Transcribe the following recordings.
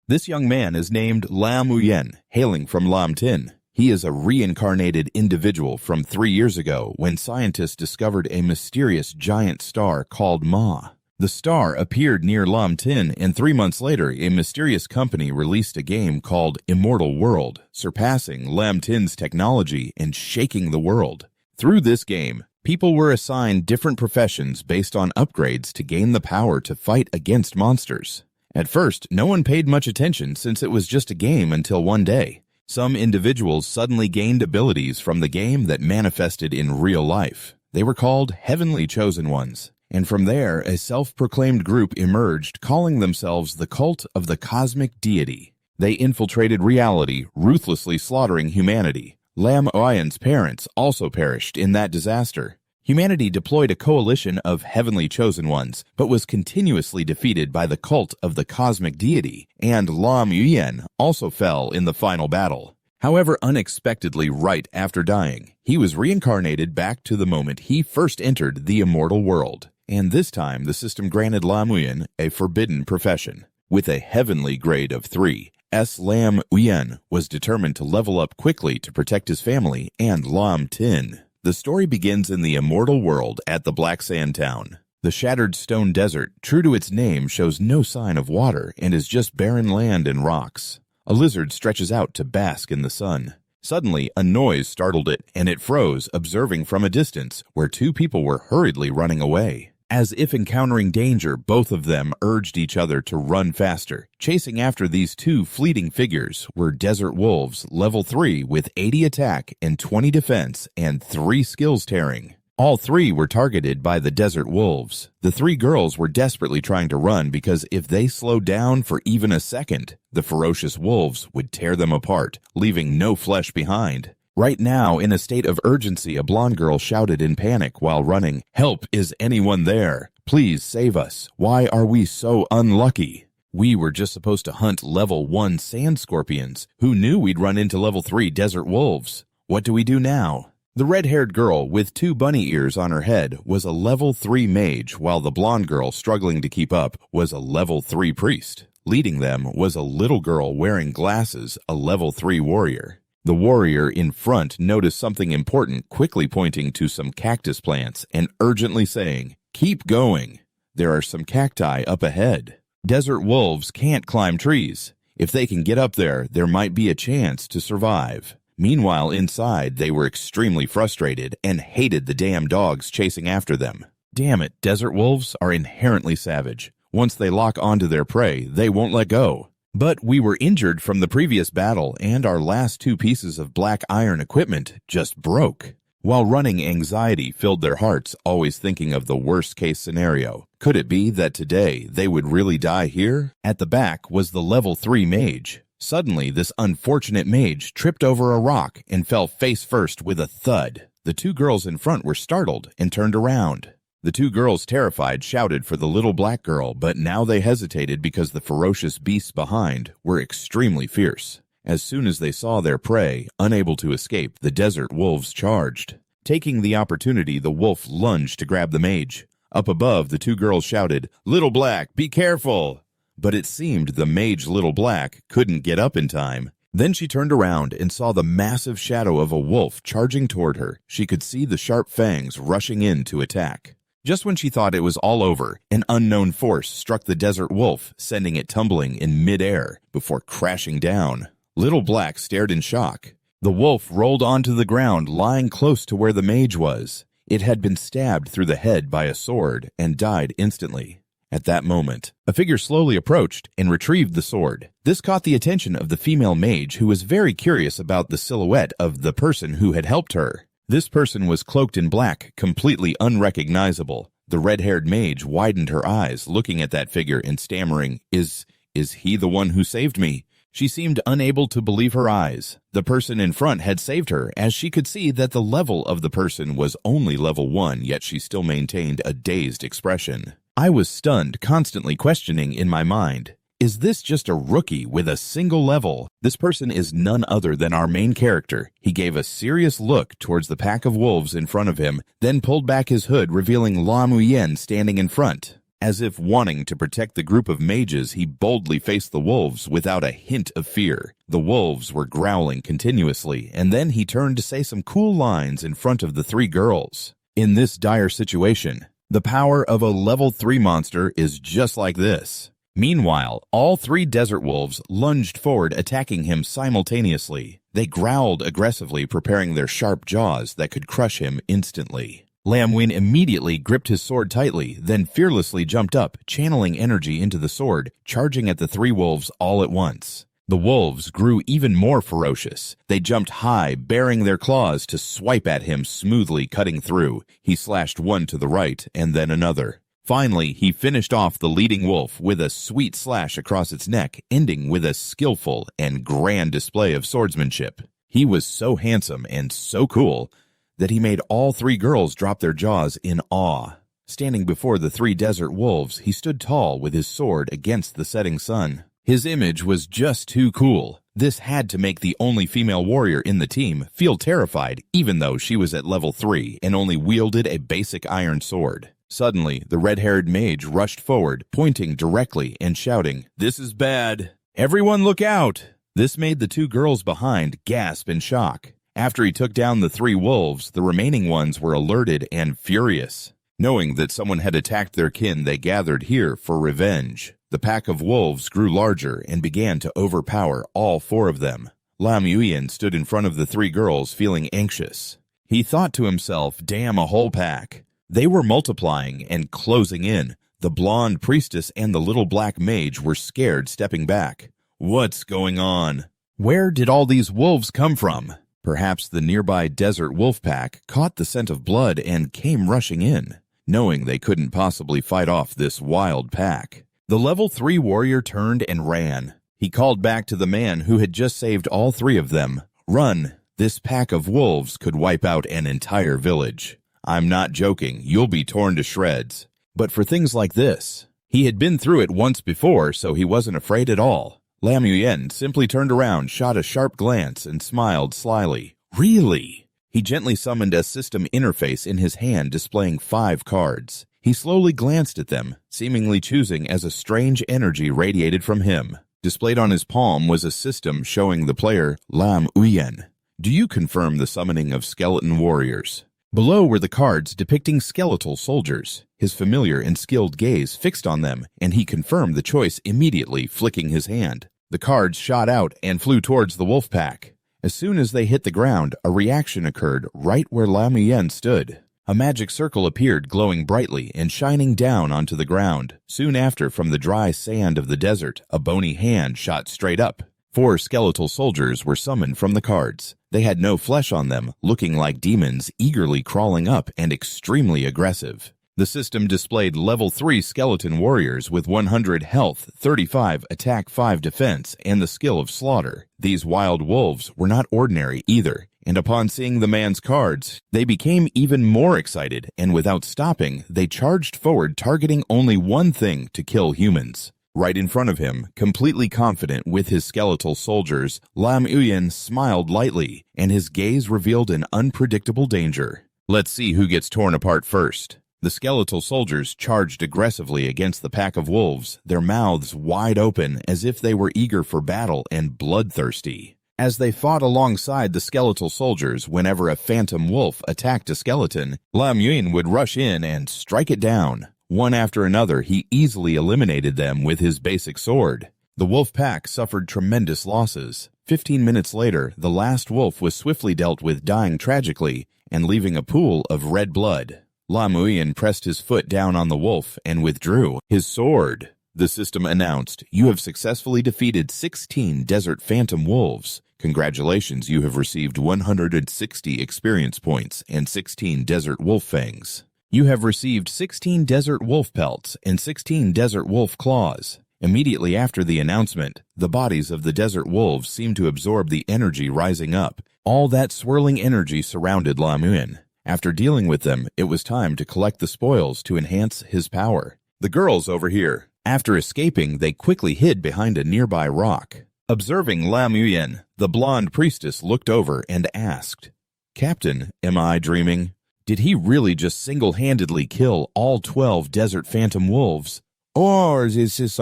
This young man is named Lam Uyen, hailing from Lam Tin. He is a reincarnated individual from 3 years ago when scientists discovered a mysterious giant star called Ma. The star appeared near Lam Tin, and 3 months later, a mysterious company released a game called Immortal World, surpassing Lam Tin's technology and shaking the world. Through this game, people were assigned different professions based on upgrades to gain the power to fight against monsters. At first, no one paid much attention since it was just a game until one day. Some individuals suddenly gained abilities from the game that manifested in real life. They were called Heavenly Chosen Ones. And from there, a self-proclaimed group emerged calling themselves the Cult of the Cosmic Deity. They infiltrated reality, ruthlessly slaughtering humanity. Lam Uyen's parents also perished in that disaster. Humanity deployed a coalition of Heavenly Chosen Ones, but was continuously defeated by the Cult of the Cosmic Deity, and Lam Uyen also fell in the final battle. However, unexpectedly right after dying, he was reincarnated back to the moment he first entered the immortal world. And this time, the system granted Lam Uyen a forbidden profession. With a heavenly grade of 3, Lam Uyen was determined to level up quickly to protect his family and Lam Tin. The story begins in the immortal world at the Black Sand Town. The shattered stone desert, true to its name, shows no sign of water and is just barren land and rocks. A lizard stretches out to bask in the sun. Suddenly, a noise startled it, and it froze, observing from a distance where 2 people were hurriedly running away. As if encountering danger, both of them urged each other to run faster. Chasing after these 2 fleeting figures were desert wolves, level 3 with 80 attack and 20 defense and 3 skills tearing. All 3 were targeted by the desert wolves. The 3 girls were desperately trying to run because if they slowed down for even a second, the ferocious wolves would tear them apart, leaving no flesh behind. Right now, in a state of urgency, a blonde girl shouted in panic while running, "Help, is anyone there? Please save us. Why are we so unlucky? We were just supposed to hunt level 1 sand scorpions. Who knew we'd run into level 3 desert wolves? What do we do now?" The red-haired girl with 2 bunny ears on her head was a level 3 mage, while the blonde girl struggling to keep up was a level 3 priest. Leading them was a little girl wearing glasses, a level 3 warrior. The warrior in front noticed something important, quickly pointing to some cactus plants and urgently saying, "Keep going. There are some cacti up ahead. Desert wolves can't climb trees. If they can get up there, there might be a chance to survive." Meanwhile, inside, they were extremely frustrated and hated the damn dogs chasing after them. Damn it, desert wolves are inherently savage. Once they lock onto their prey, they won't let go. But we were injured from the previous battle, and our last 2 pieces of black iron equipment just broke. While running, anxiety filled their hearts, always thinking of the worst-case scenario. Could it be that today they would really die here? At the back was the level 3 mage. Suddenly, this unfortunate mage tripped over a rock and fell face first with a thud. The 2 girls in front were startled and turned around. The 2 girls, terrified, shouted for the little black girl, but now they hesitated because the ferocious beasts behind were extremely fierce. As soon as they saw their prey, unable to escape, the desert wolves charged. Taking the opportunity, the wolf lunged to grab the mage. Up above, the 2 girls shouted, "Little Black, be careful!" But it seemed the mage Little Black couldn't get up in time. Then she turned around and saw the massive shadow of a wolf charging toward her. She could see the sharp fangs rushing in to attack. Just when she thought it was all over, an unknown force struck the desert wolf, sending it tumbling in midair before crashing down. Little Black stared in shock. The wolf rolled onto the ground, lying close to where the mage was. It had been stabbed through the head by a sword and died instantly. At that moment, a figure slowly approached and retrieved the sword. This caught the attention of the female mage, who was very curious about the silhouette of the person who had helped her. This person was cloaked in black, completely unrecognizable. The red-haired mage widened her eyes, looking at that figure and stammering, Is he the one who saved me?" She seemed unable to believe her eyes. The person in front had saved her, as she could see that the level of the person was only level 1, yet she still maintained a dazed expression. I was stunned, constantly questioning in my mind, is this just a rookie with a single level? This person is none other than our main character. He gave a serious look towards the pack of wolves in front of him, then pulled back his hood, revealing Lam Uyen standing in front. As if wanting to protect the group of mages, he boldly faced the wolves without a hint of fear. The wolves were growling continuously, and then he turned to say some cool lines in front of the three girls. In this dire situation, the power of a level 3 monster is just like this. Meanwhile, all three desert wolves lunged forward, attacking him simultaneously. They growled aggressively, preparing their sharp jaws that could crush him instantly. Lam Win immediately gripped his sword tightly, then fearlessly jumped up, channeling energy into the sword, charging at the three wolves all at once. The wolves grew even more ferocious. They jumped high, baring their claws to swipe at him, smoothly cutting through. He slashed one to the right and then another. Finally, he finished off the leading wolf with a sweet slash across its neck, ending with a skillful and grand display of swordsmanship. He was so handsome and so cool that he made all three girls drop their jaws in awe. Standing before the three desert wolves, he stood tall with his sword against the setting sun. His image was just too cool. This had to make the only female warrior in the team feel terrified, even though she was at level 3 and only wielded a basic iron sword. Suddenly, the red-haired mage rushed forward, pointing directly and shouting, "This is bad! Everyone look out!" This made the two girls behind gasp in shock. After he took down the three wolves, the remaining ones were alerted and furious. Knowing that someone had attacked their kin, they gathered here for revenge. The pack of wolves grew larger and began to overpower all four of them. Lam Yuyan stood in front of the three girls, feeling anxious. He thought to himself, "Damn, a whole pack." They were multiplying and closing in. The blonde priestess and the little black mage were scared, stepping back. What's going on? Where did all these wolves come from? Perhaps the nearby desert wolf pack caught the scent of blood and came rushing in, knowing they couldn't possibly fight off this wild pack. The level 3 warrior turned and ran. He called back to the man who had just saved all three of them. "Run! This pack of wolves could wipe out an entire village. I'm not joking, you'll be torn to shreds." But for things like this, he had been through it once before, so he wasn't afraid at all. Lam Yuyan simply turned around, shot a sharp glance, and smiled slyly. "Really?" He gently summoned a system interface in his hand, displaying 5 cards. He slowly glanced at them, seemingly choosing as a strange energy radiated from him. Displayed on his palm was a system showing the player Lam Yuyan. "Do you confirm the summoning of skeleton warriors?" Below were the cards depicting skeletal soldiers. His familiar and skilled gaze fixed on them, and he confirmed the choice immediately, flicking his hand. The cards shot out and flew towards the wolf pack. As soon as they hit the ground, a reaction occurred right where Lam Yuyan stood. A magic circle appeared, glowing brightly and shining down onto the ground. Soon after, from the dry sand of the desert, a bony hand shot straight up. 4 skeletal soldiers were summoned from the cards. They had no flesh on them, looking like demons eagerly crawling up and extremely aggressive. The system displayed level 3 skeleton warriors with 100 health, 35 attack, 5 defense, and the skill of slaughter. These wild wolves were not ordinary either, and upon seeing the man's cards, they became even more excited, and without stopping, they charged forward, targeting only one thing: to kill humans. Right in front of him, completely confident with his skeletal soldiers, Lam Yuyan smiled lightly, and his gaze revealed an unpredictable danger. Let's see who gets torn apart first. The skeletal soldiers charged aggressively against the pack of wolves, their mouths wide open as if they were eager for battle and bloodthirsty. As they fought alongside the skeletal soldiers, whenever a phantom wolf attacked a skeleton, Lam Yuyan would rush in and strike it down. One after another, he easily eliminated them with his basic sword. The wolf pack suffered tremendous losses. 15 minutes later, the last wolf was swiftly dealt with, dying tragically and leaving a pool of red blood. Lam Yuyan pressed his foot down on the wolf and withdrew his sword. The system announced, "You have successfully defeated 16 desert phantom wolves. Congratulations, you have received 160 experience points and 16 desert wolf fangs. You have received 16 desert wolf pelts and 16 desert wolf claws." Immediately after the announcement, the bodies of the desert wolves seemed to absorb the energy rising up. All that swirling energy surrounded Lam Yuyan. After dealing with them, it was time to collect the spoils to enhance his power. "The girls over here." After escaping, they quickly hid behind a nearby rock. Observing Lam Yuyan, the blonde priestess looked over and asked, "Captain, am I dreaming? Did he really just single-handedly kill all 12 desert phantom wolves? Or is this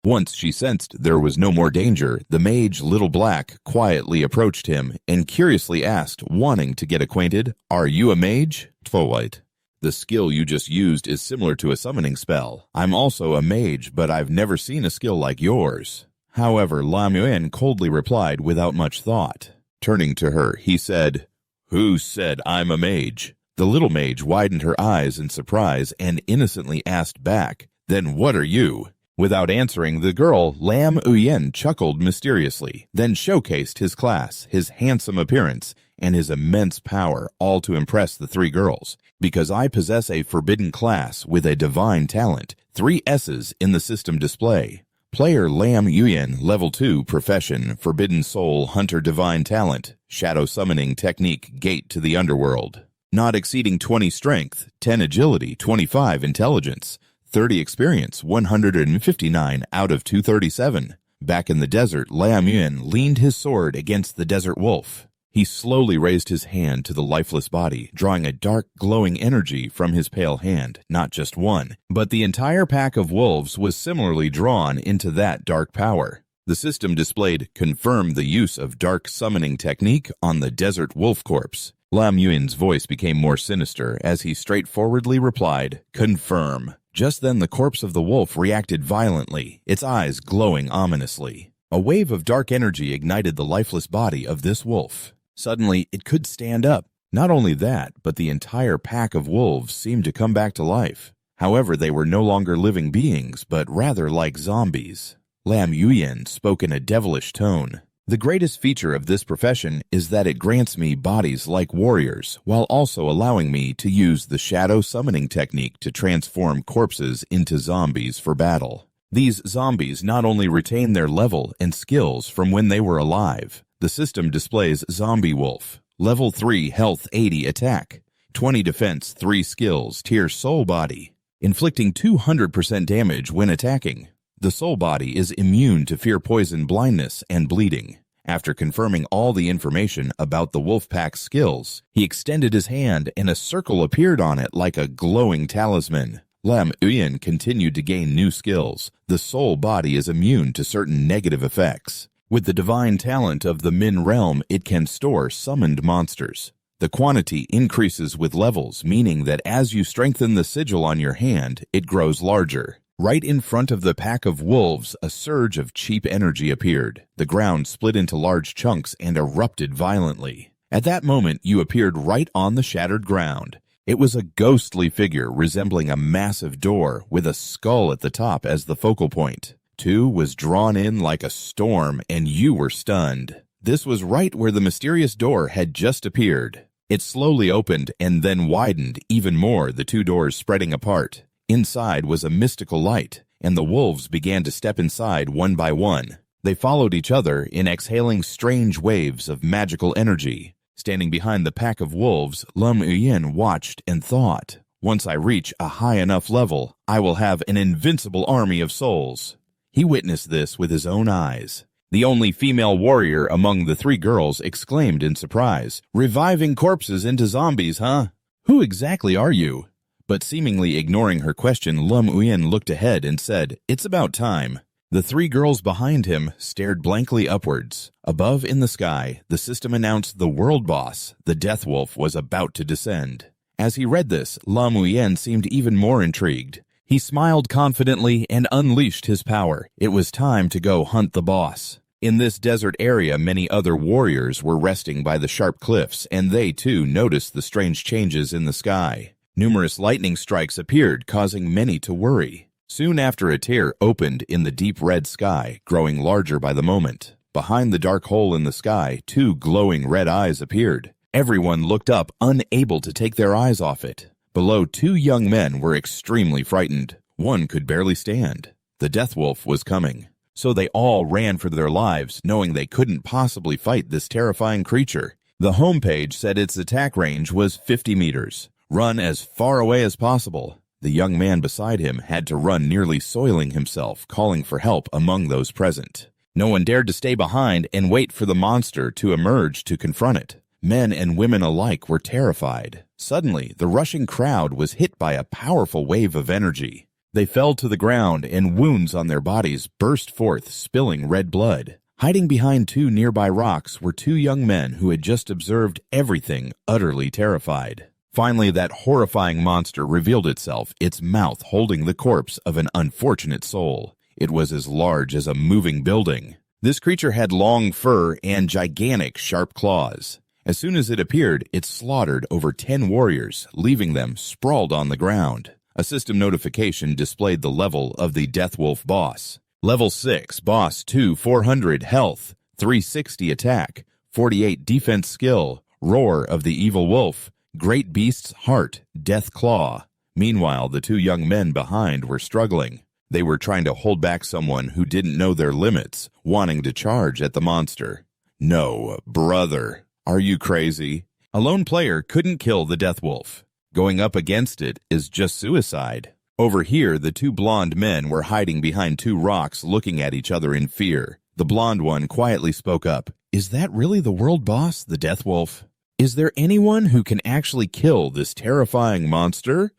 Once she sensed there was no more danger, the mage Little Black quietly approached him and curiously asked, wanting to get acquainted, "Are you a mage?" Twilight. The skill you just used is similar to a summoning spell. I'm also a mage, but I've never seen a skill like yours. However, Lam Yuan coldly replied without much thought. Turning to her, he said, "Who said I'm a mage?" The little mage widened her eyes in surprise and innocently asked back, "Then what are you?" Without answering the girl, Lam Yuan chuckled mysteriously, then showcased his class, his handsome appearance, and his immense power, all to impress the three girls. "Because I possess a forbidden class with a divine talent, 3 S's in the system display. Player Lam Yuan, Level 2, Profession, Forbidden Soul, Hunter Divine Talent, Shadow Summoning Technique, Gate to the Underworld. Not exceeding 20 Strength, 10 Agility, 25 Intelligence, 30 Experience, 159 out of 237. Back in the desert, Lam Yuan leaned his sword against the desert wolf. He slowly raised his hand to the lifeless body, drawing a dark, glowing energy from his pale hand. Not just one, but the entire pack of wolves was similarly drawn into that dark power. The system displayed "Confirm the use of dark summoning technique on the desert wolf corpse." Lam Yuan's voice became more sinister as he straightforwardly replied, "Confirm." Just then the corpse of the wolf reacted violently, its eyes glowing ominously. A wave of dark energy ignited the lifeless body of this wolf. Suddenly, it could stand up. Not only that, but the entire pack of wolves seemed to come back to life. However, they were no longer living beings, but rather like zombies. Lam Yuan spoke in a devilish tone. "The greatest feature of this profession is that it grants me bodies like warriors, while also allowing me to use the shadow summoning technique to transform corpses into zombies for battle. These zombies not only retain their level and skills from when they were alive. The system displays Zombie Wolf, Level 3 Health 80 Attack, 20 Defense, 3 Skills, Tier Soul Body, inflicting 200% damage when attacking. The soul body is immune to fear, poison, blindness, and bleeding." After confirming all the information about the Wolfpack's skills, he extended his hand and a circle appeared on it like a glowing talisman. Lam Yuan continued to gain new skills. The soul body is immune to certain negative effects. With the divine talent of the Min realm, it can store summoned monsters. The quantity increases with levels, meaning that as you strengthen the sigil on your hand, it grows larger. Right in front of the pack of wolves, a surge of cheap energy appeared. The ground split into large chunks and erupted violently. At that moment, you appeared right on the shattered ground. It was a ghostly figure resembling a massive door with a skull at the top as the focal point. 2 was drawn in like a storm, and you were stunned. This was right where the mysterious door had just appeared. It slowly opened and then widened even more, the 2 doors spreading apart. Inside was a mystical light, and the wolves began to step inside one by one. They followed each other in exhaling strange waves of magical energy. Standing behind the pack of wolves, Lam Yuan watched and thought, "Once I reach a high enough level, I will have an invincible army of souls." He witnessed this with his own eyes. The only female warrior among the 3 girls exclaimed in surprise, "Reviving corpses into zombies, huh? Who exactly are you?" But seemingly ignoring her question, Lam Yuan looked ahead and said, "It's about time." The 3 girls behind him stared blankly upwards. Above in the sky, the system announced the world boss, the Death Wolf, was about to descend. As he read this, Lam Yuan seemed even more intrigued. He smiled confidently and unleashed his power. It was time to go hunt the boss. In this desert area, many other warriors were resting by the sharp cliffs, and they too noticed the strange changes in the sky. Numerous lightning strikes appeared, causing many to worry. Soon after, a tear opened in the deep red sky, growing larger by the moment. Behind the dark hole in the sky, 2 glowing red eyes appeared. Everyone looked up, unable to take their eyes off it. Below, 2 young men were extremely frightened. One could barely stand. The Death Wolf was coming. So they all ran for their lives, knowing they couldn't possibly fight this terrifying creature. The homepage said its attack range was 50 meters. Run as far away as possible. The young man beside him had to run, nearly soiling himself, calling for help among those present. No one dared to stay behind and wait for the monster to emerge to confront it. Men and women alike were terrified. Suddenly, the rushing crowd was hit by a powerful wave of energy. They fell to the ground, and wounds on their bodies burst forth, spilling red blood. Hiding behind two nearby rocks were two young men who had just observed everything, utterly terrified. Finally, that horrifying monster revealed itself, its mouth holding the corpse of an unfortunate soul. It was as large as a moving building. This creature had long fur and gigantic sharp claws. As soon as it appeared, it slaughtered over 10 warriors, leaving them sprawled on the ground. A system notification displayed the level of the Death Wolf boss. Level 6, boss 2, 400 health, 360 attack, 48 defense skill, roar of the evil wolf, great beast's heart, death claw. Meanwhile, the two young men behind were struggling. They were trying to hold back someone who didn't know their limits, wanting to charge at the monster. No, brother. Are you crazy? A lone player couldn't kill the Death Wolf. Going up against it is just suicide. Over here, the two blonde men were hiding behind two rocks looking at each other in fear. The blonde one quietly spoke up. Is that really the world boss, the Death Wolf? Is there anyone who can actually kill this terrifying monster?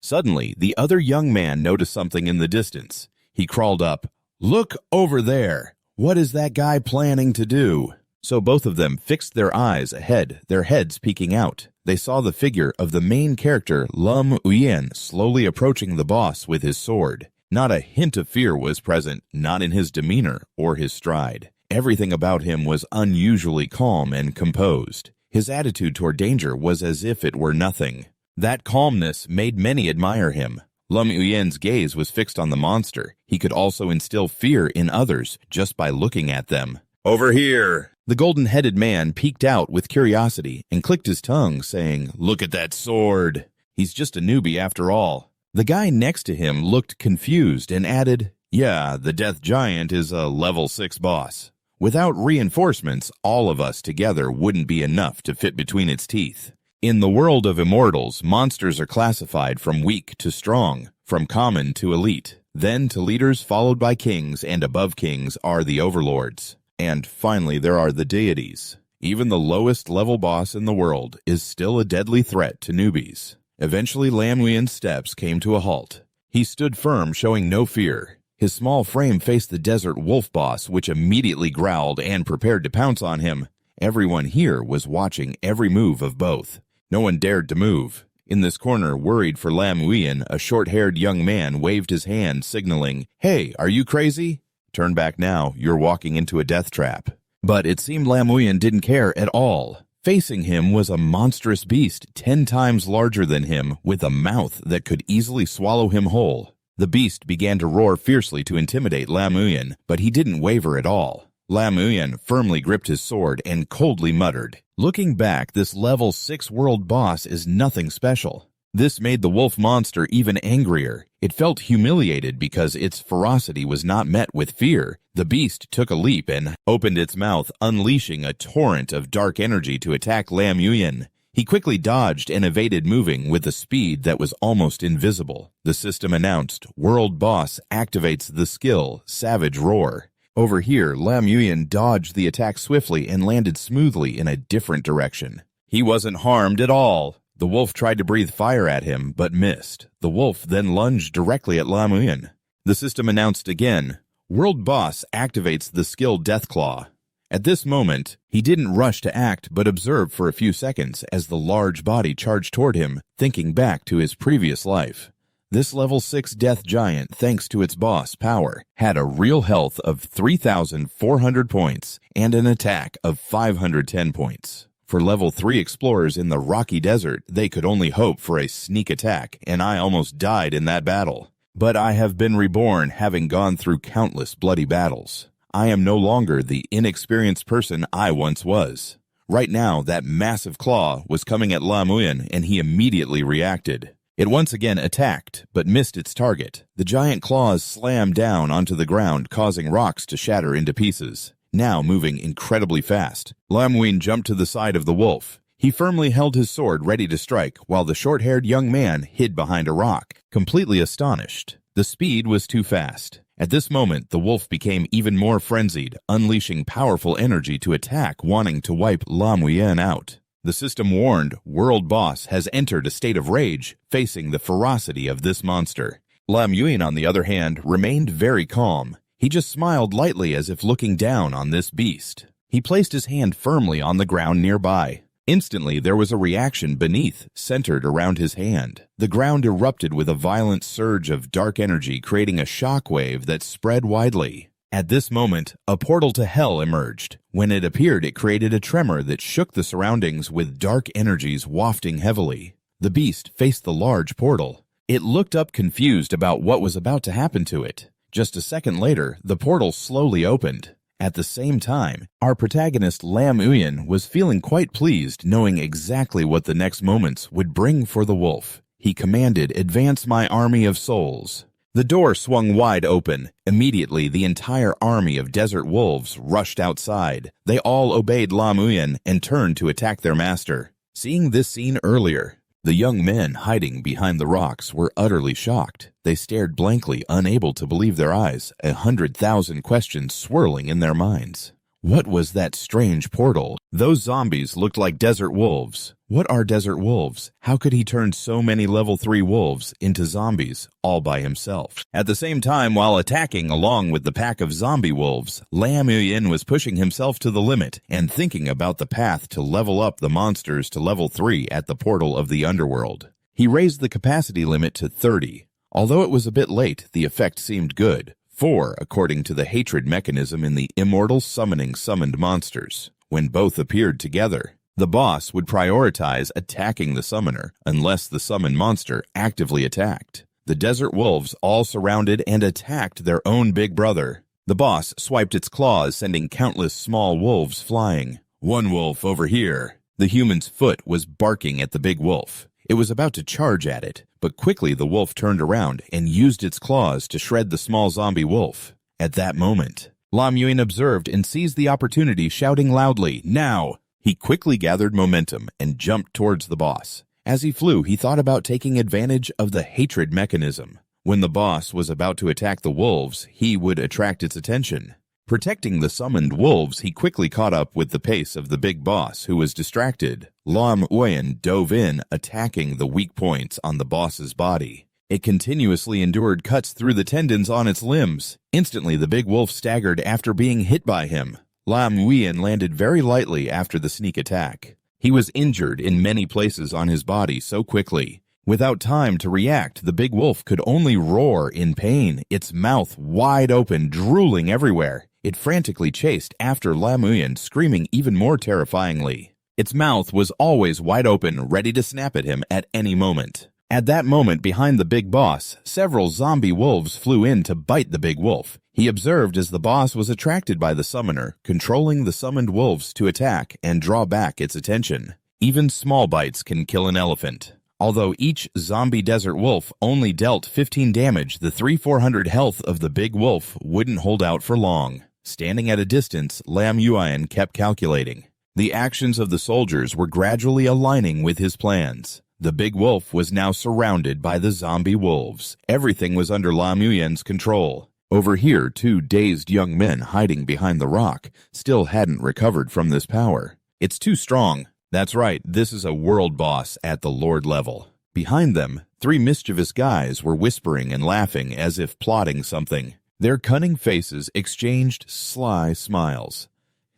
Suddenly, the other young man noticed something in the distance. He crawled up. Look over there. What is that guy planning to do? So both of them fixed their eyes ahead, their heads peeking out. They saw the figure of the main character, Lam Uyen, slowly approaching the boss with his sword. Not a hint of fear was present, not in his demeanor or his stride. Everything about him was unusually calm and composed. His attitude toward danger was as if it were nothing. That calmness made many admire him. Lam Uyen's gaze was fixed on the monster. He could also instill fear in others just by looking at them. Over here! The golden-headed man peeked out with curiosity and clicked his tongue, saying, Look at that sword! He's just a newbie after all. The guy next to him looked confused and added, Yeah, the Death Giant is a level 6 boss. Without reinforcements, all of us together wouldn't be enough to fit between its teeth. In the world of immortals, monsters are classified from weak to strong, from common to elite. Then to leaders, followed by kings, and above kings are the overlords. And finally, there are the deities. Even the lowest level boss in the world is still a deadly threat to newbies. Eventually, Lam Uyen's steps came to a halt. He stood firm, showing no fear. His small frame faced the desert wolf boss, which immediately growled and prepared to pounce on him. Everyone here was watching every move of both. No one dared to move. In this corner, worried for Lam Uyen, a short-haired young man waved his hand, signaling, Hey, are you crazy? Turn back now, you're walking into a death trap. But it seemed Lam Uyen didn't care at all. Facing him was a monstrous beast 10 times larger than him, with a mouth that could easily swallow him whole. The beast began to roar fiercely to intimidate Lam Uyen, but he didn't waver at all. Lam Uyen firmly gripped his sword and coldly muttered, Looking back, this level 6 world boss is nothing special. This made the wolf monster even angrier. It felt humiliated because its ferocity was not met with fear. The beast took a leap and opened its mouth, unleashing a torrent of dark energy to attack Lam Uyen. He quickly dodged and evaded, moving with a speed that was almost invisible. The system announced, World Boss activates the skill, Savage Roar. Over here, Lam Uyen dodged the attack swiftly and landed smoothly in a different direction. He wasn't harmed at all. The wolf tried to breathe fire at him, but missed. The wolf then lunged directly at Lam Uyen. The system announced again, World Boss activates the skill Death Claw. At this moment, he didn't rush to act, but observed for a few seconds as the large body charged toward him, thinking back to his previous life. This level 6 death giant, thanks to its boss, Power, had a real health of 3,400 points and an attack of 510 points. For level 3 explorers in the rocky desert, they could only hope for a sneak attack, and I almost died in that battle. But I have been reborn, having gone through countless bloody battles. I am no longer the inexperienced person I once was. Right now, that massive claw was coming at Lam Uyen, and he immediately reacted. It once again attacked, but missed its target. The giant claws slammed down onto the ground, causing rocks to shatter into pieces. Now moving incredibly fast, Lam Uyen jumped to the side of the wolf. He firmly held his sword ready to strike, while the short-haired young man hid behind a rock, completely astonished. The speed was too fast. At this moment, the wolf became even more frenzied, unleashing powerful energy to attack, wanting to wipe Lam Muyen out. The system warned, World Boss has entered a state of rage, facing the ferocity of this monster. Lam Muyen, on the other hand, remained very calm. He just smiled lightly as if looking down on this beast. He placed his hand firmly on the ground nearby. Instantly, there was a reaction beneath, centered around his hand. The ground erupted with a violent surge of dark energy, creating a shock wave that spread widely. At this moment, a portal to hell emerged. When it appeared, it created a tremor that shook the surroundings with dark energies wafting heavily. The beast faced the large portal. It looked up confused about what was about to happen to it. Just a second later, the portal slowly opened. At the same time, our protagonist Lam Muyen was feeling quite pleased, knowing exactly what the next moments would bring for the wolf. He commanded, "Advance my army of souls." The door swung wide open. Immediately, the entire army of desert wolves rushed outside. They all obeyed Lam Muyen and turned to attack their master. Seeing this scene earlier, the young men hiding behind the rocks were utterly shocked. They stared blankly, unable to believe their eyes, 100,000 questions swirling in their minds. What was that strange portal? Those zombies looked like desert wolves. What are desert wolves? How could he turn so many level 3 wolves into zombies all by himself? At the same time, while attacking along with the pack of zombie wolves, Lam Muyen was pushing himself to the limit and thinking about the path to level up the monsters to level 3 at the portal of the underworld. He raised the capacity limit to 30. Although it was a bit late, the effect seemed good. 4, according to the hatred mechanism in the immortal summoning summoned monsters. When both appeared together, the boss would prioritize attacking the summoner unless the summoned monster actively attacked. The desert wolves all surrounded and attacked their own big brother. The boss swiped its claws, sending countless small wolves flying. "One wolf over here." The human's foot was barking at the big wolf. It was about to charge at it, but quickly the wolf turned around and used its claws to shred the small zombie wolf. At that moment, Lam Muyen observed and seized the opportunity, shouting loudly, "Now!" He quickly gathered momentum and jumped towards the boss. As he flew, he thought about taking advantage of the hatred mechanism. When the boss was about to attack the wolves, he would attract its attention. Protecting the summoned wolves, he quickly caught up with the pace of the big boss, who was distracted. Lam Muyen dove in, attacking the weak points on the boss's body. It continuously endured cuts through the tendons on its limbs. Instantly, the big wolf staggered after being hit by him. Lam Muyen landed very lightly after the sneak attack. He was injured in many places on his body so quickly. Without time to react, the big wolf could only roar in pain, its mouth wide open, drooling everywhere. It frantically chased after Lam Muyen, screaming even more terrifyingly. Its mouth was always wide open, ready to snap at him at any moment. At that moment, behind the big boss, several zombie wolves flew in to bite the big wolf. He observed as the boss was attracted by the summoner, controlling the summoned wolves to attack and draw back its attention. Even small bites can kill an elephant. Although each zombie desert wolf only dealt 15 damage, the 300-400 health of the big wolf wouldn't hold out for long. Standing at a distance, Lam Muyen kept calculating. The actions of the soldiers were gradually aligning with his plans. The big wolf was now surrounded by the zombie wolves. Everything was under Lam Muyen's control. Over here, 2 dazed young men hiding behind the rock still hadn't recovered from this power. It's too strong. That's right, this is a world boss at the Lord level. Behind them, 3 mischievous guys were whispering and laughing as if plotting something. Their cunning faces exchanged sly smiles.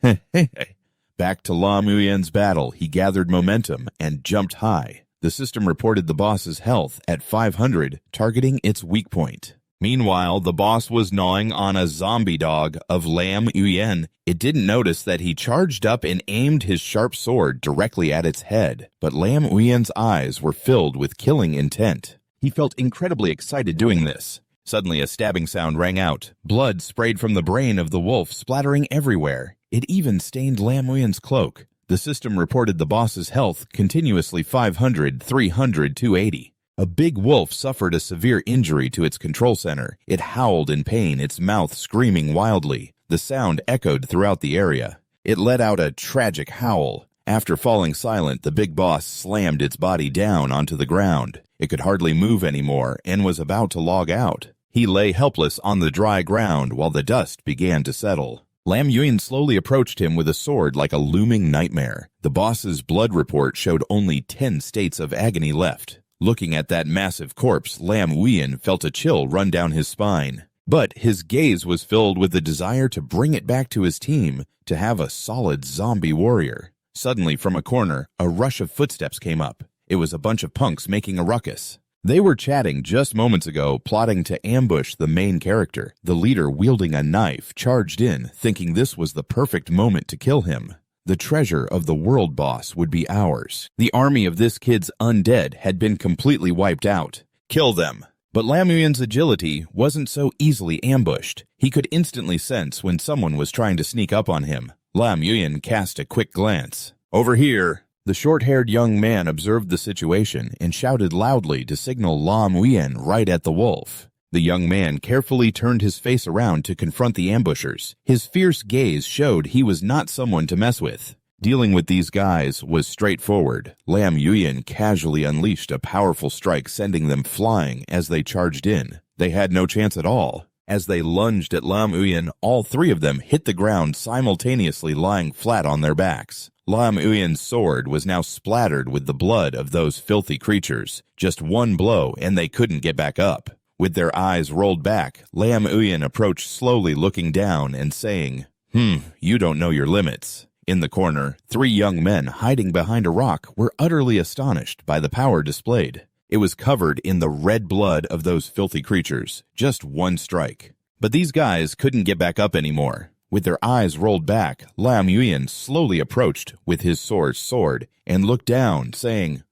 Back to Lam Muyen's battle, he gathered momentum and jumped high. The system reported the boss's health at 500, targeting its weak point. Meanwhile, the boss was gnawing on a zombie dog of Lam Muyen. It didn't notice that he charged up and aimed his sharp sword directly at its head, but Lam Muyen's eyes were filled with killing intent. He felt incredibly excited doing this. Suddenly, a stabbing sound rang out. Blood sprayed from the brain of the wolf, splattering everywhere. It even stained Lam Muyen's cloak. The system reported the boss's health continuously 500, 300, 280. A big wolf suffered a severe injury to its control center. It howled in pain, its mouth screaming wildly. The sound echoed throughout the area. It let out a tragic howl. After falling silent, the big boss slammed its body down onto the ground. It could hardly move anymore and was about to log out. He lay helpless on the dry ground while the dust began to settle. Lam Yuan slowly approached him with a sword like a looming nightmare. The boss's blood report showed only 10 states of agony left. Looking at that massive corpse, Lam Yuan felt a chill run down his spine. But his gaze was filled with the desire to bring it back to his team, to have a solid zombie warrior. Suddenly, from a corner, a rush of footsteps came up. It was a bunch of punks making a ruckus. They were chatting just moments ago, plotting to ambush the main character. The leader, wielding a knife, charged in, thinking this was the perfect moment to kill him. The treasure of the world boss would be ours. The army of this kid's undead had been completely wiped out. Kill them! But Lam Yuan's agility wasn't so easily ambushed. He could instantly sense when someone was trying to sneak up on him. Lam Yuan cast a quick glance. Over here! The short-haired young man observed the situation and shouted loudly to signal Lam Yuan right at the wolf. The young man carefully turned his face around to confront the ambushers. His fierce gaze showed he was not someone to mess with. Dealing with these guys was straightforward. Lam Yuan casually unleashed a powerful strike, sending them flying as they charged in. They had no chance at all. As they lunged at Lam Yuan, all three of them hit the ground simultaneously, lying flat on their backs. Lam Yuan's sword was now splattered with the blood of those filthy creatures. Just one blow and they couldn't get back up. With their eyes rolled back, Lam Yuan approached slowly, looking down and saying, you don't know your limits. In the corner, 3 young men hiding behind a rock were utterly astonished by the power displayed. It was covered in the red blood of those filthy creatures. Just one strike. But these guys couldn't get back up anymore. With their eyes rolled back, Lam Yuan slowly approached with his sword and looked down, saying,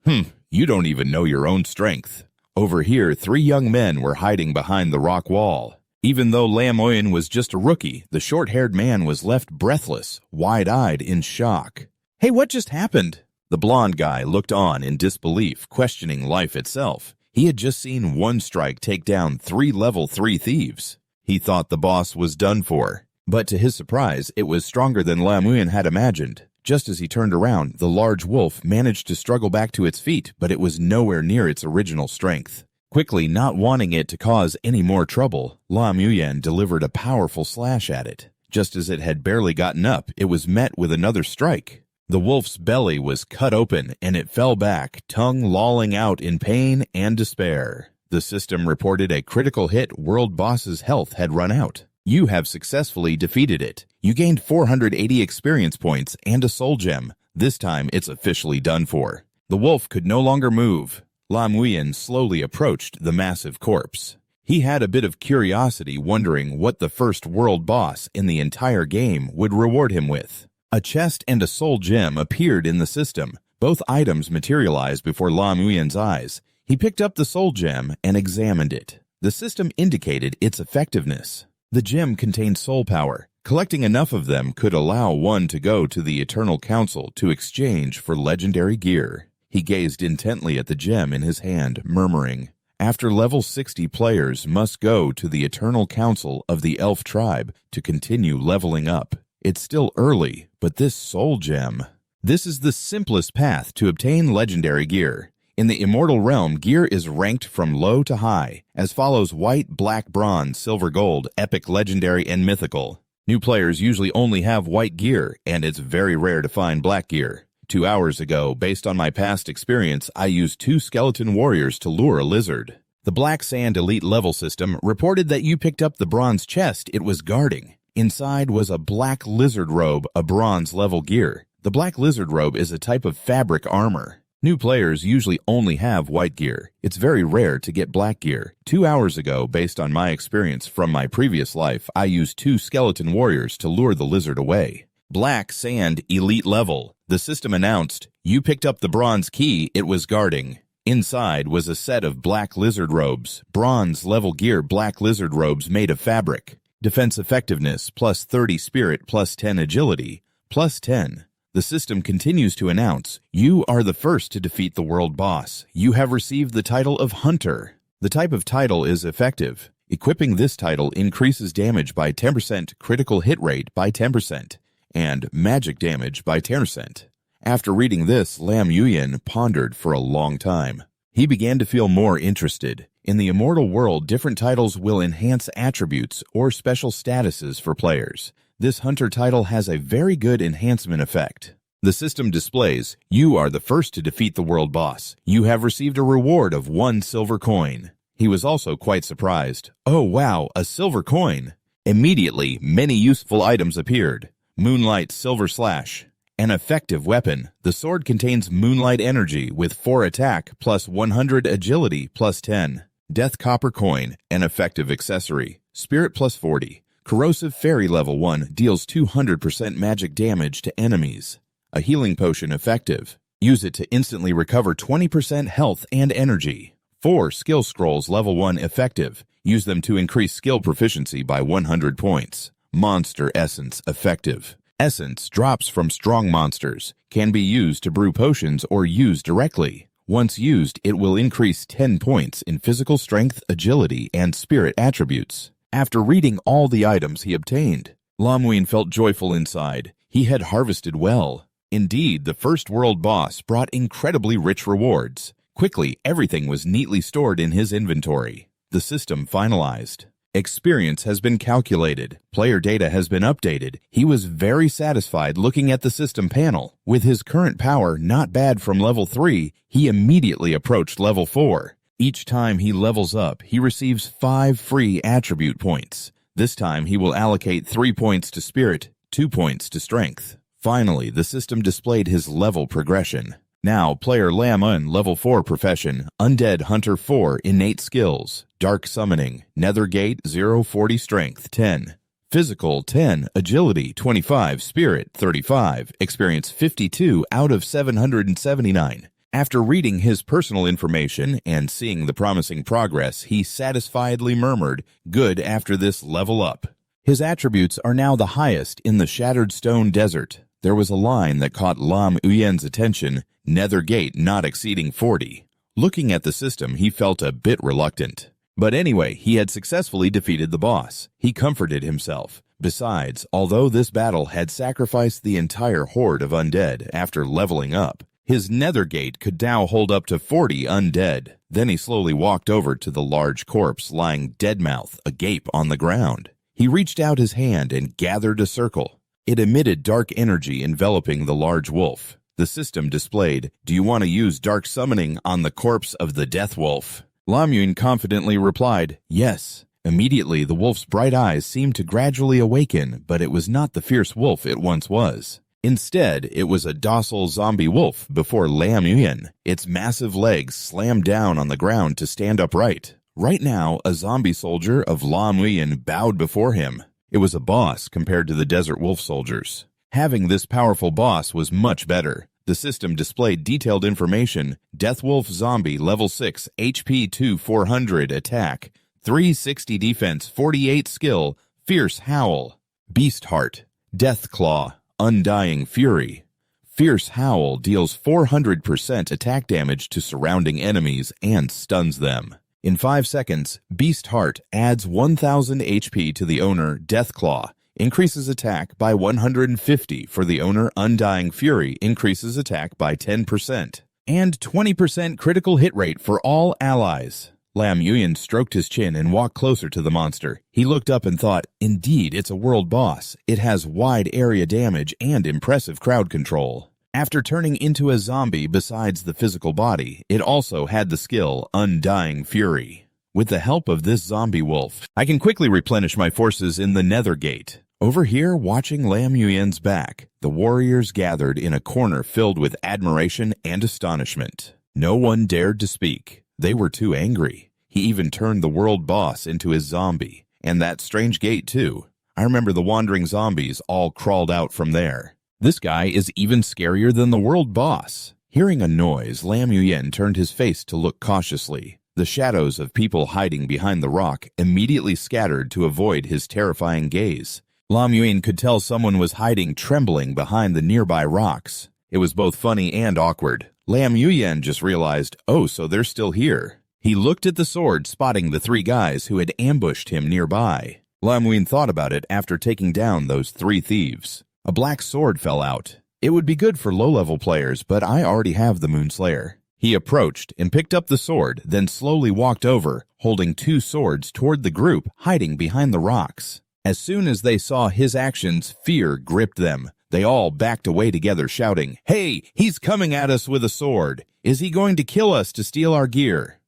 you don't even know your own strength. Over here, 3 young men were hiding behind the rock wall. Even though Lam Yuan was just a rookie, the short-haired man was left breathless, wide-eyed in shock. Hey, what just happened? The blonde guy looked on in disbelief, questioning life itself. He had just seen one strike take down 3 level 3 thieves. He thought the boss was done for. But to his surprise, it was stronger than Lam Yuan had imagined. Just as he turned around, the large wolf managed to struggle back to its feet, but it was nowhere near its original strength. Quickly, not wanting it to cause any more trouble, Lam Yuan delivered a powerful slash at it. Just as it had barely gotten up, it was met with another strike. The wolf's belly was cut open, and it fell back, tongue lolling out in pain and despair. The system reported a critical hit. World boss's health had run out. You have successfully defeated it. You gained 480 experience points and a soul gem. This time, it's officially done for. The wolf could no longer move. Lam Yuan slowly approached the massive corpse. He had a bit of curiosity, wondering what the first world boss in the entire game would reward him with. A chest and a soul gem appeared in the system. Both items materialized before Lam Yuan's eyes. He picked up the soul gem and examined it. The system indicated its effectiveness. The gem contained soul power. Collecting enough of them could allow one to go to the Eternal Council to exchange for legendary gear. He gazed intently at the gem in his hand, murmuring, after level 60 players must go to the Eternal Council of the Elf Tribe to continue leveling up. It's still early, but this soul gem... This is the simplest path to obtain legendary gear. In the Immortal Realm, gear is ranked from low to high, as follows: white, black, bronze, silver, gold, epic, legendary, and mythical. New players usually only have white gear, and it's very rare to find black gear. 2 hours ago, based on my past experience, I used 2 skeleton warriors to lure a lizard. The Black Sand Elite level system reported that you picked up the bronze chest it was guarding. Inside was a black lizard robe, a bronze level gear. The black lizard robe is a type of fabric armor. New players usually only have white gear. It's very rare to get black gear. 2 hours ago, based on my experience from my previous life, I used 2 skeleton warriors to lure the lizard away. Black Sand Elite level. The system announced, you picked up the bronze key it was guarding. Inside was a set of black lizard robes, bronze level gear, black lizard robes made of fabric. Defense effectiveness, plus 30 spirit, plus 10 agility, plus 10. The system continues to announce, you are the first to defeat the world boss. You have received the title of Hunter. The type of title is effective. Equipping this title increases damage by 10%, critical hit rate by 10%. And magic damage by 10%. After reading this, Lam Yuan pondered for a long time. He began to feel more interested. In the immortal world, different titles will enhance attributes or special statuses for players. This hunter title has a very good enhancement effect. The system displays, you are the first to defeat the world boss. You have received a reward of 1 silver coin. He was also quite surprised. Oh wow, a silver coin! Immediately, many useful items appeared. Moonlight Silver Slash. An effective weapon. The sword contains moonlight energy with 4 attack plus 100 agility plus 10. Death Copper Coin. An effective accessory. Spirit plus 40. Corrosive Fairy level 1 deals 200% magic damage to enemies. A healing potion effective. Use it to instantly recover 20% health and energy. 4 skill scrolls level 1 effective. Use them to increase skill proficiency by 100 points. Monster Essence effective. Essence drops from strong monsters. Can be used to brew potions or used directly. Once used, it will increase 10 points in physical strength, agility, and spirit attributes. After reading all the items he obtained, Lam Wein felt joyful inside. He had harvested well. Indeed, the first world boss brought incredibly rich rewards. Quickly, everything was neatly stored in his inventory. The system finalized. Experience has been calculated. Player data has been updated. He was very satisfied looking at the system panel. With his current power not bad from level 3, he immediately approached level 4. Each time he levels up, he receives 5 free attribute points. This time he will allocate 3 points to spirit, 2 points to strength. Finally, the system displayed his level progression. Now, player Lam Un, level 4 profession, Undead Hunter 4 innate skills, Dark Summoning, Nethergate 040 Strength 10, Physical 10, Agility 25, Spirit 35, Experience 52 out of 779. After reading his personal information and seeing the promising progress, he satisfiedly murmured, "Good after this level up." His attributes are now the highest in the Shattered Stone Desert. There was a line that caught Lam Uyen's attention, Nethergate not exceeding 40. Looking at the system, he felt a bit reluctant. But anyway, he had successfully defeated the boss. He comforted himself. Besides, although this battle had sacrificed the entire horde of undead after leveling up, his Nethergate could now hold up to 40 undead. Then he slowly walked over to the large corpse lying deadmouth agape on the ground. He reached out his hand and gathered a circle. It emitted dark energy enveloping the large wolf. The system displayed, "Do you want to use dark summoning on the corpse of the death wolf?" Lam Yun confidently replied, "Yes." Immediately, the wolf's bright eyes seemed to gradually awaken, but it was not the fierce wolf it once was. Instead, it was a docile zombie wolf before Lam Yun. Its massive legs slammed down on the ground to stand upright. Right now, a zombie soldier of Lam Yun bowed before him. It was a boss compared to the desert wolf soldiers. Having this powerful boss was much better. The system displayed detailed information. Death Wolf Zombie level 6, HP 2 400 attack, 360 defense, 48 skill, Fierce Howl. Beast Heart, Death Claw, Undying Fury. Fierce Howl deals 400% attack damage to surrounding enemies and stuns them. In 5 seconds, Beast Heart adds 1000 HP to the owner Death Claw, increases attack by 150 for the owner Undying Fury, increases attack by 10%, and 20% critical hit rate for all allies. Lam Yuyan stroked his chin and walked closer to the monster. He looked up and thought, indeed, it's a world boss. It has wide area damage and impressive crowd control. After turning into a zombie besides the physical body, it also had the skill Undying Fury. With the help of this zombie wolf, I can quickly replenish my forces in the Nethergate. Over here, watching Lam Yuyan's back, the warriors gathered in a corner filled with admiration and astonishment. No one dared to speak. They were too angry. He even turned the world boss into his zombie, and that strange gate too. I remember the wandering zombies all crawled out from there. This guy is even scarier than the world boss. Hearing a noise, Lam Yuyan turned his face to look cautiously. The shadows of people hiding behind the rock immediately scattered to avoid his terrifying gaze. Lam Yuyan could tell someone was hiding trembling behind the nearby rocks. It was both funny and awkward. Lam Yuyan just realized, oh, so they're still here. He looked at the sword, spotting the 3 guys who had ambushed him nearby. Lam Yuyan thought about it after taking down those 3 thieves. A black sword fell out. It would be good for low-level players, but I already have the Moonslayer. He approached and picked up the sword, then slowly walked over, holding 2 swords toward the group hiding behind the rocks. As soon as they saw his actions, fear gripped them. They all backed away together, shouting, "Hey, he's coming at us with a sword! Is he going to kill us to steal our gear?"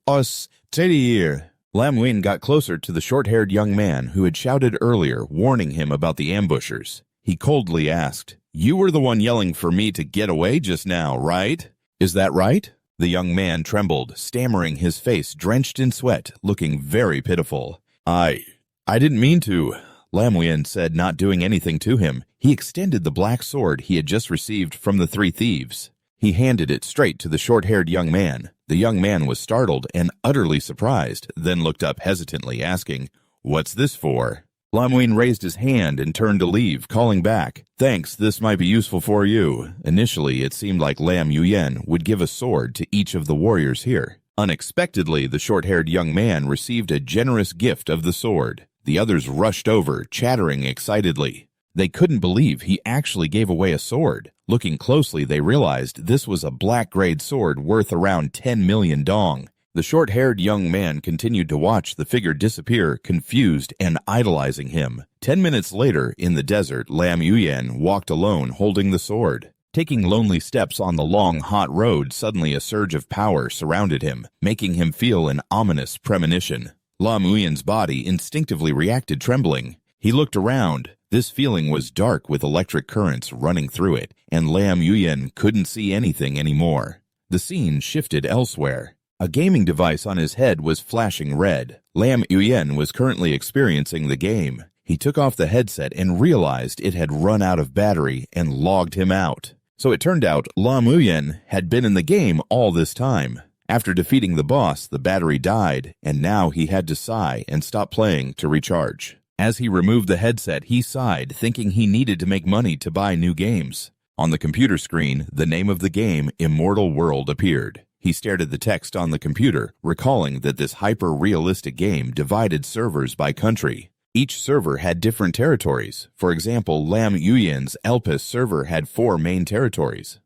"Us, steady here." Lam Win got closer to the short-haired young man who had shouted earlier, warning him about the ambushers. He coldly asked, "You were the one yelling for me to get away just now, right? Is that right?" The young man trembled, stammering, his face drenched in sweat, looking very pitiful. I didn't mean to," Lam Win said, not doing anything to him. He extended the black sword he had just received from the 3 thieves. He handed it straight to the short-haired young man. The young man was startled and utterly surprised, then looked up hesitantly, asking, "What's this for?" Lam Win raised his hand and turned to leave, calling back, "Thanks, this might be useful for you." Initially, it seemed like Lam Yuyen would give a sword to each of the warriors here. Unexpectedly, the short-haired young man received a generous gift of the sword. The others rushed over, chattering excitedly. They couldn't believe he actually gave away a sword. Looking closely, they realized this was a black-grade sword worth around 10 million dong. The short-haired young man continued to watch the figure disappear, confused and idolizing him. 10 minutes later, in the desert, Lam Yuyen walked alone, holding the sword. Taking lonely steps on the long, hot road, suddenly a surge of power surrounded him, making him feel an ominous premonition. Lam Yuyen's body instinctively reacted, trembling. He looked around. This feeling was dark with electric currents running through it, and Lam Yuyen couldn't see anything anymore. The scene shifted elsewhere. A gaming device on his head was flashing red. Lam Yuyen was currently experiencing the game. He took off the headset and realized it had run out of battery and logged him out. So it turned out Lam Yuyen had been in the game all this time. After defeating the boss, the battery died, and now he had to sigh and stop playing to recharge. As he removed the headset, he sighed, thinking he needed to make money to buy new games. On the computer screen, the name of the game, Immortal World, appeared. He stared at the text on the computer, recalling that this hyper-realistic game divided servers by country. Each server had different territories. For example, Lam Yuyen's Elpis server had 4 main territories.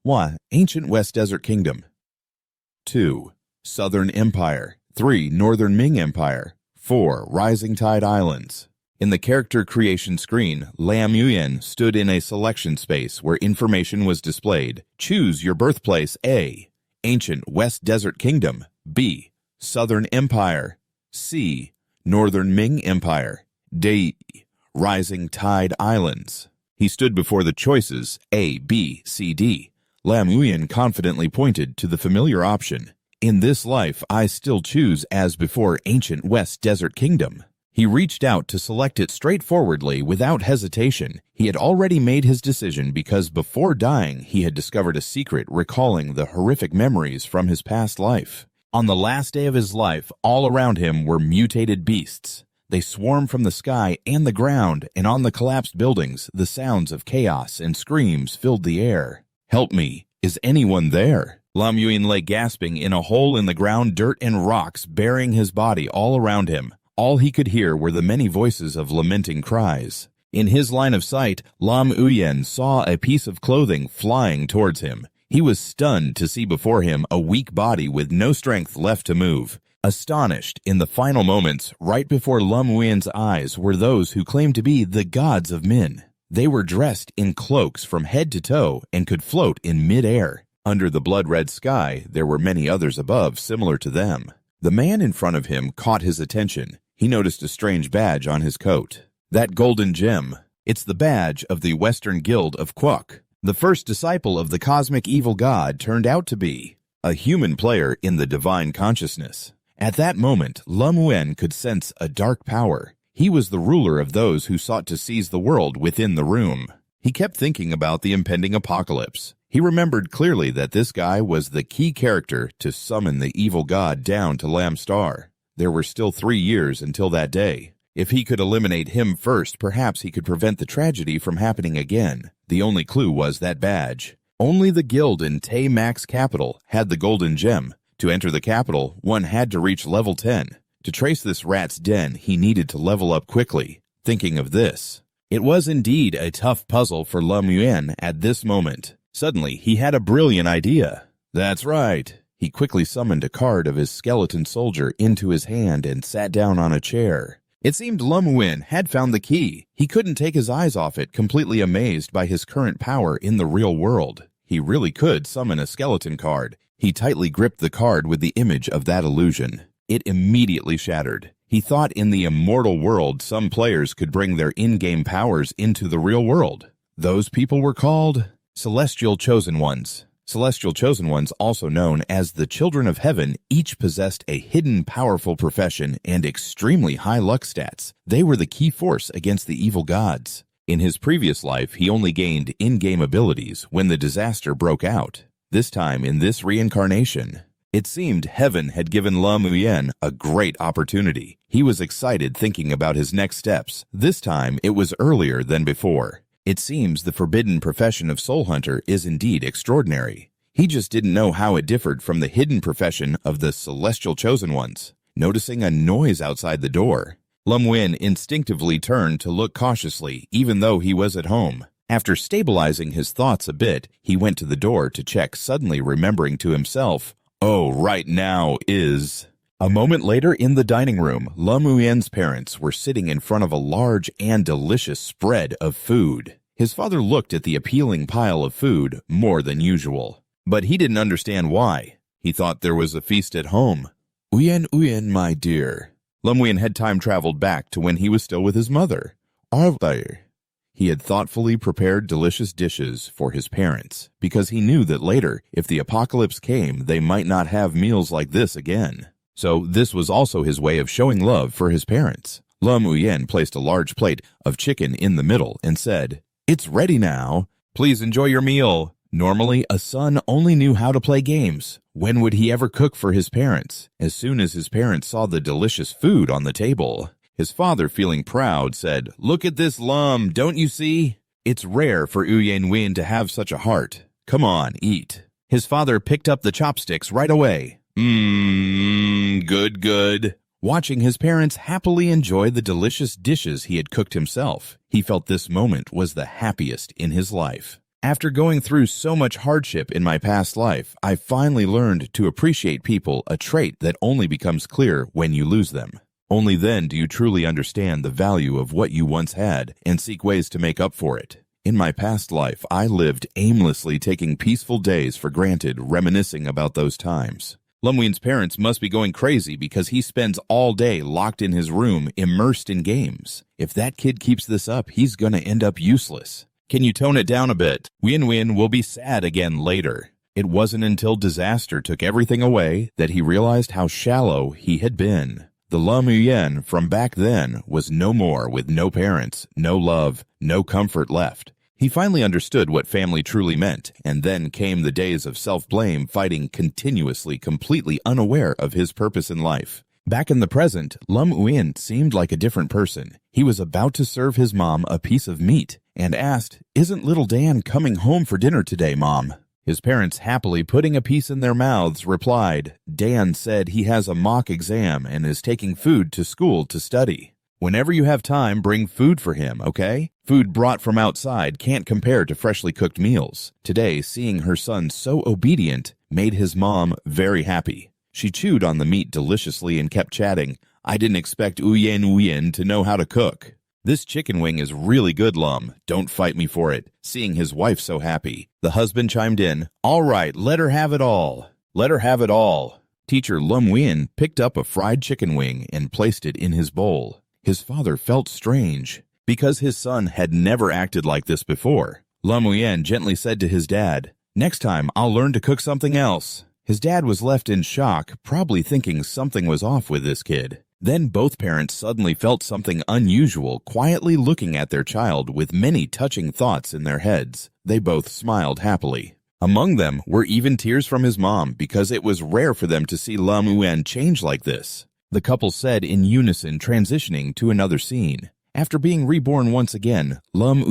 1. Ancient West Desert Kingdom. 2. Southern Empire. 3. Northern Ming Empire. 4. Rising Tide Islands. In the character creation screen, Lam Yuyen stood in a selection space where information was displayed. Choose your birthplace: A. Ancient West Desert Kingdom. B. Southern Empire. C. Northern Ming Empire. D. Rising Tide Islands. He stood before the choices A, B, C, D. Lam Yuyen confidently pointed to the familiar option. In this life, I still choose as before Ancient West Desert Kingdom. He reached out to select it straightforwardly without hesitation. He had already made his decision because before dying, he had discovered a secret recalling the horrific memories from his past life. On the last day of his life, all around him were mutated beasts. They swarmed from the sky and the ground, and on the collapsed buildings, the sounds of chaos and screams filled the air. "Help me! Is anyone there?" Lam Yuyen lay gasping in a hole in the ground, dirt and rocks burying his body all around him. All he could hear were the many voices of lamenting cries. In his line of sight, Lam Yuyen saw a piece of clothing flying towards him. He was stunned to see before him a weak body with no strength left to move. Astonished, in the final moments, right before Lam Yuyen's eyes were those who claimed to be the gods of Min. They were dressed in cloaks from head to toe and could float in mid-air. Under the blood-red sky, there were many others above similar to them. The man in front of him caught his attention. He noticed a strange badge on his coat. That golden gem. It's the badge of the Western Guild of Kwok. The first disciple of the cosmic evil god turned out to be a human player in the divine consciousness. At that moment, Lam Yuyen could sense a dark power. He was the ruler of those who sought to seize the world within the room. He kept thinking about the impending apocalypse. He remembered clearly that this guy was the key character to summon the evil god down to Lam Star. There were still 3 years until that day. If he could eliminate him first, perhaps he could prevent the tragedy from happening again. The only clue was that badge. Only the guild in Tay Max capital had the golden gem. To enter the capital, one had to reach level 10. To trace this rat's den, he needed to level up quickly. Thinking of this, it was indeed a tough puzzle for Lam Yuyen at this moment. Suddenly, he had a brilliant idea. That's right. He quickly summoned a card of his skeleton soldier into his hand and sat down on a chair. It seemed Lum had found the key. He couldn't take his eyes off it, completely amazed by his current power in the real world. He really could summon a skeleton card. He tightly gripped the card with the image of that illusion. It immediately shattered. He thought in the immortal world some players could bring their in-game powers into the real world. Those people were called Celestial Chosen Ones. Celestial Chosen Ones, also known as the Children of Heaven, each possessed a hidden powerful profession and extremely high luck stats. They were the key force against the evil gods. In his previous life, he only gained in-game abilities when the disaster broke out. This time, in this reincarnation, it seemed heaven had given Lum a great opportunity. He was excited thinking about his next steps. This time, it was earlier than before. It seems the forbidden profession of soul hunter is indeed extraordinary. He just didn't know how it differed from the hidden profession of the Celestial Chosen Ones. Noticing a noise outside the door, Lum instinctively turned to look cautiously, even though he was at home. After stabilizing his thoughts a bit, he went to the door to check, suddenly remembering to himself, "Oh, right now is..." A moment later in the dining room, Lum parents were sitting in front of a large and delicious spread of food. His father looked at the appealing pile of food more than usual, but he didn't understand why. He thought there was a feast at home. Uyen, my dear." Lum had time-traveled back to when he was still with his mother. He had thoughtfully prepared delicious dishes for his parents, because he knew that later, if the apocalypse came, they might not have meals like this again. So this was also his way of showing love for his parents. Lum placed a large plate of chicken in the middle and said, "It's ready now. Please enjoy your meal." Normally, a son only knew how to play games. When would he ever cook for his parents? As soon as his parents saw the delicious food on the table, his father, feeling proud, said, "Look at this Lum, don't you see? It's rare for Uyen to have such a heart. Come on, eat." His father picked up the chopsticks right away. Good. Watching his parents happily enjoy the delicious dishes he had cooked himself, he felt this moment was the happiest in his life. After going through so much hardship in my past life, I finally learned to appreciate people, a trait that only becomes clear when you lose them. Only then do you truly understand the value of what you once had and seek ways to make up for it. In my past life, I lived aimlessly taking peaceful days for granted, reminiscing about those times. Lum parents must be going crazy because he spends all day locked in his room, immersed in games. If that kid keeps this up, he's gonna end up useless. Can you tone it down a bit? Win will be sad again later. It wasn't until disaster took everything away that he realized how shallow he had been. The Lum from back then was no more, with no parents, no love, no comfort left. He finally understood what family truly meant, and then came the days of self-blame, fighting continuously, completely unaware of his purpose in life. Back in the present, Lum seemed like a different person. He was about to serve his mom a piece of meat and asked, "Isn't little Dan coming home for dinner today, Mom?" His parents, happily putting a piece in their mouths, replied, "Dan said he has a mock exam and is taking food to school to study. Whenever you have time, bring food for him, okay? Food brought from outside can't compare to freshly cooked meals." Today, seeing her son so obedient made his mom very happy. She chewed on the meat deliciously and kept chatting. "I didn't expect Uyen to know how to cook. This chicken wing is really good, Lum. Don't fight me for it." Seeing his wife so happy, the husband chimed in, "All right, let her have it all. Let her have it all." Teacher Lum picked up a fried chicken wing and placed it in his bowl. His father felt strange, because his son had never acted like this before. Lum gently said to his dad, "Next time, I'll learn to cook something else." His dad was left in shock, probably thinking something was off with this kid. Then both parents suddenly felt something unusual, quietly looking at their child with many touching thoughts in their heads. They both smiled happily. Among them were even tears from his mom, because it was rare for them to see Lum change like this. The couple said in unison, transitioning to another scene. After being reborn once again, Lum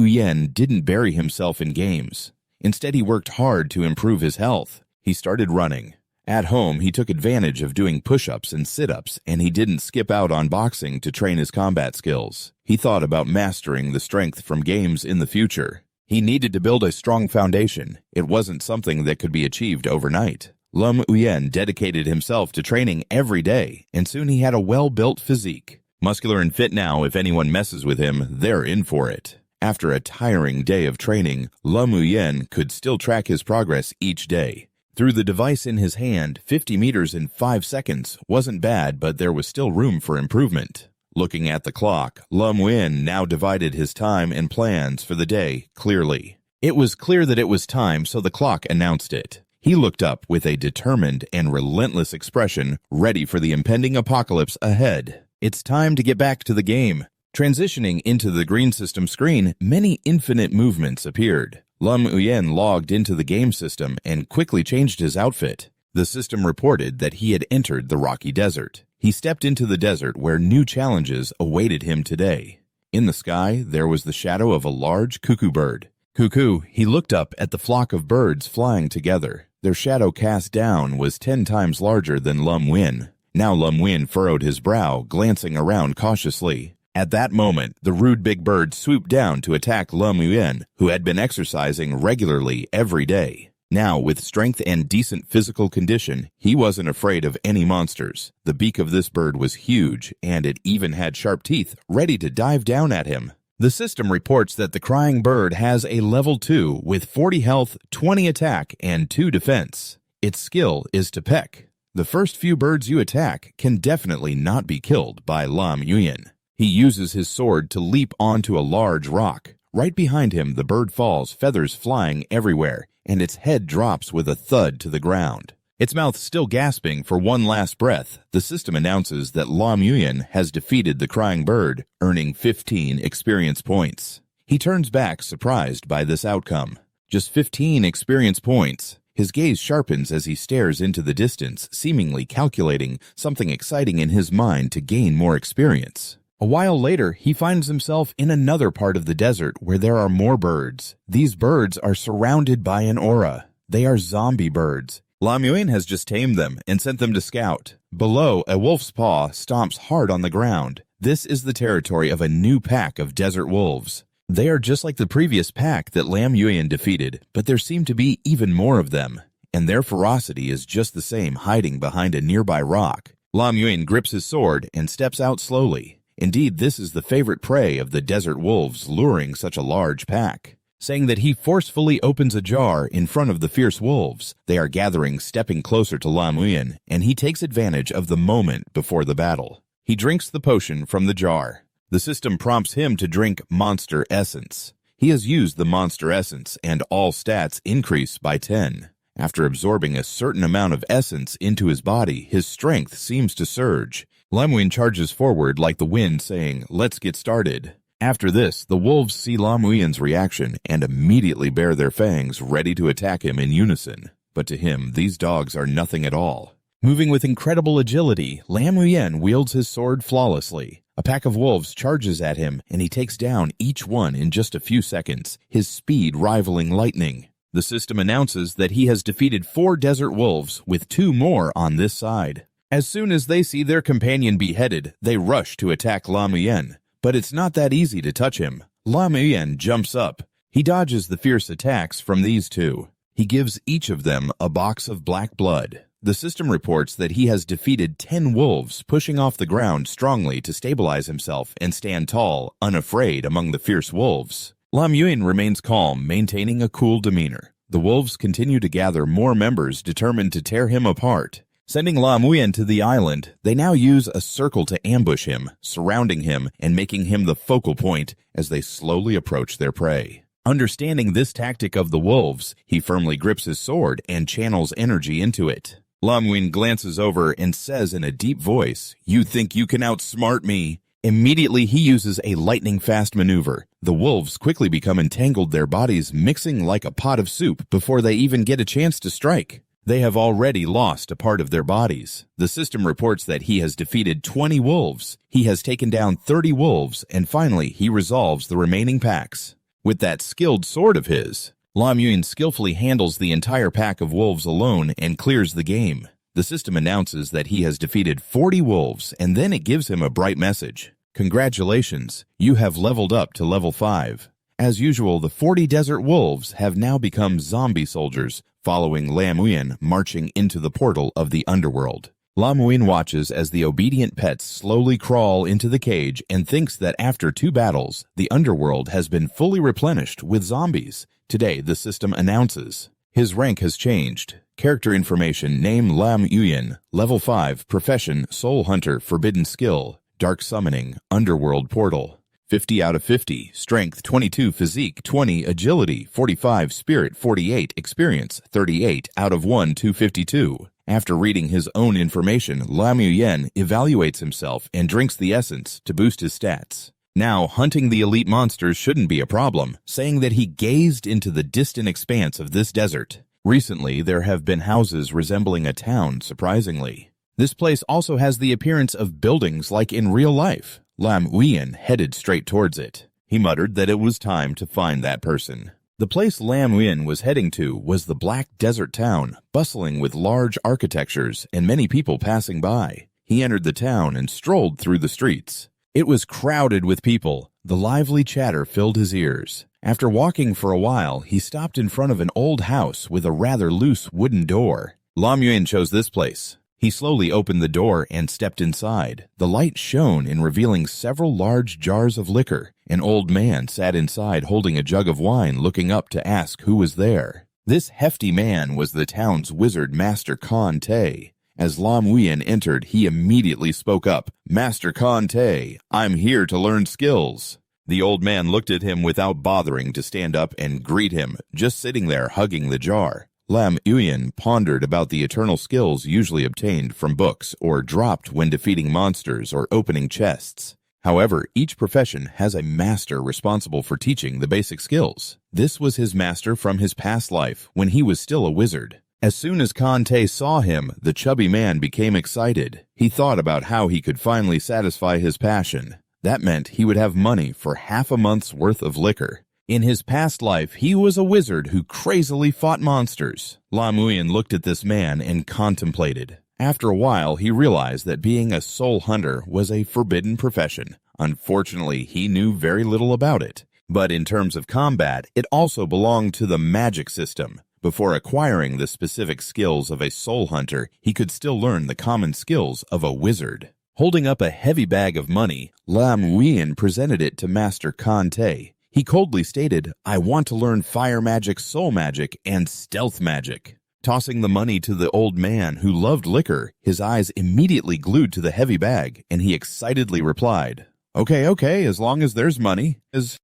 didn't bury himself in games. Instead, he worked hard to improve his health. He started running. At home, he took advantage of doing push-ups and sit-ups, and he didn't skip out on boxing to train his combat skills. He thought about mastering the strength from games in the future. He needed to build a strong foundation. It wasn't something that could be achieved overnight. Lam Uyen dedicated himself to training every day, and soon he had a well-built physique. Muscular and fit now, if anyone messes with him, they're in for it. After a tiring day of training, Lam Uyen could still track his progress each day. Through the device in his hand, 50 meters in 5 seconds wasn't bad, but there was still room for improvement. Looking at the clock, Lam Uyen now divided his time and plans for the day clearly. It was clear that it was time, so the clock announced it. He looked up with a determined and relentless expression, ready for the impending apocalypse ahead. It's time to get back to the game. Transitioning into the green system screen, many infinite movements appeared. Lam Uyen logged into the game system and quickly changed his outfit. The system reported that he had entered the rocky desert. He stepped into the desert where new challenges awaited him today. In the sky, there was the shadow of a large cuckoo bird. Cuckoo, he looked up at the flock of birds flying together. Their shadow cast down was 10 times larger than Lam Uyen. Now Lam Uyen furrowed his brow, glancing around cautiously. At that moment, the rude big bird swooped down to attack Lam Uyen, who had been exercising regularly every day. Now, with strength and decent physical condition, he wasn't afraid of any monsters. The beak of this bird was huge, and it even had sharp teeth ready to dive down at him. The system reports that the crying bird has a level 2 with 40 health, 20 attack, and 2 defense. Its skill is to peck. The first few birds you attack can definitely not be killed by Lam Uyen. He uses his sword to leap onto a large rock. Right behind him, the bird falls, feathers flying everywhere, and its head drops with a thud to the ground. Its mouth still gasping for one last breath, the system announces that Lam Uyen has defeated the crying bird, earning 15 experience points. He turns back, surprised by this outcome. Just 15 experience points. His gaze sharpens as he stares into the distance, seemingly calculating something exciting in his mind to gain more experience. A while later, he finds himself in another part of the desert where there are more birds. These birds are surrounded by an aura. They are zombie birds. Lam Uyen has just tamed them and sent them to scout. Below, a wolf's paw stomps hard on the ground. This is the territory of a new pack of desert wolves. They are just like the previous pack that Lam Uyen defeated, but there seem to be even more of them, and their ferocity is just the same, hiding behind a nearby rock. Lam Uyen grips his sword and steps out slowly. Indeed, this is the favorite prey of the desert wolves luring such a large pack. Saying that he forcefully opens a jar in front of the fierce wolves. They are gathering, stepping closer to Lam Uyen, and he takes advantage of the moment before the battle. He drinks the potion from the jar. The system prompts him to drink Monster Essence. He has used the Monster Essence, and all stats increase by 10. After absorbing a certain amount of essence into his body, his strength seems to surge. Lam Uyen charges forward like the wind, saying, "Let's get started." After this, the wolves see Lam Uyen's reaction and immediately bare their fangs, ready to attack him in unison. But to him, these dogs are nothing at all. Moving with incredible agility, Lam Uyen wields his sword flawlessly. A pack of wolves charges at him, and he takes down each one in just a few seconds, his speed rivaling lightning. The system announces that he has defeated 4 desert wolves, with 2 more on this side. As soon as they see their companion beheaded, they rush to attack Lam Uyen. But it's not that easy to touch him. Lam Uyen jumps up. He dodges the fierce attacks from these 2. He gives each of them a box of black blood. The system reports that he has defeated 10 wolves, pushing off the ground strongly to stabilize himself and stand tall, unafraid among the fierce wolves. Lam Uyen remains calm, maintaining a cool demeanor. The wolves continue to gather more members determined to tear him apart. Sending Lam Uyen to the island, they now use a circle to ambush him, surrounding him and making him the focal point as they slowly approach their prey. Understanding this tactic of the wolves, he firmly grips his sword and channels energy into it. Lam Uyen glances over and says in a deep voice, "You think you can outsmart me?" Immediately, he uses a lightning-fast maneuver. The wolves quickly become entangled, their bodies mixing like a pot of soup before they even get a chance to strike. They have already lost a part of their bodies. The system reports that he has defeated 20 wolves. He has taken down 30 wolves, and finally, he resolves the remaining packs. With that skilled sword of his, Lam Uyen skillfully handles the entire pack of wolves alone and clears the game. The system announces that he has defeated 40 wolves, and then it gives him a bright message. "Congratulations, you have leveled up to level 5. As usual, the 40 desert wolves have now become zombie soldiers, following Lam Muin marching into the portal of the underworld. Lam Muin watches as the obedient pets slowly crawl into the cage and thinks that after 2 battles, the underworld has been fully replenished with zombies. Today, the system announces his rank has changed. Character information: name Lam Muin, level 5, profession soul hunter, forbidden skill, dark summoning, underworld portal. 50 out of 50, strength 22, physique 20, agility 45, spirit 48, experience 38 out of 252. After reading his own information, Lam Muin evaluates himself and drinks the essence to boost his stats. Now, hunting the elite monsters shouldn't be a problem, saying that he gazed into the distant expanse of this desert. Recently, there have been houses resembling a town, surprisingly. This place also has the appearance of buildings like in real life. Lam Muin headed straight towards it. He muttered that it was time to find that person. The place Lam Muin was heading to was the Black Desert town, bustling with large architectures and many people passing by. He entered the town and strolled through the streets. It was crowded with people. The lively chatter filled his ears. After walking for a while, he stopped in front of an old house with a rather loose wooden door. Lam Muin chose this place. He slowly opened the door and stepped inside. The light shone in revealing several large jars of liquor. An old man sat inside holding a jug of wine, looking up to ask who was there. This hefty man was the town's wizard Master Khan Te. As Lam Muin entered, he immediately spoke up. "Master Khan Te, I'm here to learn skills." The old man looked at him without bothering to stand up and greet him, just sitting there hugging the jar. Lam Muin pondered about the eternal skills usually obtained from books or dropped when defeating monsters or opening chests. However, each profession has a master responsible for teaching the basic skills. This was his master from his past life when he was still a wizard. As soon as Khan Te saw him, the chubby man became excited. He thought about how he could finally satisfy his passion. That meant he would have money for half a month's worth of liquor. In his past life, he was a wizard who crazily fought monsters. Lam Muin looked at this man and contemplated. After a while, he realized that being a soul hunter was a forbidden profession. Unfortunately, he knew very little about it. But in terms of combat, it also belonged to the magic system. Before acquiring the specific skills of a soul hunter, he could still learn the common skills of a wizard. Holding up a heavy bag of money, Lam Muin presented it to Master Khan Te. He coldly stated, "I want to learn fire magic, soul magic, and stealth magic." Tossing the money to the old man who loved liquor, his eyes immediately glued to the heavy bag, and he excitedly replied, Okay, as long as there's money."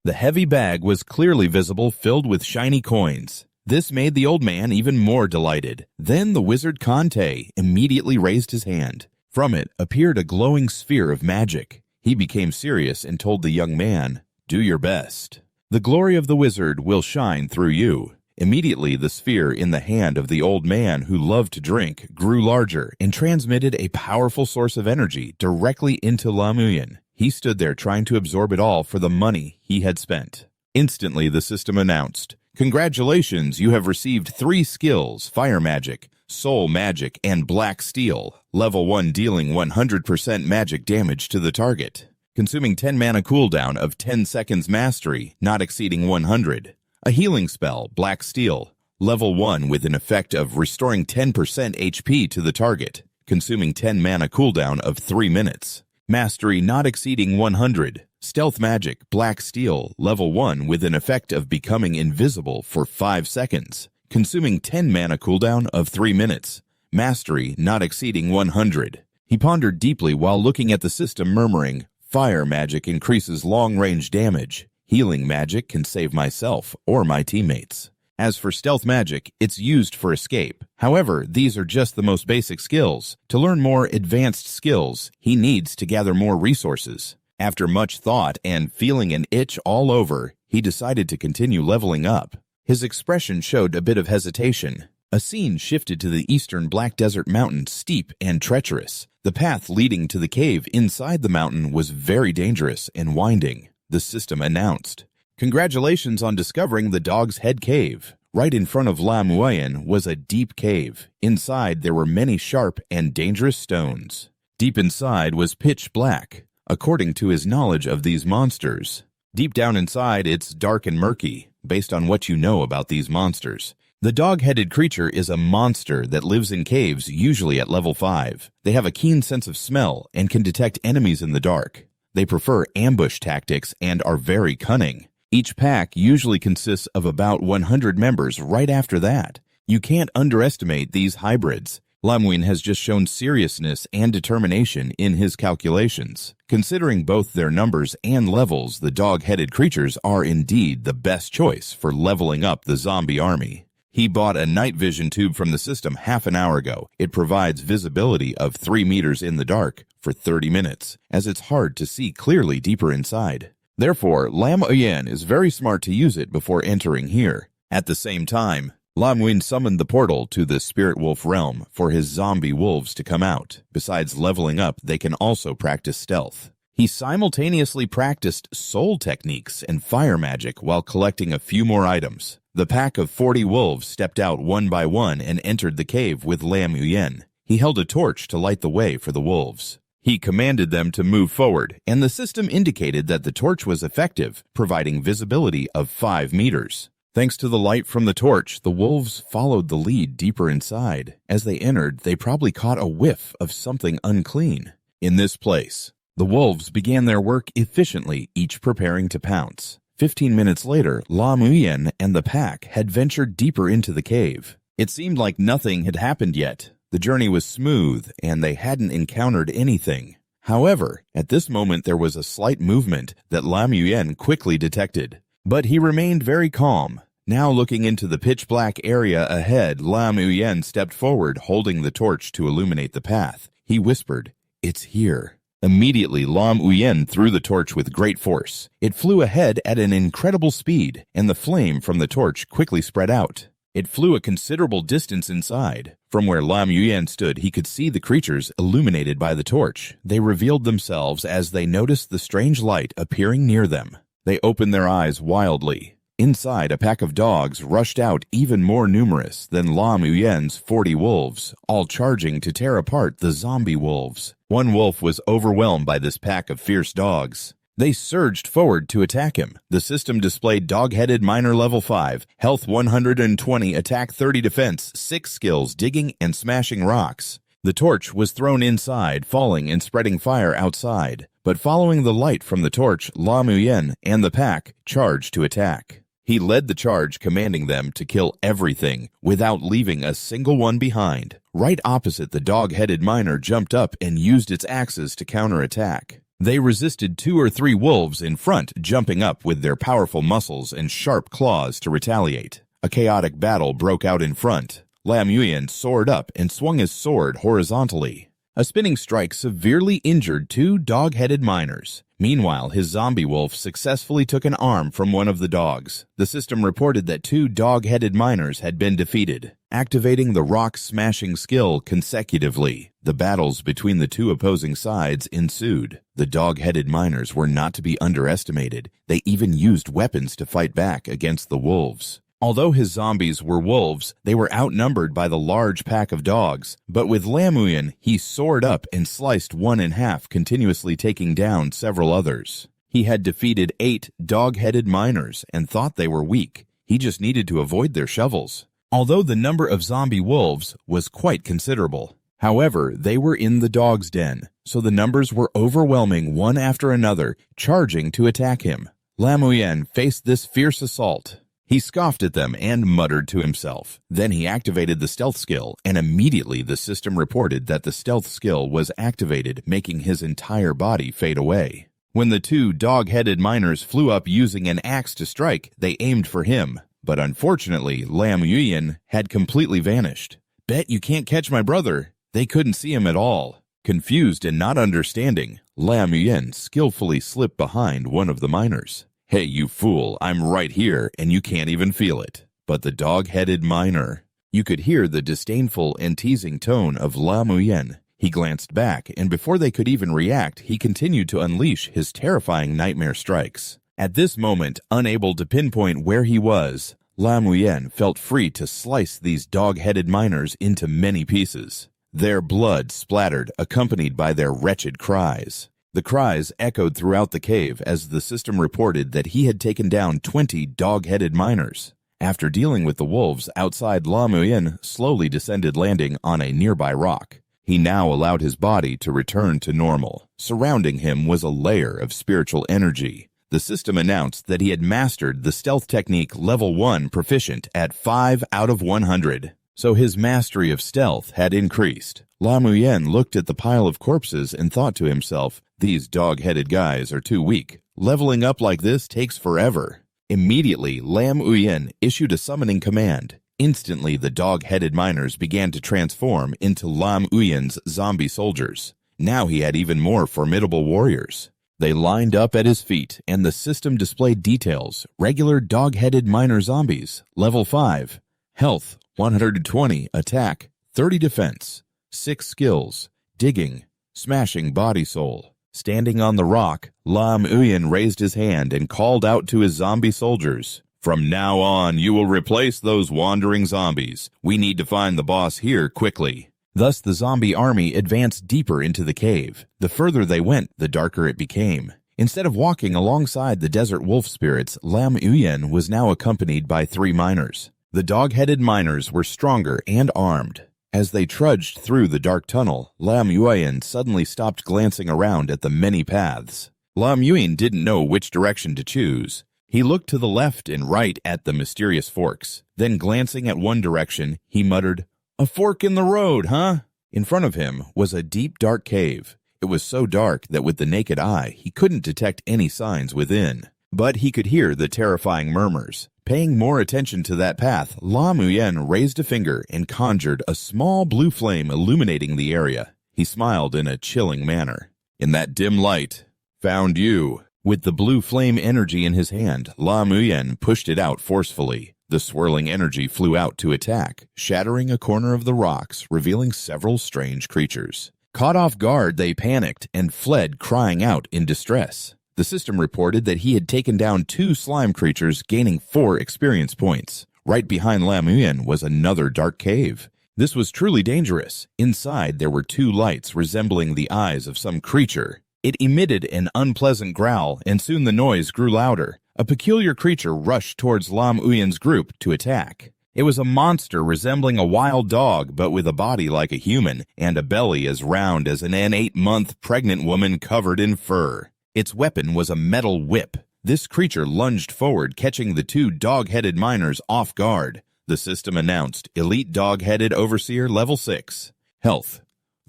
The heavy bag was clearly visible, filled with shiny coins. This made the old man even more delighted. Then the wizard Khan Te immediately raised his hand. From it appeared a glowing sphere of magic. He became serious and told the young man, "Do your best. The glory of the wizard will shine through you." Immediately, the sphere in the hand of the old man who loved to drink grew larger and transmitted a powerful source of energy directly into Lam Muin. He stood there trying to absorb it all for the money he had spent. Instantly, the system announced, "Congratulations, you have received 3 skills: fire magic, soul magic, and black steel. Level 1 dealing 100% magic damage to the target. Consuming 10 mana cooldown of 10 seconds mastery, not exceeding 100. A healing spell, Black Steel. Level 1 with an effect of restoring 10% HP to the target, consuming 10 mana cooldown of 3 minutes. Mastery not exceeding 100. Stealth Magic, Black Steel, Level 1 with an effect of becoming invisible for 5 seconds, consuming 10 mana cooldown of 3 minutes. Mastery not exceeding 100. He pondered deeply while looking at the system, murmuring, "Fire magic increases long-range damage. Healing magic can save myself or my teammates. As for stealth magic, it's used for escape. However, these are just the most basic skills. To learn more advanced skills, he needs to gather more resources." After much thought and feeling an itch all over, he decided to continue leveling up. His expression showed a bit of hesitation. A scene shifted to the eastern Black Desert Mountain, steep and treacherous. The path leading to the cave inside the mountain was very dangerous and winding. The system announced, "Congratulations on discovering the Dog's Head Cave." Right in front of Lam Muin was a deep cave. Inside there were many sharp and dangerous stones. Deep inside was pitch black. According to his knowledge of these monsters, Deep down inside, it's dark and murky, based on what you know about these monsters. The dog-headed creature is a monster that lives in caves, usually at level 5. They have a keen sense of smell and can detect enemies in the dark. They prefer ambush tactics and are very cunning. Each pack usually consists of about 100 members right after that. You can't underestimate these hybrids. Lamwin has just shown seriousness and determination in his calculations. Considering both their numbers and levels, the dog-headed creatures are indeed the best choice for leveling up the zombie army. He bought a night vision tube from the system half an hour ago. It provides visibility of 3 meters in the dark for 30 minutes, as it's hard to see clearly deeper inside. Therefore, Lam Uyen is very smart to use it before entering here. At the same time, Lam Win summoned the portal to the Spirit Wolf realm for his zombie wolves to come out. Besides leveling up, they can also practice stealth. He simultaneously practiced soul techniques and fire magic while collecting a few more items. The pack of 40 wolves stepped out one by one and entered the cave with Lam Uyen. He held a torch to light the way for the wolves. He commanded them to move forward, and the system indicated that the torch was effective, providing visibility of 5 meters. Thanks to the light from the torch, the wolves followed the lead deeper inside. As they entered, they probably caught a whiff of something unclean. In this place, the wolves began their work efficiently, each preparing to pounce. 15 minutes later, Lam Uyen and the pack had ventured deeper into the cave. It seemed like nothing had happened yet. The journey was smooth, and they hadn't encountered anything. However, at this moment there was a slight movement that Lam Uyen quickly detected. But he remained very calm. Now looking into the pitch-black area ahead, Lam Uyen stepped forward, holding the torch to illuminate the path. He whispered, "It's here." Immediately, Lam Uyen threw the torch with great force. It flew ahead at an incredible speed, and the flame from the torch quickly spread out. It flew a considerable distance inside. From where Lam Uyen stood, he could see the creatures illuminated by the torch. They revealed themselves as they noticed the strange light appearing near them. They opened their eyes wildly. Inside, a pack of dogs rushed out, even more numerous than Lam Uyen's 40 wolves, all charging to tear apart the zombie wolves. One wolf was overwhelmed by this pack of fierce dogs. They surged forward to attack him. The system displayed dog-headed miner level 5, health 120, attack 30 defense, 6 skills, digging and smashing rocks. The torch was thrown inside, falling and spreading fire outside. But following the light from the torch, Lam Uyen and the pack charged to attack. He led the charge, commanding them to kill everything without leaving a single one behind. Right opposite, the dog-headed miner jumped up and used its axes to counterattack. They resisted 2 or 3 wolves in front, jumping up with their powerful muscles and sharp claws to retaliate. A chaotic battle broke out in front. Lam Uyen soared up and swung his sword horizontally. A spinning strike severely injured 2 dog-headed miners. Meanwhile, his zombie wolf successfully took an arm from one of the dogs. The system reported that 2 dog-headed miners had been defeated, activating the rock-smashing skill consecutively. The battles between the 2 opposing sides ensued. The dog-headed miners were not to be underestimated. They even used weapons to fight back against the wolves. Although his zombies were wolves, they were outnumbered by the large pack of dogs. But with Lam Uyen, he soared up and sliced one in half, continuously taking down several others. He had defeated 8 dog-headed miners and thought they were weak. He just needed to avoid their shovels. Although the number of zombie wolves was quite considerable. However, they were in the dog's den, so the numbers were overwhelming one after another, charging to attack him. Lam Uyen faced this fierce assault. He scoffed at them and muttered to himself. Then he activated the stealth skill, and immediately the system reported that the stealth skill was activated, making his entire body fade away. When the 2 dog-headed miners flew up using an axe to strike, they aimed for him. But unfortunately, Lam Uyen had completely vanished. "Bet you can't catch my brother." They couldn't see him at all. Confused and not understanding, Lam Uyen skillfully slipped behind one of the miners. "Hey, you fool, I'm right here, and you can't even feel it." But the dog-headed miner. You could hear the disdainful and teasing tone of Lam Uyen. He glanced back, and before they could even react, he continued to unleash his terrifying nightmare strikes. At this moment, unable to pinpoint where he was, Lam Uyen felt free to slice these dog-headed miners into many pieces. Their blood splattered, accompanied by their wretched cries. The cries echoed throughout the cave as the system reported that he had taken down 20 dog-headed miners. After dealing with the wolves outside, Lamuyen slowly descended, landing on a nearby rock. He now allowed his body to return to normal. Surrounding him was a layer of spiritual energy. The system announced that he had mastered the stealth technique level 1 proficient at 5 out of 100. So his mastery of stealth had increased. Lamuyen looked at the pile of corpses and thought to himself, these dog-headed guys are too weak. Leveling up like this takes forever. Immediately, Lamuyen issued a summoning command. Instantly, the dog-headed miners began to transform into Lamuyen's zombie soldiers. Now he had even more formidable warriors. They lined up at his feet, and the system displayed details. Regular dog-headed miner zombies, level 5. Health, 120. Attack, 30 defense. 6 skills, digging, smashing body soul. Standing on the rock, Lamuyen raised his hand and called out to his zombie soldiers. From now on, you will replace those wandering zombies. We need to find the boss here quickly. Thus, the zombie army advanced deeper into the cave. The further they went, the darker it became. Instead of walking alongside the desert wolf spirits, Lamuyen was now accompanied by 3 miners. The dog-headed miners were stronger and armed. As they trudged through the dark tunnel, Lamuyen suddenly stopped, glancing around at the many paths. Lamuyen didn't know which direction to choose. He looked to the left and right at the mysterious forks. Then, glancing at one direction, he muttered, "A fork in the road, huh?" In front of him was a deep, dark cave. It was so dark that with the naked eye, he couldn't detect any signs within. But he could hear the terrifying murmurs. Paying more attention to that path, Lamuyen raised a finger and conjured a small blue flame illuminating the area. He smiled in a chilling manner. In that dim light, found you. With the blue flame energy in his hand, Lamuyen pushed it out forcefully. The swirling energy flew out to attack, shattering a corner of the rocks, revealing several strange creatures. Caught off guard, they panicked and fled, crying out in distress. The system reported that he had taken down 2 slime creatures, gaining 4 experience points. Right behind Lamuyen was another dark cave. This was truly dangerous. Inside, there were 2 lights resembling the eyes of some creature. It emitted an unpleasant growl, and soon the noise grew louder. A peculiar creature rushed towards Lamuyen's group to attack. It was a monster resembling a wild dog, but with a body like a human, and a belly as round as an 8-month pregnant woman covered in fur. Its weapon was a metal whip. This creature lunged forward, catching the 2 dog-headed miners off guard. The system announced, Elite Dog-Headed Overseer Level 6. Health,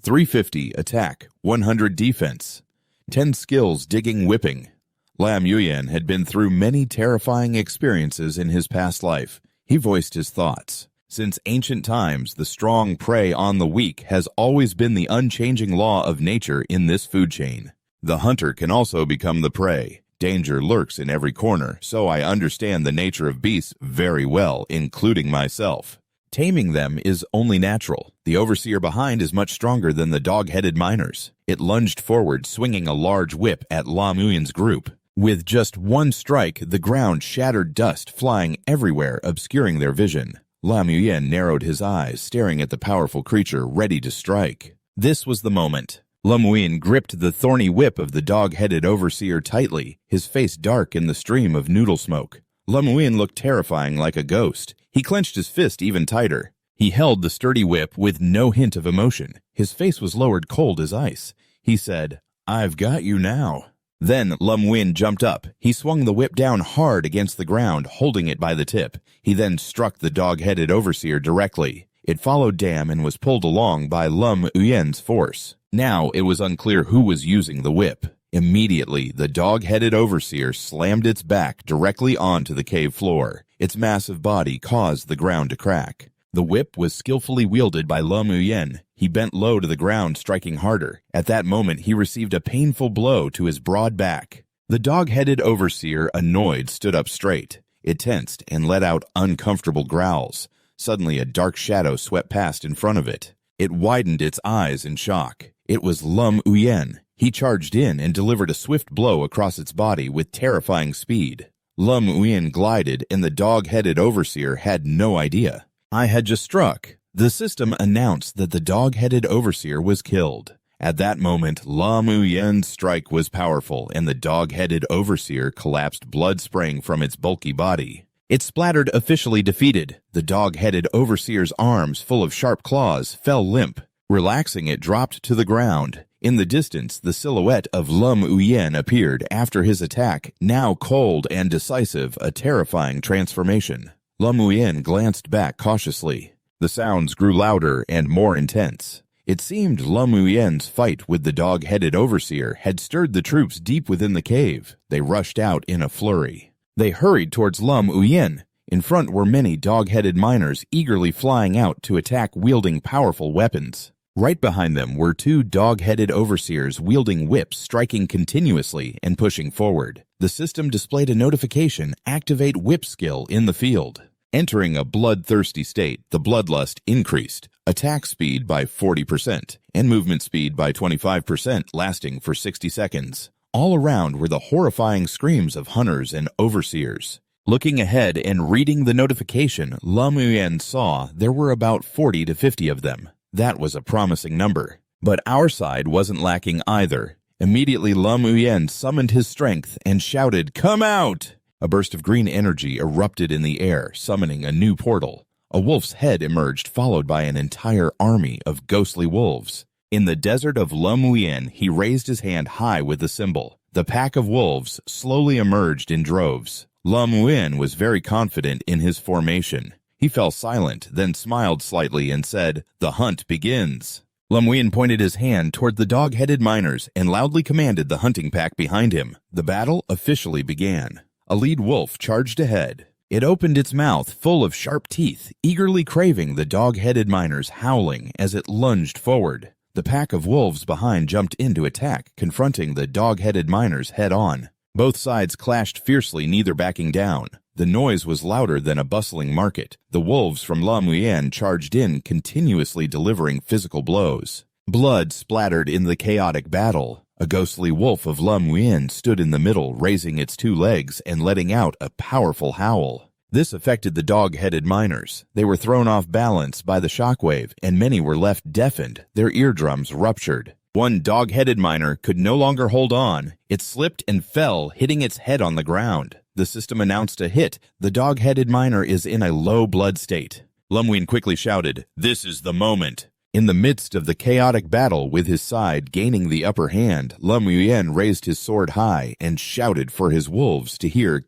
350. Attack, 100 defense. 10 skills, digging, whipping. Lamuyen had been through many terrifying experiences in his past life. He voiced his thoughts. Since ancient times, the strong prey on the weak has always been the unchanging law of nature in this food chain. The hunter can also become the prey. Danger lurks in every corner, so I understand the nature of beasts very well, including myself. Taming them is only natural. The overseer behind is much stronger than the dog-headed miners. It lunged forward, swinging a large whip at Lamuyen's group. With just one strike, the ground shattered, dust flying everywhere, obscuring their vision. Lamuyen narrowed his eyes, staring at the powerful creature ready to strike. This was the moment. Lamuyen gripped the thorny whip of the dog-headed overseer tightly, his face dark in the stream of noodle smoke. Lamuyen looked terrifying, like a ghost. He clenched his fist even tighter. He held the sturdy whip with no hint of emotion. His face was lowered, cold as ice. He said, "I've got you now." Then Lamuyen jumped up. He swung the whip down hard against the ground, holding it by the tip. He then struck the dog-headed overseer directly. It followed Dam and was pulled along by Lamuyen's force. Now it was unclear who was using the whip. Immediately, the dog-headed overseer slammed its back directly onto the cave floor. Its massive body caused the ground to crack. The whip was skillfully wielded by Lamuyen. He bent low to the ground, striking harder. At that moment, he received a painful blow to his broad back. The dog-headed overseer, annoyed, stood up straight. It tensed and let out uncomfortable growls. Suddenly, a dark shadow swept past in front of it. It widened its eyes in shock. It was Lamuyen. He charged in and delivered a swift blow across its body with terrifying speed. Lamuyen glided, and the dog-headed overseer had no idea. I had just struck. The system announced that the dog-headed overseer was killed. At that moment, Lam Uyen's strike was powerful, and the dog-headed overseer collapsed, blood spraying from its bulky body. It splattered, officially defeated. The dog-headed overseer's arms, full of sharp claws, fell limp. Relaxing, it dropped to the ground. In the distance, the silhouette of Lam Uyen appeared after his attack, now cold and decisive, a terrifying transformation. Lam Uyen glanced back cautiously. The sounds grew louder and more intense. It seemed Lam Uyen's fight with the dog-headed overseer had stirred the troops deep within the cave. They rushed out in a flurry. They hurried towards Lam Uyen. In front were many dog-headed miners eagerly flying out to attack, wielding powerful weapons. Right behind them were two dog-headed overseers wielding whips, striking continuously and pushing forward. The system displayed a notification, "Activate whip skill in the field." Entering a bloodthirsty state, the bloodlust increased, attack speed by 40% and movement speed by 25%, lasting for 60 seconds. All around were the horrifying screams of hunters and overseers. Looking ahead and reading the notification, Lam Uyen saw there were about 40 to 50 of them. That was a promising number. But our side wasn't lacking either. Immediately, Lam Uyen summoned his strength and shouted, "Come out!" A burst of green energy erupted in the air, summoning a new portal. A wolf's head emerged, followed by an entire army of ghostly wolves. In the desert of Lam Uyen, he raised his hand high with the symbol. The pack of wolves slowly emerged in droves. Lam Uyen was very confident in his formation. He fell silent, then smiled slightly and said, "The hunt begins." Lam Uyen pointed his hand toward the dog-headed miners and loudly commanded the hunting pack behind him. The battle officially began. A lead wolf charged ahead. It opened its mouth full of sharp teeth, eagerly craving the dog-headed miners, howling as it lunged forward. The pack of wolves behind jumped in to attack, confronting the dog-headed miners head-on. Both sides clashed fiercely, neither backing down. The noise was louder than a bustling market. The wolves from Lam Uyen charged in, continuously delivering physical blows. Blood splattered in the chaotic battle. A ghostly wolf of Lam Uyen stood in the middle, raising its two legs and letting out a powerful howl. This affected the dog-headed miners. They were thrown off balance by the shockwave, and many were left deafened, their eardrums ruptured. One dog-headed miner could no longer hold on. It slipped and fell, hitting its head on the ground. The system announced a hit. The dog-headed miner is in a low blood state. Lam Uyen quickly shouted, "This is the moment." In the midst of the chaotic battle, with his side gaining the upper hand, Lam Uyen raised his sword high and shouted for his wolves to hear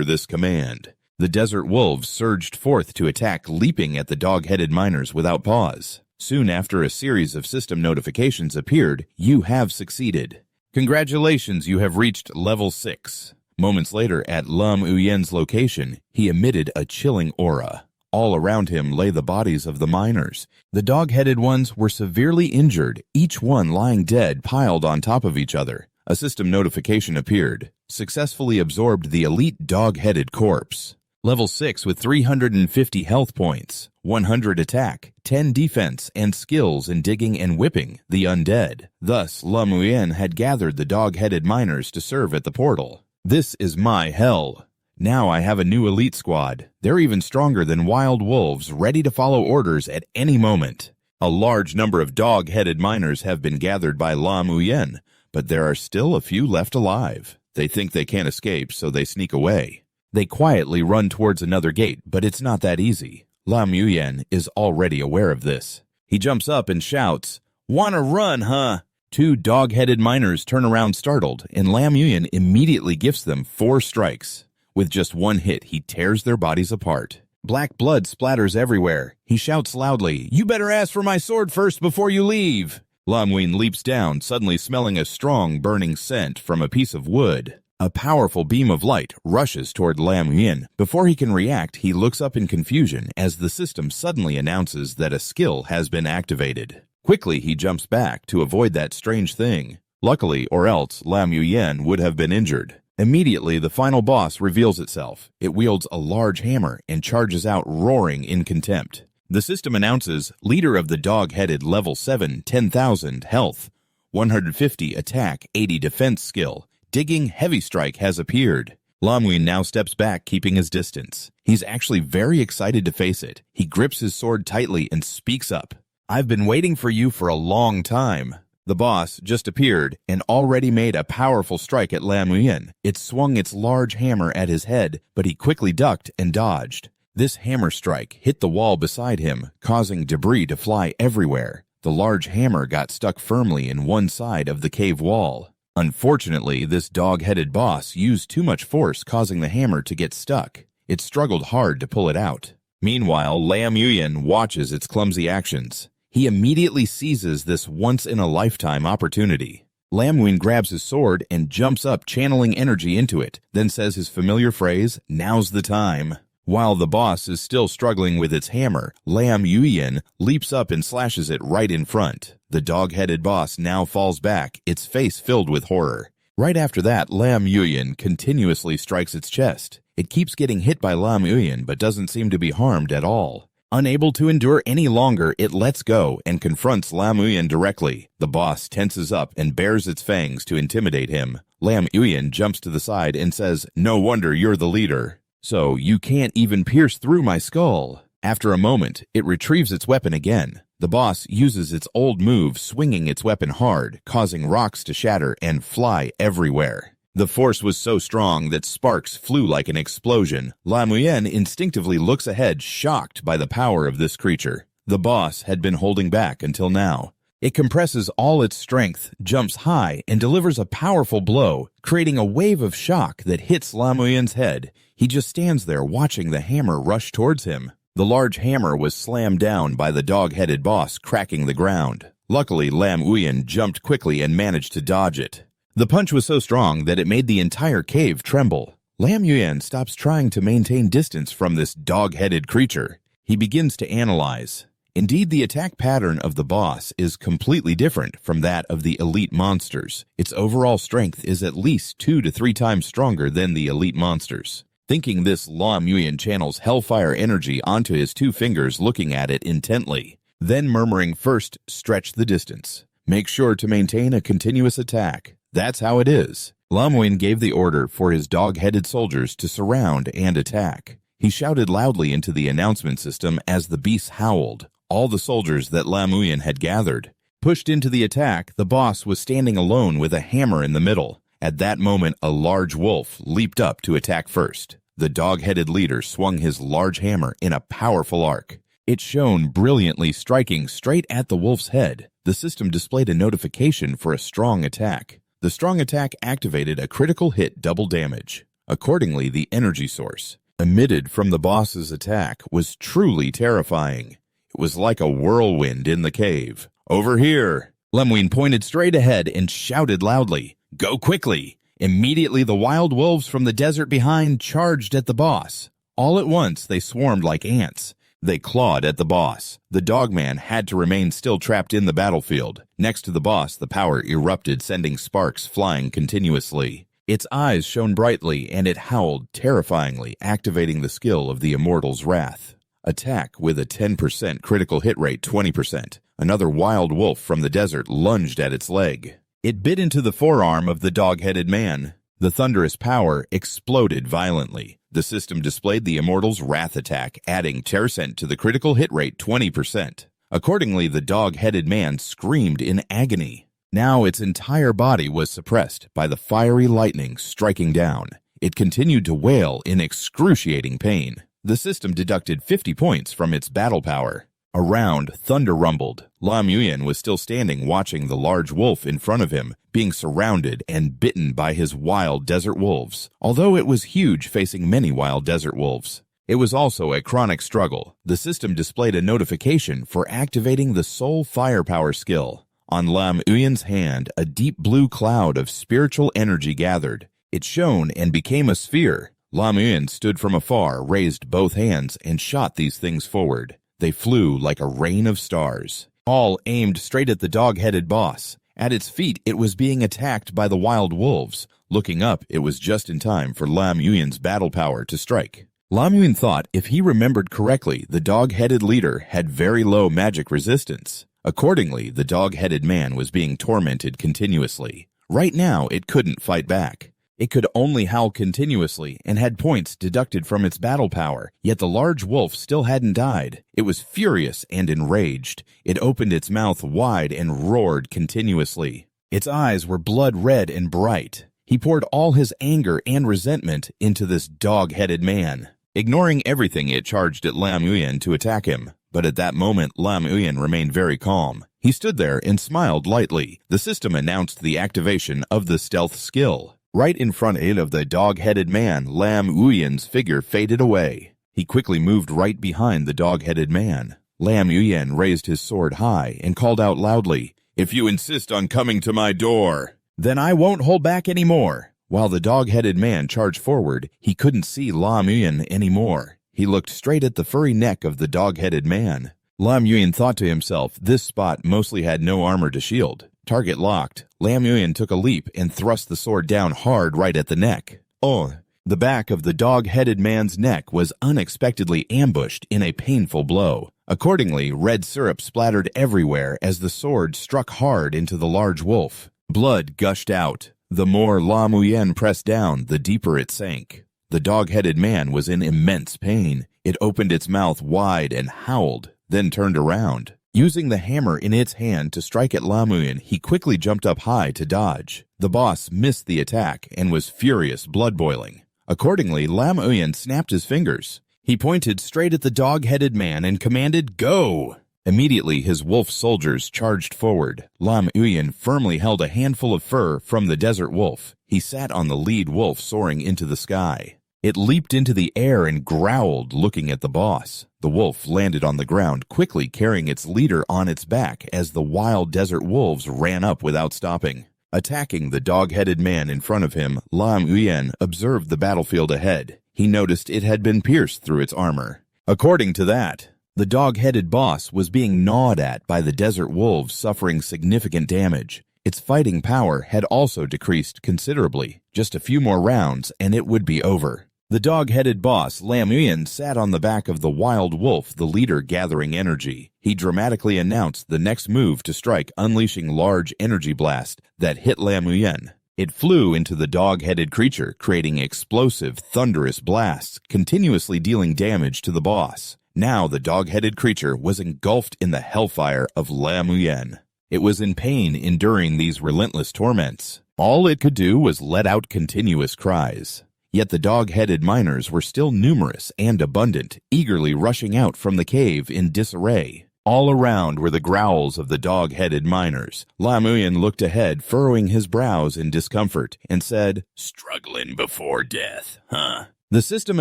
this command. The desert wolves surged forth to attack, leaping at the dog-headed miners without pause. Soon after, a series of system notifications appeared. "You have succeeded. Congratulations, you have reached level 6. Moments later, at Lam Uyen's location, he emitted a chilling aura. All around him lay the bodies of the miners. The dog-headed ones were severely injured, each one lying dead, piled on top of each other. A system notification appeared. Successfully absorbed the elite dog-headed corpse. Level 6 with 350 health points, 100 attack, 10 defense, and skills in digging and whipping the undead. Thus, Lam Uyen had gathered the dog-headed miners to serve at the portal. "This is my hell. Now I have a new elite squad. They're even stronger than wild wolves, ready to follow orders at any moment." A large number of dog-headed miners have been gathered by Lam Uyen, but there are still a few left alive. They think they can't escape, so they sneak away. They quietly run towards another gate, but it's not that easy. Lam Uyen is already aware of this. He jumps up and shouts, "Wanna run, huh?" Two dog-headed miners turn around startled, and Lam Uyen immediately gifts them 4 strikes. With just one hit, he tears their bodies apart. Black blood splatters everywhere. He shouts loudly, "You better ask for my sword first before you leave." Lam Uyen leaps down, suddenly smelling a strong, burning scent from a piece of wood. A powerful beam of light rushes toward Lam Uyen. Before he can react, he looks up in confusion as the system suddenly announces that a skill has been activated. Quickly, he jumps back to avoid that strange thing. Luckily, or else, Lam Uyen would have been injured. Immediately, the final boss reveals itself. It wields a large hammer and charges out, roaring in contempt. The system announces, leader of the dog-headed level 7, 10,000 health, 150 attack, 80 defense skill. Digging heavy strike has appeared. Lam Uyen now steps back, keeping his distance. He's actually very excited to face it. He grips his sword tightly and speaks up. "I've been waiting for you for a long time. The boss just appeared and already made a powerful strike at Lam Muyin. It swung its large hammer at his head, but he quickly ducked and dodged. This hammer strike hit the wall beside him, causing debris to fly everywhere. The large hammer got stuck firmly in one side of the cave wall. Unfortunately, this dog-headed boss used too much force, causing the hammer to get stuck. It struggled hard to pull it out. Meanwhile, Lam Muyin watches its clumsy actions. He immediately seizes this once-in-a-lifetime opportunity. Lam Muyin grabs his sword and jumps up, channeling energy into it, then says his familiar phrase, "Now's the time." While the boss is still struggling with its hammer, Lam Muyin leaps up and slashes it right in front. The dog-headed boss now falls back, its face filled with horror. Right after that, Lam Muyin continuously strikes its chest. It keeps getting hit by Lam Muyin but doesn't seem to be harmed at all. Unable to endure any longer, it lets go and confronts Lam Muyin directly. The boss tenses up and bares its fangs to intimidate him. Lam Muyin jumps to the side and says, "No wonder you're the leader. So you can't even pierce through my skull." After a moment, it retrieves its weapon again. The boss uses its old move, swinging its weapon hard, causing rocks to shatter and fly everywhere. The force was so strong that sparks flew like an explosion. Lam Muyin instinctively looks ahead, shocked by the power of this creature. The boss had been holding back until now. It compresses all its strength, jumps high, and delivers a powerful blow, creating a wave of shock that hits Lam Muyin's head. He just stands there watching the hammer rush towards him. The large hammer was slammed down by the dog-headed boss, cracking the ground. Luckily, Lam Muyin jumped quickly and managed to dodge it. The punch was so strong that it made the entire cave tremble. Lam Muyin stops trying to maintain distance from this dog-headed creature. He begins to analyze. Indeed, the attack pattern of the boss is completely different from that of the elite monsters. Its overall strength is at least 2 to 3 times stronger than the elite monsters. Thinking this, Lam Muyin channels hellfire energy onto his 2 fingers, looking at it intently. Then murmuring, "First, stretch the distance. Make sure to maintain a continuous attack." That's how it is. Lam Muyin gave the order for his dog-headed soldiers to surround and attack. He shouted loudly into the announcement system as the beasts howled. All the soldiers that Lam Muyin had gathered. Pushed into the attack, the boss was standing alone with a hammer in the middle. At that moment, a large wolf leaped up to attack first. The dog-headed leader swung his large hammer in a powerful arc. It shone brilliantly, striking straight at the wolf's head. The system displayed a notification for a strong attack. The strong attack activated a critical hit double damage. Accordingly, the energy source emitted from the boss's attack was truly terrifying. It was like a whirlwind in the cave. "Over here!" Lam Muyin pointed straight ahead and shouted loudly, "Go quickly!" Immediately, the wild wolves from the desert behind charged at the boss. All at once, they swarmed like ants. They clawed at the boss. The dogman had to remain still, trapped in the battlefield. Next to the boss, the power erupted, sending sparks flying continuously. Its eyes shone brightly, and it howled terrifyingly, activating the skill of the Immortal's Wrath. Attack with a 10% critical hit rate, 20%. Another wild wolf from the desert lunged at its leg. It bit into the forearm of the dog-headed man. The thunderous power exploded violently. The system displayed the Immortal's Wrath attack, adding 10% to the critical hit rate, 20%. Accordingly, the dog-headed man screamed in agony. Now its entire body was suppressed by the fiery lightning striking down. It continued to wail in excruciating pain. The system deducted 50 points from its battle power. Around, thunder rumbled. Lam Muyin was still standing, watching the large wolf in front of him, being surrounded and bitten by his wild desert wolves. Although it was huge, facing many wild desert wolves. It was also a chronic struggle. The system displayed a notification for activating the Soul Firepower skill. On Lam Muyin's hand, a deep blue cloud of spiritual energy gathered. It shone and became a sphere. Lam Muyin stood from afar, raised both hands, and shot these things forward. They flew like a rain of stars. All aimed straight at the dog-headed boss. At its feet, it was being attacked by the wild wolves. Looking up, it was just in time for Lam Muyin's battle power to strike. Lam Muyin thought, if he remembered correctly, the dog-headed leader had very low magic resistance. Accordingly, the dog-headed man was being tormented continuously. Right now, it couldn't fight back. It could only howl continuously and had points deducted from its battle power, yet the large wolf still hadn't died. It was furious and enraged. It opened its mouth wide and roared continuously. Its eyes were blood red and bright. He poured all his anger and resentment into this dog-headed man. Ignoring everything, it charged at Lam Uyen to attack him. But at that moment, Lam Uyen remained very calm. He stood there and smiled lightly. The system announced the activation of the stealth skill. Right in front of the dog-headed man, Lam Uyen's figure faded away. He quickly moved right behind the dog-headed man. Lam Uyen raised his sword high and called out loudly, "If you insist on coming to my door, then I won't hold back anymore." While the dog-headed man charged forward, he couldn't see Lam Uyen anymore. He looked straight at the furry neck of the dog-headed man. Lam Uyen thought to himself, this spot mostly had no armor to shield. Target locked. Lam Uyen took a leap and thrust the sword down hard right at the neck. Oh! The back of the dog-headed man's neck was unexpectedly ambushed in a painful blow. Accordingly, red syrup splattered everywhere as the sword struck hard into the large wolf. Blood gushed out. The more Lam Uyen pressed down, the deeper it sank. The dog-headed man was in immense pain. It opened its mouth wide and howled, then turned around. Using the hammer in its hand to strike at Lam Uyen, he quickly jumped up high to dodge. The boss missed the attack and was furious, blood boiling. Accordingly, Lam Uyen snapped his fingers. He pointed straight at the dog-headed man and commanded, "Go!" Immediately, his wolf soldiers charged forward. Lam Uyen firmly held a handful of fur from the desert wolf. He sat on the lead wolf soaring into the sky. It leaped into the air and growled, looking at the boss. The wolf landed on the ground, quickly carrying its leader on its back as the wild desert wolves ran up without stopping. Attacking the dog-headed man in front of him, Lam Uyen observed the battlefield ahead. He noticed it had been pierced through its armor. According to that, the dog-headed boss was being gnawed at by the desert wolves, suffering significant damage. Its fighting power had also decreased considerably. Just a few more rounds and it would be over. The dog-headed boss, Lam Uyen, sat on the back of the wild wolf, the leader gathering energy. He dramatically announced the next move to strike, unleashing large energy blast that hit Lam Uyen. It flew into the dog-headed creature, creating explosive, thunderous blasts, continuously dealing damage to the boss. Now the dog-headed creature was engulfed in the hellfire of Lam Uyen. It was in pain enduring these relentless torments. All it could do was let out continuous cries. Yet the dog-headed miners were still numerous and abundant, eagerly rushing out from the cave in disarray. All around were the growls of the dog-headed miners. Lam Uyen looked ahead, furrowing his brows in discomfort, and said, "Struggling before death, huh?" The system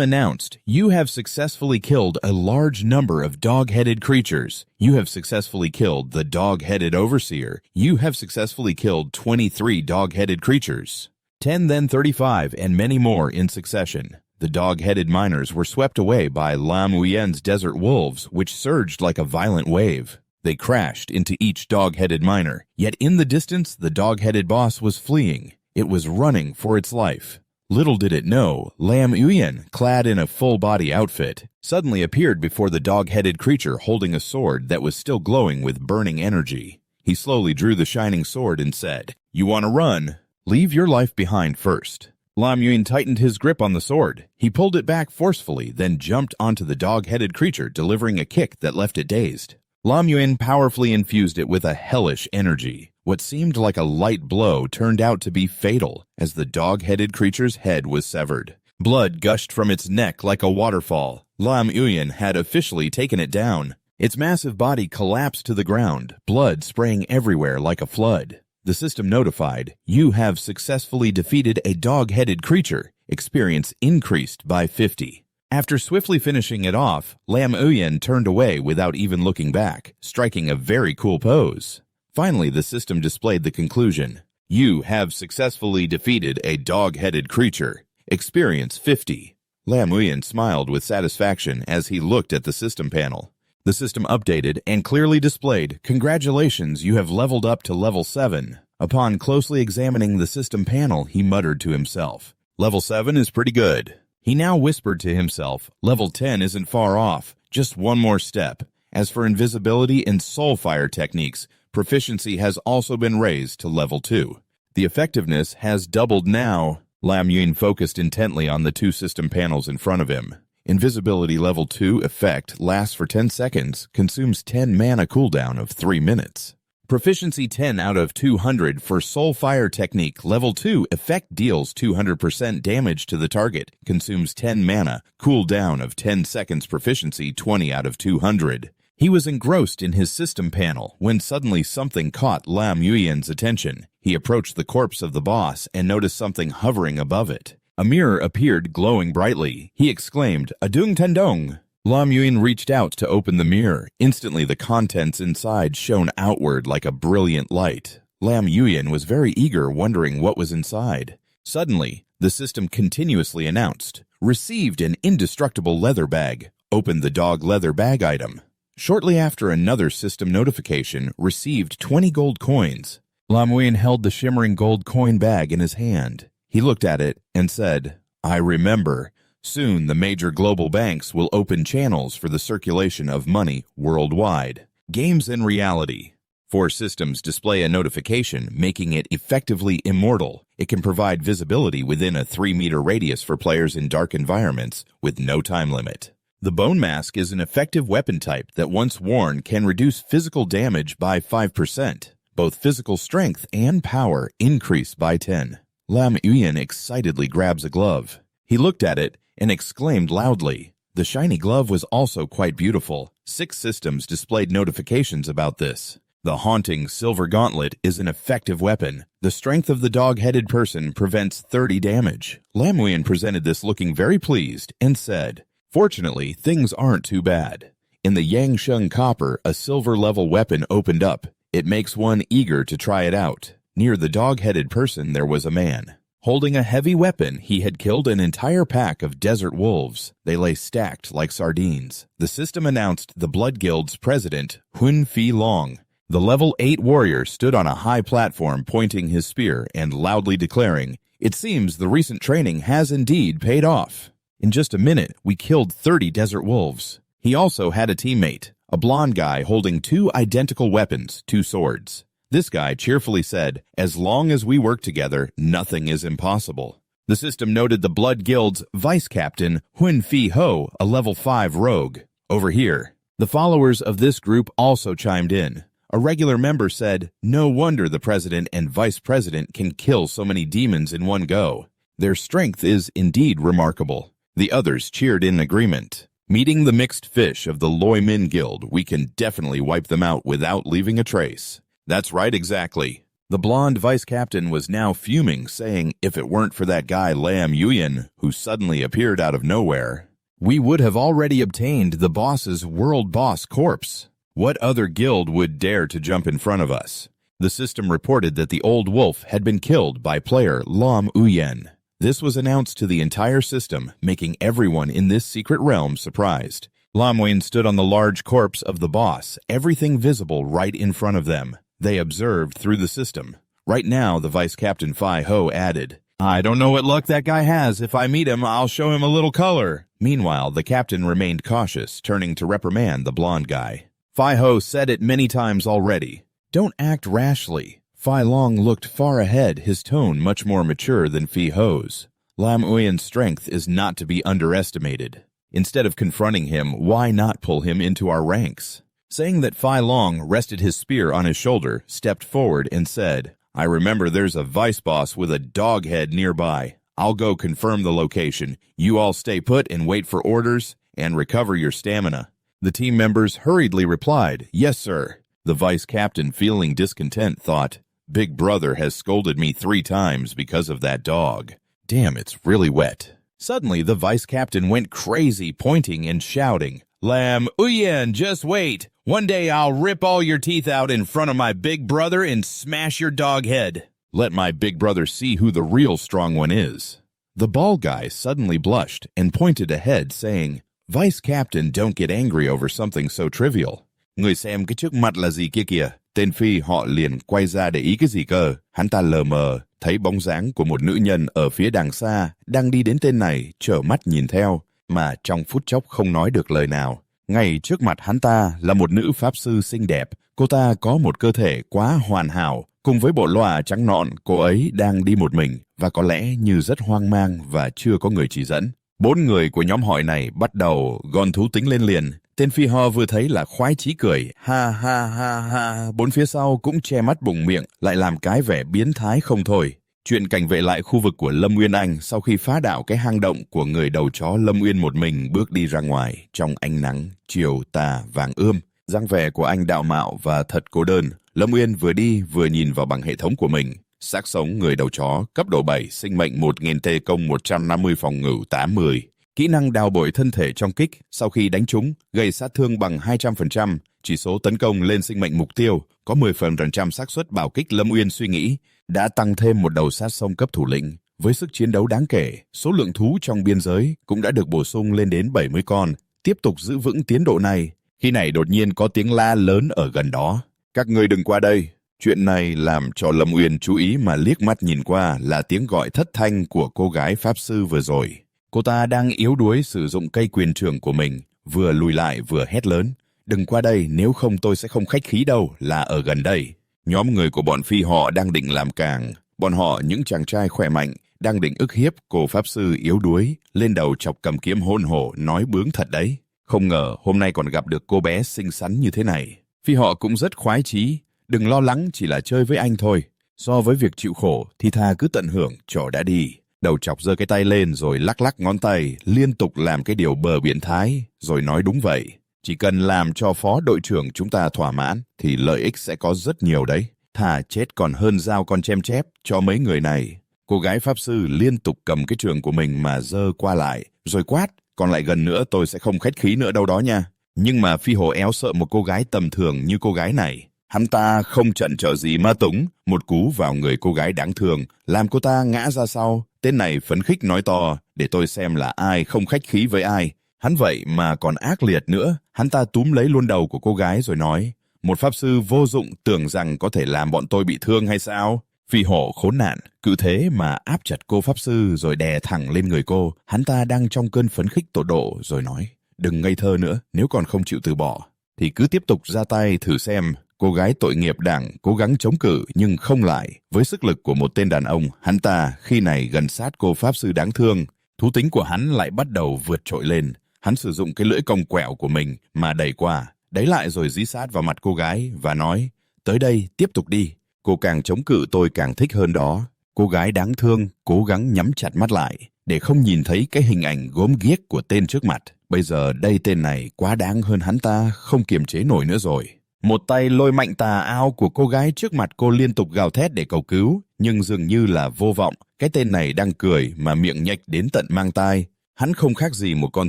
announced, "You have successfully killed a large number of dog-headed creatures. You have successfully killed the dog-headed overseer. You have successfully killed 23 dog-headed creatures. 10, then 35, and many more in succession." The dog-headed miners were swept away by Lam Uyen's desert wolves, which surged like a violent wave. They crashed into each dog-headed miner, yet in the distance the dog-headed boss was fleeing. It was running for its life. Little did it know, Lam Uyen, clad in a full-body outfit, suddenly appeared before the dog-headed creature holding a sword that was still glowing with burning energy. He slowly drew the shining sword and said, "You want to run? Leave your life behind first." Lam Uyen tightened his grip on the sword. He pulled it back forcefully, then jumped onto the dog-headed creature, delivering a kick that left it dazed. Lam Uyen powerfully infused it with a hellish energy. What seemed like a light blow turned out to be fatal, as the dog-headed creature's head was severed. Blood gushed from its neck like a waterfall. Lam Uyen had officially taken it down. Its massive body collapsed to the ground, blood spraying everywhere like a flood. The system notified, "You have successfully defeated a dog-headed creature. Experience increased by 50. After swiftly finishing it off, Lam Uyen turned away without even looking back, striking a very cool pose. Finally, the system displayed the conclusion. "You have successfully defeated a dog-headed creature. Experience 50. Lam Uyen smiled with satisfaction as he looked at the system panel. The system updated and clearly displayed, "Congratulations, you have leveled up to level 7. Upon closely examining the system panel, he muttered to himself, "Level 7 is pretty good." He now whispered to himself, "Level 10 isn't far off, just one more step." As for invisibility and soulfire techniques, proficiency has also been raised to level 2. The effectiveness has doubled now. Lam Yun focused intently on the two system panels in front of him. Invisibility Level 2 effect lasts for 10 seconds, consumes 10 mana cooldown of 3 minutes. Proficiency 10 out of 200 for Soul Fire Technique. Level 2 effect deals 200% damage to the target, consumes 10 mana, cooldown of 10 seconds, proficiency 20 out of 200. He was engrossed in his system panel when suddenly something caught Lam Yuyan's attention. He approached the corpse of the boss and noticed something hovering above it. A mirror appeared glowing brightly. He exclaimed, "Adung Tendong!" Lam Yuyan reached out to open the mirror. Instantly, the contents inside shone outward like a brilliant light. Lam Yuyan was very eager, wondering what was inside. Suddenly, the system continuously announced, "Received an indestructible leather bag. Opened the dog leather bag item." Shortly after, another system notification, "Received 20 gold coins." Lam Yuyan held the shimmering gold coin bag in his hand. He looked at it and said, "I remember. Soon the major global banks will open channels for the circulation of money worldwide." Games and reality. 4 systems display a notification, making it effectively immortal. It can provide visibility within a 3-meter radius for players in dark environments with no time limit. The Bone Mask is an effective weapon type that once worn can reduce physical damage by 5%. Both physical strength and power increase by 10. Lam Yuyan excitedly grabs a glove. He looked at it and exclaimed loudly. The shiny glove was also quite beautiful. 6 systems displayed notifications about this. The Haunting Silver Gauntlet is an effective weapon. The strength of the dog-headed person prevents 30 damage. Lam Yuyan presented this looking very pleased and said, "Fortunately, things aren't too bad." In the Yangsheng Copper, a silver-level weapon opened up. It makes one eager to try it out. Near the dog-headed person there was a man. Holding a heavy weapon, he had killed an entire pack of desert wolves. They lay stacked like sardines. The system announced the Blood Guild's president, Hun Fi Long. The level 8 warrior stood on a high platform pointing his spear and loudly declaring, "It seems the recent training has indeed paid off. In just a minute, we killed 30 desert wolves." He also had a teammate, a blonde guy holding 2 identical weapons, 2 swords. This guy cheerfully said, "As long as we work together, nothing is impossible." The system noted the Blood Guild's vice captain, Hun Fi Ho, a level 5 rogue. Over here. The followers of this group also chimed in. A regular member said, "No wonder the president and vice president can kill so many demons in one go. Their strength is indeed remarkable." The others cheered in agreement. "Meeting the mixed fish of the Loi Min Guild, we can definitely wipe them out without leaving a trace." "That's right, exactly." The blonde vice captain was now fuming, saying if it weren't for that guy Lam Yuyan, who suddenly appeared out of nowhere, we would have already obtained the boss's world boss corpse. What other guild would dare to jump in front of us? The system reported that the old wolf had been killed by player Lam Yuyan. This was announced to the entire system, making everyone in this secret realm surprised. Lam Yuyan stood on the large corpse of the boss, everything visible right in front of them. They observed through the system. Right now, the Vice Captain Fi Ho added, "I don't know what luck that guy has. If I meet him, I'll show him a little color." Meanwhile, the captain remained cautious, turning to reprimand the blonde guy. Fi Ho said it many times already. Don't act rashly. Fi Long looked far ahead, his tone much more mature than Fi Ho's. Lam Yuyan's strength is not to be underestimated. Instead of confronting him, why not pull him into our ranks? Saying that Fi Long rested his spear on his shoulder, stepped forward and said, "I remember there's a vice boss with a dog head nearby. I'll go confirm the location. You all stay put and wait for orders and recover your stamina." The team members hurriedly replied, "Yes, sir." The vice captain, feeling discontent, thought, "Big brother has scolded me 3 times because of that dog. Damn, it's really wet." Suddenly, the vice captain went crazy, pointing and shouting, "Lam Yuyan, just wait. One day I'll rip all your teeth out in front of my big brother and smash your dog head. Let my big brother see who the real strong one is." The bald guy suddenly blushed and pointed ahead, saying, "Vice Captain, don't get angry over something so trivial." "Người xem cái trước mặt là gì kia kìa?" Tên Phi họ liền quay ra để ý cái gì cơ. Hắn ta lờ mờ thấy bóng dáng của một nữ nhân ở phía đằng xa đang đi đến tên này, trợn mắt nhìn theo, mà trong phút chốc không nói được lời nào. Ngay trước mặt hắn ta là một nữ pháp sư xinh đẹp. Cô ta có một cơ thể quá hoàn hảo, Cùng với bộ lòa trắng nõn, cô ấy đang đi một mình và có lẽ như rất hoang mang và chưa có người chỉ dẫn. 4 người của nhóm hỏi này bắt đầu gòn thú tính lên liền. Tên phi ho vừa thấy là khoái chí cười, ha ha ha ha. 4 phía sau cũng che mắt bùng miệng, lại làm cái vẻ biến thái không thôi. Chuyện cảnh vệ lại khu vực của Lâm Uyên Anh sau khi phá đảo cái hang động của người đầu chó Lâm Uyên một mình bước đi ra ngoài trong ánh nắng chiều tà vàng ươm. Dáng vẻ của anh đạo mạo và thật cô đơn. Lâm Uyên vừa đi vừa nhìn vào bằng hệ thống của mình. Xác sống người đầu chó, cấp độ 7, sinh mệnh 1000 T công 150 phòng ngự 80. Kỹ năng đào bội thân thể trong kích sau khi đánh trúng, gây sát thương bằng 200%, chỉ số tấn công lên sinh mệnh mục tiêu, có 10% xác suất bảo kích. Lâm Uyên suy nghĩ, đã tăng thêm một đầu sát sông cấp thủ lĩnh. Với sức chiến đấu đáng kể, số lượng thú trong biên giới cũng đã được bổ sung lên đến 70 con. Tiếp tục giữ vững tiến độ này. Khi này đột nhiên có tiếng la lớn ở gần đó. Các người đừng qua đây. Chuyện này làm cho Lâm Uyên chú ý mà liếc mắt nhìn qua là tiếng gọi thất thanh của cô gái pháp sư vừa rồi. Cô ta đang yếu đuối sử dụng cây quyền trượng của mình, vừa lùi lại vừa hét lớn. Đừng qua đây, nếu không tôi sẽ không khách khí đâu, là ở gần đây. Nhóm người của bọn phi họ đang định làm càng. Bọn họ, những chàng trai khỏe mạnh, đang định ức hiếp cô pháp sư yếu đuối, lên đầu chọc cầm kiếm hôn hổ nói bướng thật đấy. Không ngờ hôm nay còn gặp được cô bé xinh xắn như thế này. Phi họ cũng rất khoái chí. Đừng lo lắng, chỉ là chơi với anh thôi. So với việc chịu khổ thì thà cứ tận hưởng cho đã đi. Đầu chọc giơ cái tay lên rồi lắc lắc ngón tay, liên tục làm cái điều bờ biến thái, rồi nói đúng vậy. Chỉ cần làm cho phó đội trưởng chúng ta thỏa mãn thì lợi ích sẽ có rất nhiều đấy. Thà chết còn hơn giao con chém chép cho mấy người này. Cô gái pháp sư liên tục cầm cái trường của mình mà giơ qua lại, rồi quát. Còn lại gần nữa tôi sẽ không khách khí nữa đâu đó nha. Nhưng mà phi hồ éo sợ một cô gái tầm thường như cô gái này. Hắn ta không chần chờ gì mà túng, một cú vào người cô gái đáng thương, làm cô ta ngã ra sau. Tên này phấn khích nói to, để tôi xem là ai không khách khí với ai. Hắn vậy mà còn ác liệt nữa. Hắn ta túm lấy luôn đầu của cô gái rồi nói, một pháp sư vô dụng tưởng rằng có thể làm bọn tôi bị thương hay sao? Phi hổ khốn nạn, cứ thế mà áp chặt cô pháp sư rồi đè thẳng lên người cô. Hắn ta đang trong cơn phấn khích tột độ rồi nói, đừng ngây thơ nữa, nếu còn không chịu từ bỏ thì cứ tiếp tục ra tay thử xem. Cô gái tội nghiệp đảng cố gắng chống cự nhưng không lại. Với sức lực của một tên đàn ông, hắn ta khi này gần sát cô pháp sư đáng thương. Thú tính của hắn lại bắt đầu vượt trội lên. Hắn sử dụng cái lưỡi cong quẹo của mình mà đẩy qua, đẩy lại rồi dí sát vào mặt cô gái và nói, tới đây, tiếp tục đi. Cô càng chống cự tôi càng thích hơn đó. Cô gái đáng thương cố gắng nhắm chặt mắt lại để không nhìn thấy cái hình ảnh gớm ghiếc của tên trước mặt. Bây giờ đây tên này quá đáng hơn hắn ta, không kiềm chế nổi nữa rồi. Một tay lôi mạnh tà áo của cô gái trước mặt cô liên tục gào thét để cầu cứu, nhưng dường như là vô vọng. Cái tên này đang cười mà miệng nhếch đến tận mang tai. Hắn không khác gì một con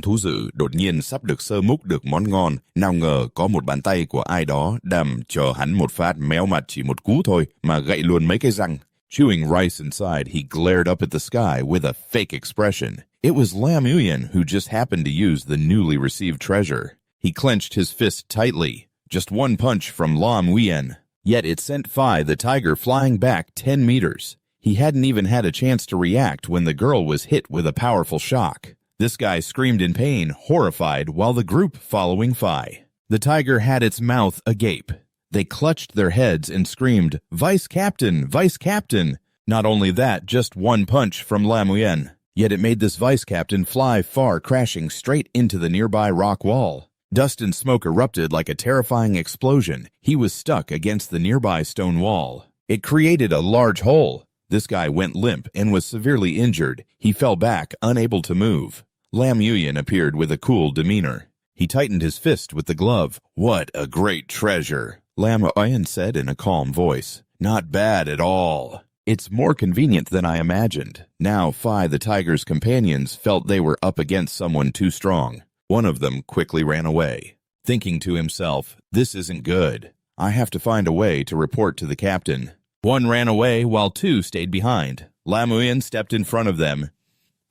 thú dữ đột nhiên sắp được sơ múc được món ngon. Nào ngờ có một bàn tay của ai đó đầm cho hắn một phát méo mặt chỉ một cú thôi mà gậy luôn mấy cái răng. Chewing rice inside, he glared up at the sky with a fake expression. It was Lam Uyen who just happened to use the newly received treasure. He clenched his fist tightly. Just one punch from Lam Uyen. Yet it sent Phi the tiger flying back 10 meters. He hadn't even had a chance to react when the girl was hit with a powerful shock. This guy screamed in pain, horrified, while the group following Phi. The tiger had its mouth agape. They clutched their heads and screamed, Vice Captain! Vice Captain! Not only that, just one punch from Lam Uyen. Yet it made this Vice Captain fly far, crashing straight into the nearby rock wall. Dust and smoke erupted like a terrifying explosion. He was stuck against the nearby stone wall. It created a large hole. This guy went limp and was severely injured. He fell back, unable to move. Lam Uyen appeared with a cool demeanor. He tightened his fist with the glove. What a great treasure, Lam Uyen said in a calm voice. Not bad at all. It's more convenient than I imagined. Now Phi the tiger's companions felt they were up against someone too strong. One of them quickly ran away, thinking to himself, this isn't good. I have to find a way to report to the captain. One ran away while two stayed behind. Lam Uyen stepped in front of them,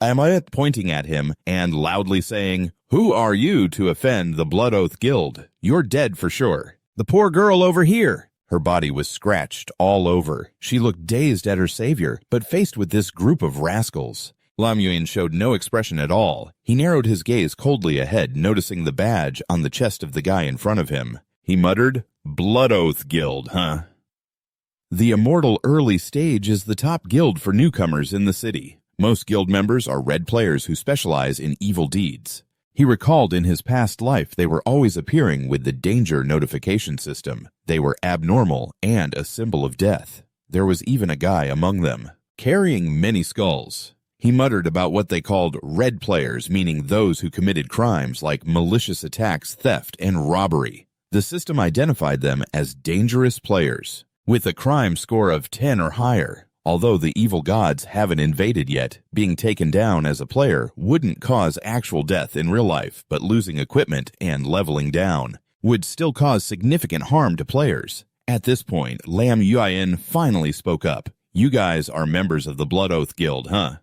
Amayat pointing at him and loudly saying, Who are you to offend the Blood Oath Guild? You're dead for sure. The poor girl over here. Her body was scratched all over. She looked dazed at her savior, but faced with this group of rascals. Lam Uyen showed no expression at all. He narrowed his gaze coldly ahead, noticing the badge on the chest of the guy in front of him. He muttered, Blood Oath Guild, huh? The Immortal Early Stage is the top guild for newcomers in the city. Most guild members are red players who specialize in evil deeds. He recalled in his past life they were always appearing with the danger notification system. They were abnormal and a symbol of death. There was even a guy among them, carrying many skulls. He muttered about what they called red players, meaning those who committed crimes like malicious attacks, theft, and robbery. The system identified them as dangerous players, with a crime score of 10 or higher. Although the evil gods haven't invaded yet, being taken down as a player wouldn't cause actual death in real life, but losing equipment and leveling down would still cause significant harm to players. At this point, Lam Yuan finally spoke up. You guys are members of the Blood Oath Guild, huh?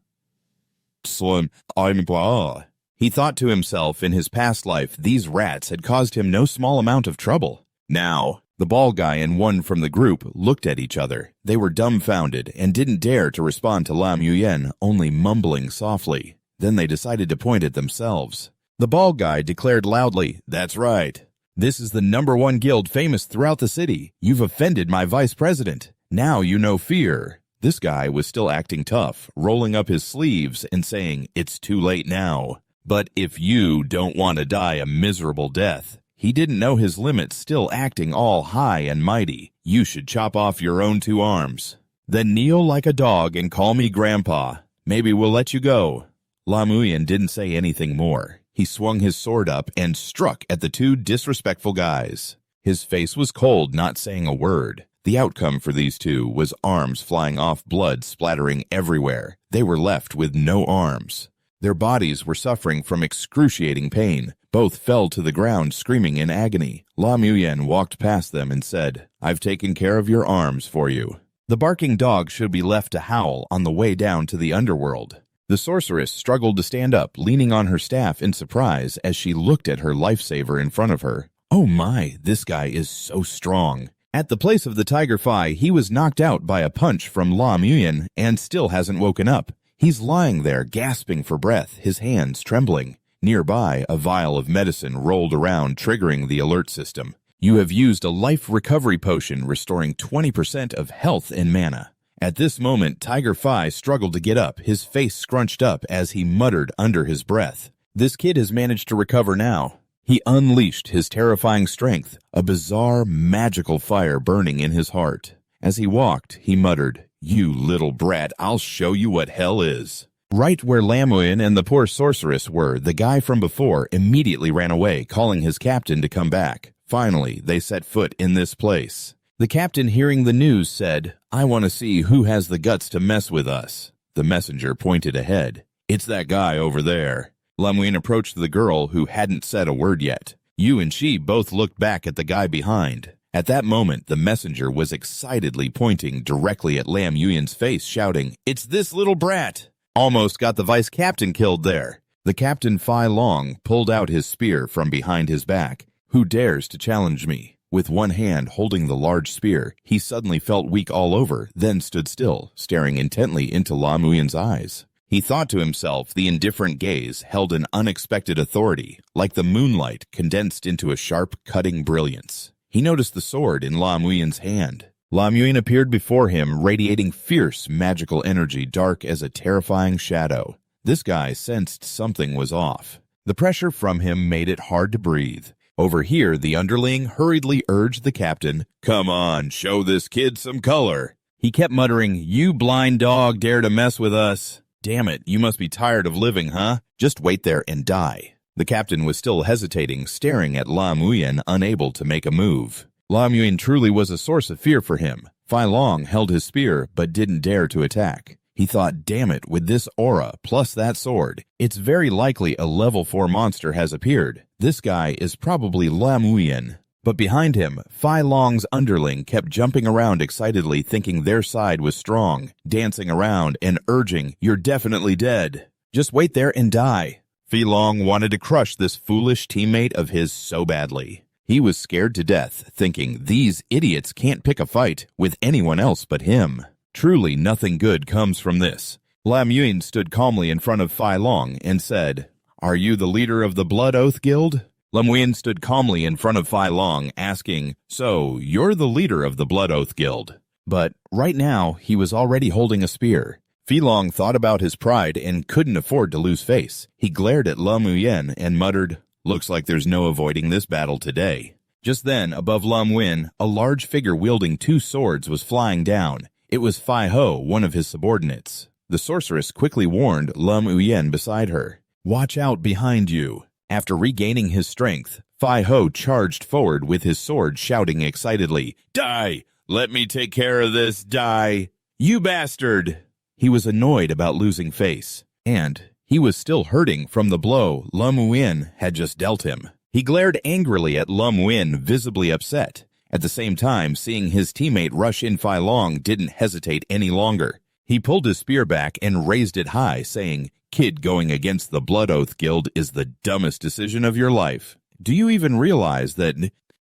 He thought to himself in his past life these rats had caused him no small amount of trouble. Now, the bald guy and one from the group looked at each other. They were dumbfounded and didn't dare to respond to Lam Yuan, only mumbling softly. Then they decided to point at themselves. The bald guy declared loudly, "That's right. This is the #1 guild famous throughout the city. You've offended my vice president. Now you know fear." This guy was still acting tough, rolling up his sleeves and saying, "It's too late now. But if you don't want to die a miserable death," he didn't know his limits, still acting all high and mighty, "you should chop off your own 2 arms. Then kneel like a dog and call me Grandpa. Maybe we'll let you go." Lam Yuan didn't say anything more. He swung his sword up and struck at the 2 disrespectful guys. His face was cold, not saying a word. The outcome for these 2 was arms flying off, blood splattering everywhere. They were left with no arms. Their bodies were suffering from excruciating pain. Both fell to the ground screaming in agony. Lam Yuan walked past them and said, "I've taken care of your arms for you. The barking dog should be left to howl on the way down to the underworld." The sorceress struggled to stand up, leaning on her staff in surprise as she looked at her lifesaver in front of her. "Oh my, this guy is so strong." At the place of the Tiger Phi, he was knocked out by a punch from Lam Yuan and still hasn't woken up. He's lying there, gasping for breath, his hands trembling. Nearby, a vial of medicine rolled around, triggering the alert system. You have used a life recovery potion, restoring 20% of health and mana. At this moment, Tiger Phi struggled to get up, his face scrunched up as he muttered under his breath. This kid has managed to recover now. He unleashed his terrifying strength, a bizarre, magical fire burning in his heart. As he walked, he muttered, "You little brat, I'll show you what hell is." Right where Lam Yuan and the poor sorceress were, the guy from before immediately ran away, calling his captain to come back. Finally, they set foot in this place. The captain, hearing the news, said, "I want to see who has the guts to mess with us." The messenger pointed ahead. "It's that guy over there." Lam Yuan approached the girl, who hadn't said a word yet. You and she both looked back at the guy behind. At that moment, the messenger was excitedly pointing directly at Lam Yuan's face, shouting, "It's this little brat! Almost got the vice captain killed there." The captain Phi Long pulled out his spear from behind his back. "Who dares to challenge me?" With one hand holding the large spear, he suddenly felt weak all over, then stood still, staring intently into Lam Yuan's eyes. He thought to himself the indifferent gaze held an unexpected authority, like the moonlight condensed into a sharp, cutting brilliance. He noticed the sword in Lam Yuan's hand. Lam Yuan appeared before him, radiating fierce, magical energy, dark as a terrifying shadow. This guy sensed something was off. The pressure from him made it hard to breathe. Over here, the underling hurriedly urged the captain, "Come on, show this kid some color." He kept muttering, "You blind dog, dare to mess with us. Damn it, you must be tired of living, huh? Just wait there and die." The captain was still hesitating, staring at Lam Yuan, unable to make a move. Lam Yuan truly was a source of fear for him. Phi Long held his spear, but didn't dare to attack. He thought, damn it, with this aura, plus that sword, it's very likely a level 4 monster has appeared. This guy is probably Lam Yuan. But behind him, Phi Long's underling kept jumping around excitedly, thinking their side was strong, dancing around and urging, "You're definitely dead. Just wait there and die." Phi Long wanted to crush this foolish teammate of his so badly. He was scared to death, thinking, these idiots can't pick a fight with anyone else but him. Truly nothing good comes from this. Lam Yuan stood calmly in front of Phi Long and said, "Are you the leader of the Blood Oath Guild?" Lam Yuan stood calmly in front of Phi Long, asking, "So, you're the leader of the Blood Oath Guild?" But right now, he was already holding a spear. Filong thought about his pride and couldn't afford to lose face. He glared at Lam Muyen and muttered, "Looks like there's no avoiding this battle today." Just then, above Lam Muyen, a large figure wielding 2 swords was flying down. It was Fai Ho, one of his subordinates. The sorceress quickly warned Lam Muyen beside her, "Watch out behind you." After regaining his strength, Fai Ho charged forward with his sword, shouting excitedly, "Die! Let me take care of this, die! You bastard!" He was annoyed about losing face, and he was still hurting from the blow Lam Muyen had just dealt him. He glared angrily at Lam Muyen, visibly upset. At the same time, seeing his teammate rush in, Fai Long didn't hesitate any longer. He pulled his spear back and raised it high, saying, "Kid, going against the Blood Oath Guild is the dumbest decision of your life. Do you even realize that—"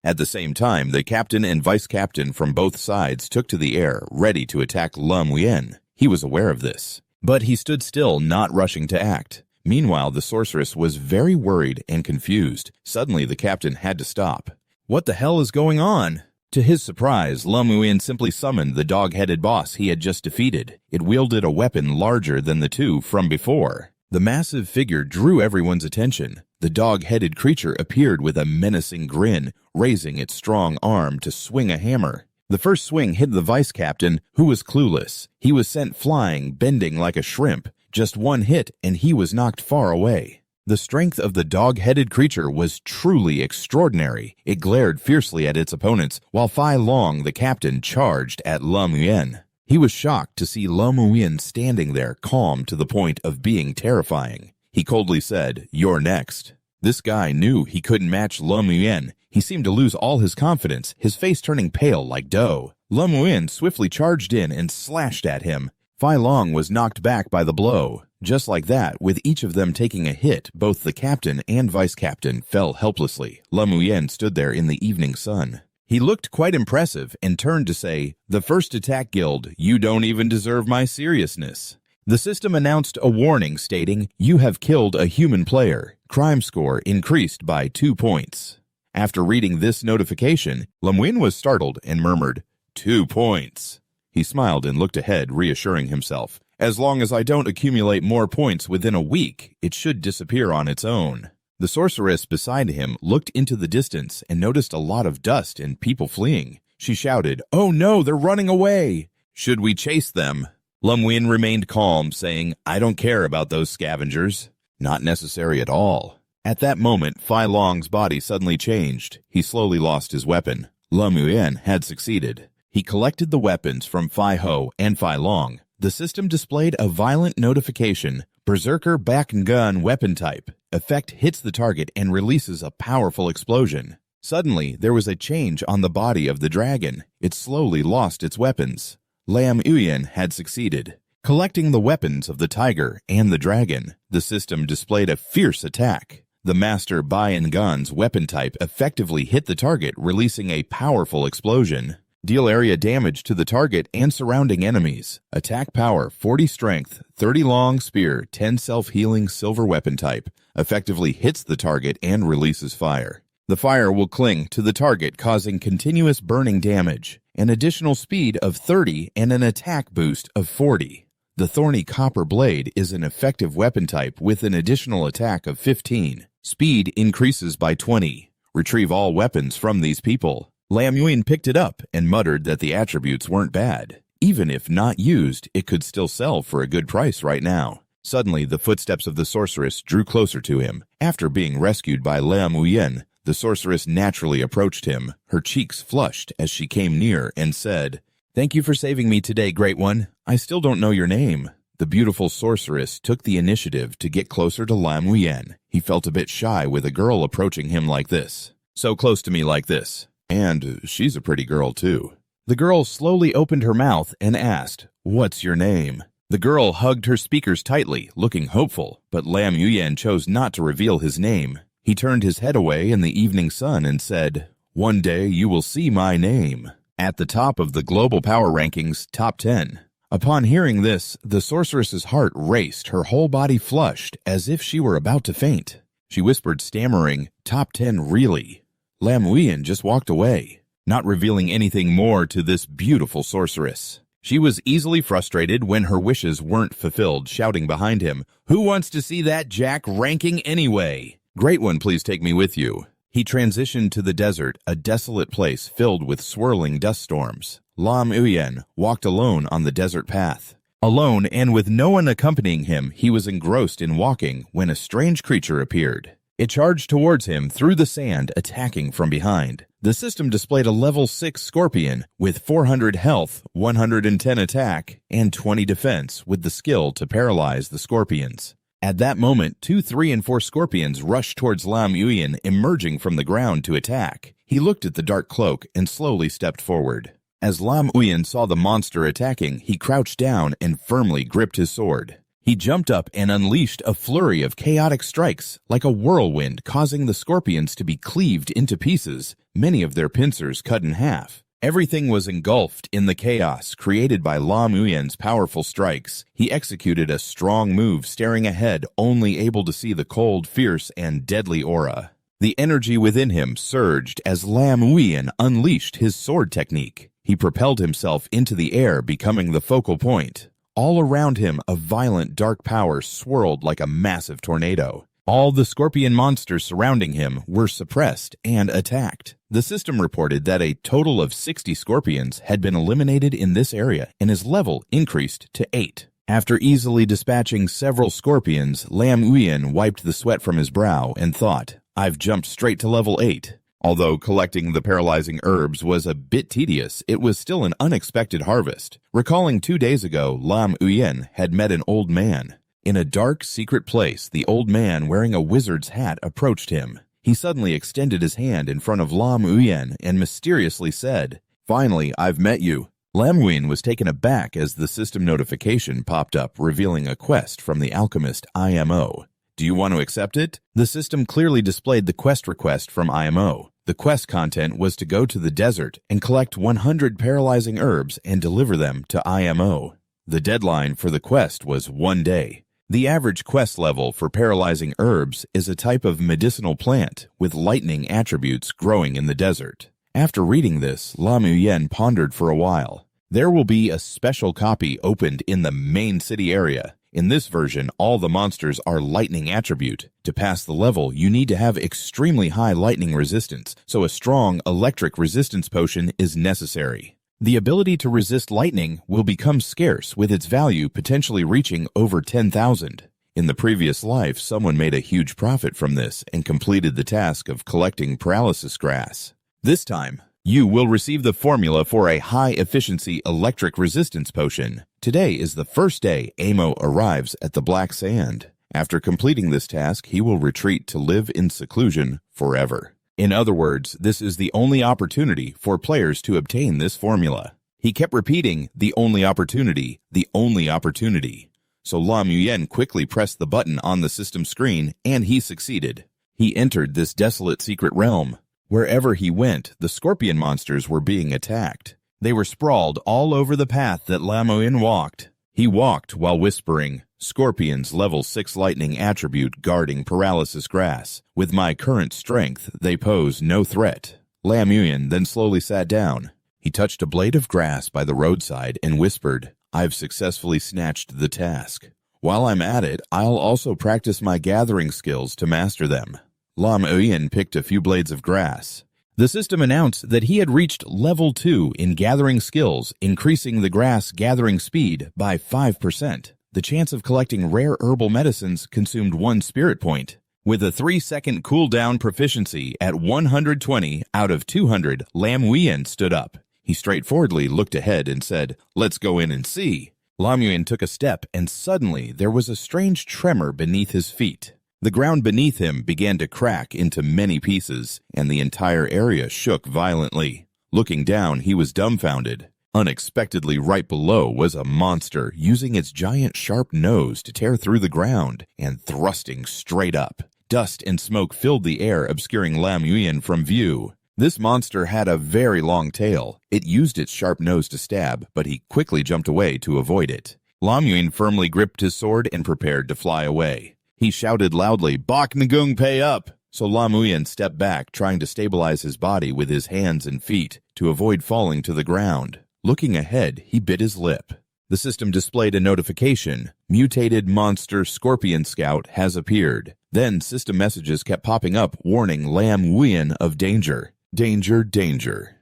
At the same time, the captain and vice captain from both sides took to the air, ready to attack Lam Muyen. He was aware of this, but he stood still, not rushing to act. Meanwhile, the sorceress was very worried and confused. Suddenly, the captain had to stop. "What the hell is going on?" To his surprise, Lam Muyen simply summoned the dog-headed boss he had just defeated. It wielded a weapon larger than the 2 from before. The massive figure drew everyone's attention. The dog-headed creature appeared with a menacing grin, raising its strong arm to swing a hammer. The first swing hit the vice captain, who was clueless. He was sent flying, bending like a shrimp. Just one hit, and he was knocked far away. The strength of the dog-headed creature was truly extraordinary. It glared fiercely at its opponents, while Fai Long, the captain, charged at Lam Muyen. He was shocked to see Lam Muyen standing there, calm to the point of being terrifying. He coldly said, "You're next." This guy knew he couldn't match Lam Muyen. He seemed to lose all his confidence, his face turning pale like dough. Lam Muyen swiftly charged in and slashed at him. Fai Long was knocked back by the blow. Just like that, with each of them taking a hit, both the captain and vice captain fell helplessly. Lam Muyen stood there in the evening sun. He looked quite impressive and turned to say, "The first attack guild, you don't even deserve my seriousness." The system announced a warning stating, "You have killed a human player. Crime score increased by 2 points." After reading this notification, Lam Muyen was startled and murmured, 2 points. He smiled and looked ahead, reassuring himself, "As long as I don't accumulate more points within a week, it should disappear on its own." The sorceress beside him looked into the distance and noticed a lot of dust and people fleeing. She shouted, "Oh no, they're running away! Should we chase them?" Lam Muyen remained calm, saying, "I don't care about those scavengers." Not necessary at all. At that moment, Fai Long's body suddenly changed. He slowly lost his weapon. Lam Muyen had succeeded. He collected the weapons from Fai Ho and Fai Long. The system displayed a violent notification. Berserker back and gun weapon type. Effect hits the target and releases a powerful explosion. Suddenly, there was a change on the body of the dragon. It slowly lost its weapons. Lam Muyen had succeeded. Collecting the weapons of the tiger and the dragon, the system displayed a fierce attack. The Master Bayan Gun's weapon type effectively hit the target, releasing a powerful explosion. Deal area damage to the target and surrounding enemies. Attack power 40 strength, 30 long spear, 10 self-healing silver weapon type. Effectively hits the target and releases fire. The fire will cling to the target, causing continuous burning damage. An additional speed of 30 and an attack boost of 40. The Thorny Copper Blade is an effective weapon type with an additional attack of 15. Speed increases by 20. Retrieve all weapons from these people. Lam Muyen picked it up and muttered that the attributes weren't bad. Even if not used, it could still sell for a good price right now. Suddenly, the footsteps of the sorceress drew closer to him. After being rescued by Lam Muyen, the sorceress naturally approached him. Her cheeks flushed as she came near and said, "Thank you for saving me today, Great One. I still don't know your name." The beautiful sorceress took the initiative to get closer to Lam Muyen. He felt a bit shy with a girl approaching him like this. So close to me like this. And she's a pretty girl, too. The girl slowly opened her mouth and asked, "What's your name?" The girl hugged her speakers tightly, looking hopeful, but Lam Muyen chose not to reveal his name. He turned his head away in the evening sun and said, "One day you will see my name." At the top of the global power rankings, top 10. Upon hearing this, the sorceress's heart raced, her whole body flushed, as if she were about to faint. She whispered, stammering, "Top 10 really?" Lam Muyen just walked away. not revealing anything more to this beautiful sorceress. She was easily frustrated when her wishes weren't fulfilled, shouting behind him, "Who wants to see that Jack ranking anyway? Great one, please take me with you." He transitioned to the desert, a desolate place filled with swirling dust storms. Lam Uyen walked alone on the desert path. Alone and with no one accompanying him, he was engrossed in walking when a strange creature appeared. It charged towards him through the sand, attacking from behind. The system displayed a level 6 scorpion with 400 health, 110 attack, and 20 defense with the skill to paralyze the scorpions. At that moment, 2, 3, and 4 scorpions rushed towards Lam Uyen, emerging from the ground to attack. He looked at the dark cloak and slowly stepped forward. As Lam Uyen saw the monster attacking, he crouched down and firmly gripped his sword. He jumped up and unleashed a flurry of chaotic strikes, like a whirlwind, causing the scorpions to be cleaved into pieces, many of their pincers cut in half. Everything was engulfed in the chaos created by Lam Uyen's powerful strikes. He executed a strong move, staring ahead, only able to see the cold, fierce, and deadly aura. The energy within him surged as Lam Uyen unleashed his sword technique. He propelled himself into the air, becoming the focal point. All around him, a violent dark power swirled like a massive tornado. All the scorpion monsters surrounding him were suppressed and attacked. The system reported that a total of 60 scorpions had been eliminated in this area, and his level increased to 8. After easily dispatching several scorpions, Lam Uyen wiped the sweat from his brow and thought, "I've jumped straight to level 8. Although collecting the paralyzing herbs was a bit tedious, it was still an unexpected harvest. Recalling 2 days ago, Lam Uyen had met an old man. In a dark, secret place, the old man wearing a wizard's hat approached him. He suddenly extended his hand in front of Lam Uyen and mysteriously said, "Finally, I've met you." Lam Uyen was taken aback as the system notification popped up revealing a quest from the alchemist IMO. "Do you want to accept it?" The system clearly displayed the quest request from IMO. The quest content was to go to the desert and collect 100 paralyzing herbs and deliver them to IMO. The deadline for the quest was 1 day. The average quest level for paralyzing herbs is a type of medicinal plant with lightning attributes growing in the desert. After reading this, Lam Uyen pondered for a while. There will be a special copy opened in the main city area. In this version, all the monsters are lightning attribute. To pass the level, you need to have extremely high lightning resistance, so a strong electric resistance potion is necessary. The ability to resist lightning will become scarce, with its value potentially reaching over 10,000. In the previous life, someone made a huge profit from this and completed the task of collecting paralysis grass. This time, you will receive the formula for a high-efficiency electric resistance potion. Today is the first day Amo arrives at the Black Sand. After completing this task, he will retreat to live in seclusion forever. In other words, this is the only opportunity for players to obtain this formula. He kept repeating, "The only opportunity, the only opportunity." So Lam Uyen quickly pressed the button on the system screen, and he succeeded. He entered this desolate secret realm. Wherever he went, the scorpion monsters were being attacked. They were sprawled all over the path that Lam Uyen walked. He walked while whispering, "Scorpions level 6 lightning attribute guarding paralysis grass. With my current strength, they pose no threat." Lam Uyen then slowly sat down. He touched a blade of grass by the roadside and whispered, "I've successfully snatched the task. While I'm at it, I'll also practice my gathering skills to master them." Lam Uyen picked a few blades of grass. The system announced that he had reached level 2 in gathering skills, increasing the grass gathering speed by 5%. The chance of collecting rare herbal medicines consumed 1 spirit point. With a 3-second cooldown proficiency at 120 out of 200, Lam Uyen stood up. He straightforwardly looked ahead and said, "Let's go in and see." Lam Uyen took a step, and suddenly there was a strange tremor beneath his feet. The ground beneath him began to crack into many pieces, and the entire area shook violently. Looking down, he was dumbfounded. Unexpectedly, right below was a monster using its giant sharp nose to tear through the ground and thrusting straight up. Dust and smoke filled the air, obscuring Lam Uyen from view. This monster had a very long tail. It used its sharp nose to stab, but he quickly jumped away to avoid it. Lam Uyen firmly gripped his sword and prepared to fly away. He shouted loudly, "Bok Nagung pay up!" so Lam Uyen stepped back, trying to stabilize his body with his hands and feet to avoid falling to the ground. Looking ahead, he bit his lip. The system displayed a notification. Mutated monster Scorpion Scout has appeared. Then system messages kept popping up, warning Lam Uyen of danger. Danger, danger.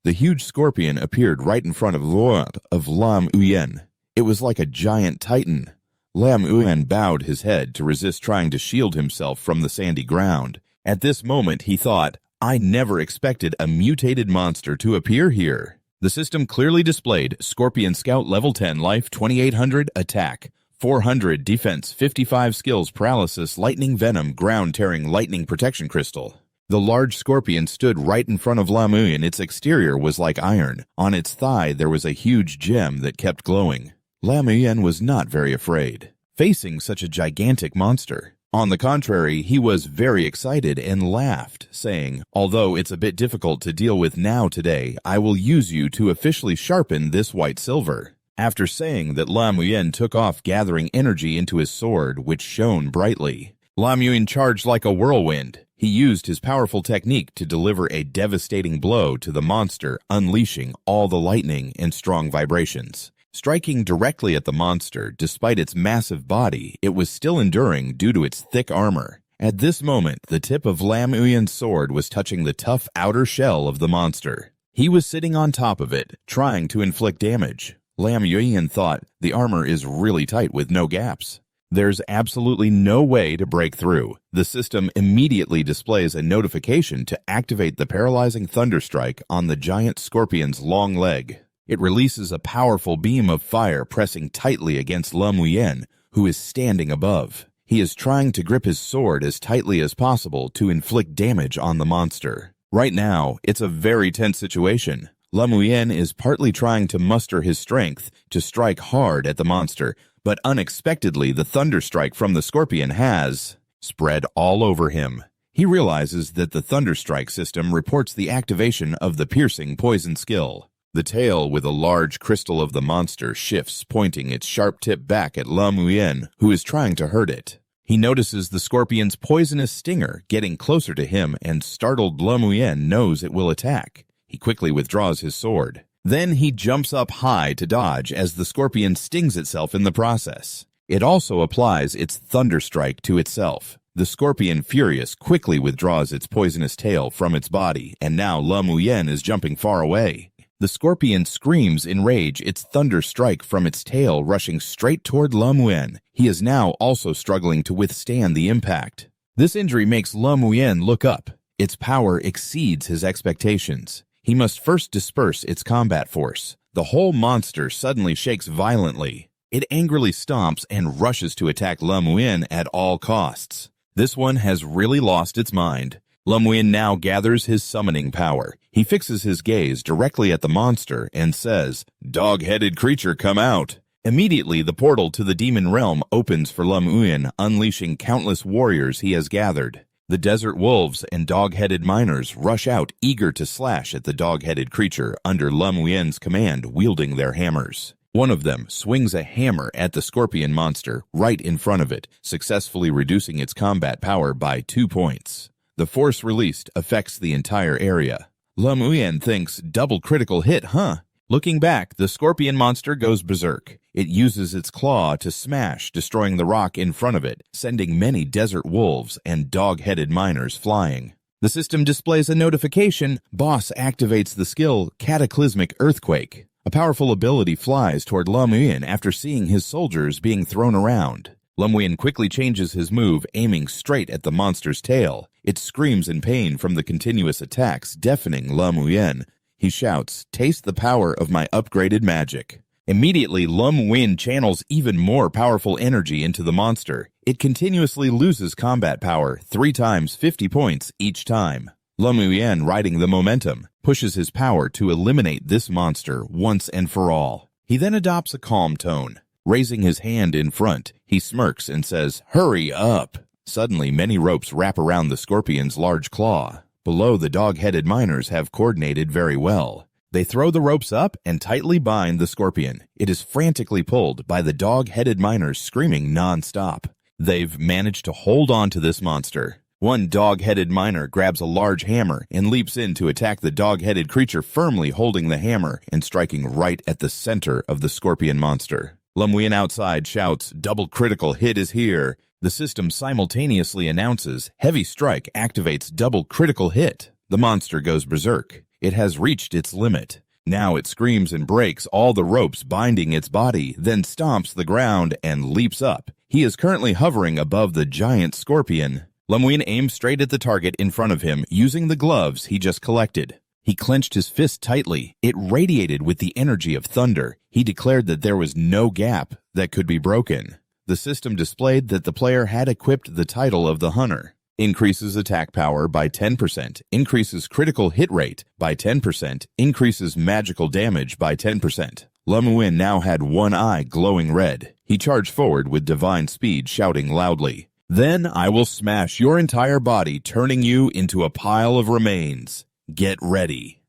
The huge scorpion appeared right in front of Lam Uyen. It was like a giant titan. Lam Uyen bowed his head to resist trying to shield himself from the sandy ground. At this moment, he thought, I never expected a mutated monster to appear here. The system clearly displayed Scorpion Scout Level 10 Life 2800 Attack, 400 Defense, 55 Skills Paralysis, Lightning Venom, Ground-Tearing Lightning Protection Crystal. The large scorpion stood right in front of Lam Uyen. Its exterior was like iron. On its thigh there was a huge gem that kept glowing. Lam Uyen was not very afraid, facing such a gigantic monster. On the contrary, he was very excited and laughed, saying, although it's a bit difficult to deal with now today, I will use you to officially sharpen this white silver. After saying that, Lam Uyen took off, gathering energy into his sword, which shone brightly. Lam Uyen charged like a whirlwind. He used his powerful technique to deliver a devastating blow to the monster, unleashing all the lightning and strong vibrations. Striking directly at the monster, despite its massive body, it was still enduring due to its thick armor. At this moment, the tip of Lam Uyen's sword was touching the tough outer shell of the monster. He was sitting on top of it, trying to inflict damage. Lam Uyen thought, the armor is really tight with no gaps. There's absolutely no way to break through. The system immediately displays a notification to activate the paralyzing thunderstrike on the giant scorpion's long leg. It releases a powerful beam of fire pressing tightly against Lam Uyen, who is standing above. He is trying to grip his sword as tightly as possible to inflict damage on the monster. Right now, it's a very tense situation. Lam Uyen is partly trying to muster his strength to strike hard at the monster, but unexpectedly the thunderstrike from the scorpion has spread all over him. He realizes that the thunderstrike system reports the activation of the piercing poison skill. The tail with a large crystal of the monster shifts, pointing its sharp tip back at Lam Uyen, who is trying to hurt it. He notices the scorpion's poisonous stinger getting closer to him, and startled Lam Uyen knows it will attack. He quickly withdraws his sword. Then he jumps up high to dodge as the scorpion stings itself in the process. It also applies its thunderstrike to itself. The scorpion, furious, quickly withdraws its poisonous tail from its body, and now Lam Uyen is jumping far away. The scorpion screams in rage, its thunder strike from its tail rushing straight toward Lam Uyen. He is now also struggling to withstand the impact. This injury makes Lam Uyen look up. Its power exceeds his expectations. He must first disperse its combat force. The whole monster suddenly shakes violently. It angrily stomps and rushes to attack Lam Uyen at all costs. This one has really lost its mind. Lam Uyen now gathers his summoning power. He fixes his gaze directly at the monster and says, "Dog-headed creature, come out." Immediately, the portal to the demon realm opens for Lam Uyen, unleashing countless warriors he has gathered. The desert wolves and dog-headed miners rush out, eager to slash at the dog-headed creature under Lam Uyen's command, wielding their hammers. One of them swings a hammer at the scorpion monster right in front of it, successfully reducing its combat power by 2 points. The force released affects the entire area. Lam Uyen thinks, double critical hit, huh? Looking back, the scorpion monster goes berserk. It uses its claw to smash, destroying the rock in front of it, sending many desert wolves and dog-headed miners flying. The system displays a notification. Boss activates the skill Cataclysmic Earthquake. A powerful ability flies toward Lam Uyen after seeing his soldiers being thrown around. Lam Uyen quickly changes his move, aiming straight at the monster's tail. It screams in pain from the continuous attacks, deafening Lam Uyen. He shouts, "Taste the power of my upgraded magic." Immediately, Lam Uyen channels even more powerful energy into the monster. It continuously loses combat power, 3 times 50 points each time. Lam Uyen, riding the momentum, pushes his power to eliminate this monster once and for all. He then adopts a calm tone. Raising his hand in front, he smirks and says, "Hurry up." Suddenly, many ropes wrap around the scorpion's large claw. Below, the dog-headed miners have coordinated very well. They throw the ropes up and tightly bind the scorpion. It is frantically pulled by the dog-headed miners screaming non-stop. They've managed to hold on to this monster. One dog-headed miner grabs a large hammer and leaps in to attack the dog-headed creature, firmly holding the hammer and striking right at the center of the scorpion monster. Lam outside shouts, "Double critical hit is here." The system simultaneously announces, "Heavy strike activates double critical hit." The monster goes berserk. It has reached its limit. Now it screams and breaks all the ropes binding its body, then stomps the ground and leaps up. He is currently hovering above the giant scorpion. Lam aims straight at the target in front of him using the gloves he just collected. He clenched his fist tightly. It radiated with the energy of thunder. He declared that there was no gap that could be broken. The system displayed that the player had equipped the title of the Hunter. Increases attack power by 10%, increases critical hit rate by 10%, increases magical damage by 10%. Lam now had one eye glowing red. He charged forward with divine speed, shouting loudly, "Then I will smash your entire body, turning you into a pile of remains. Get ready."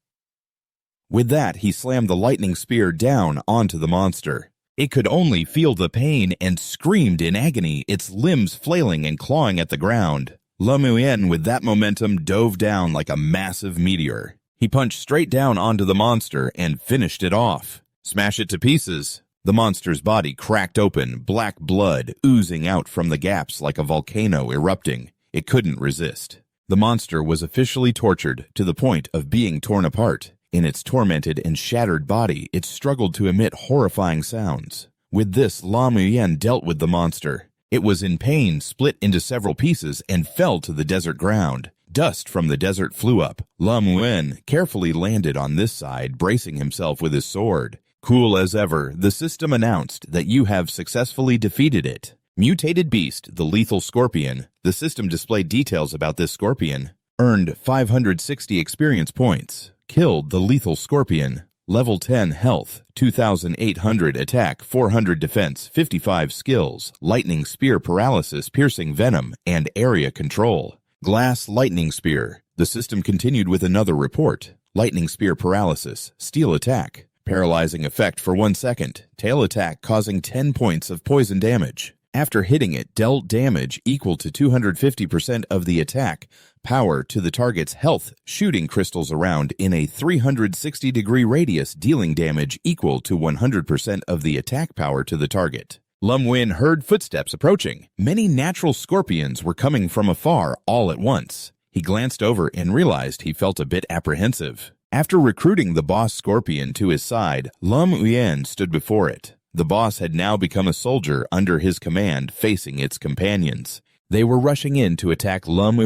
With that, he slammed the lightning spear down onto the monster. It could only feel the pain and screamed in agony, its limbs flailing and clawing at the ground. Lam with that momentum dove down like a massive meteor. He punched straight down onto the monster and finished it off. Smash it to pieces. The monster's body cracked open, black blood oozing out from the gaps like a volcano erupting. It couldn't resist. The monster was officially tortured to the point of being torn apart. In its tormented and shattered body, it struggled to emit horrifying sounds. With this, Lam dealt with the monster. It was in pain, split into several pieces, and fell to the desert ground. Dust from the desert flew up. Lam carefully landed on this side, bracing himself with his sword. Cool as ever, the system announced that you have successfully defeated it. Mutated Beast, the lethal scorpion. The system displayed details about this scorpion. Earned 560 experience points. Killed the lethal scorpion. Level 10 health, 2,800 attack, 400 defense, 55 skills, lightning spear paralysis, piercing venom, and area control. Glass lightning spear. The system continued with another report. Lightning spear paralysis, steel attack, paralyzing effect for 1 second, tail attack causing 10 points of poison damage. After hitting it, dealt damage equal to 250% of the attack power to the target's health, shooting crystals around in a 360-degree radius, dealing damage equal to 100% of the attack power to the target. Lam heard footsteps approaching. Many natural scorpions were coming from afar all at once. He glanced over and realized he felt a bit apprehensive. After recruiting the boss scorpion to his side, Lam stood before it. The boss had now become a soldier under his command, facing its companions. They were rushing in to attack Lam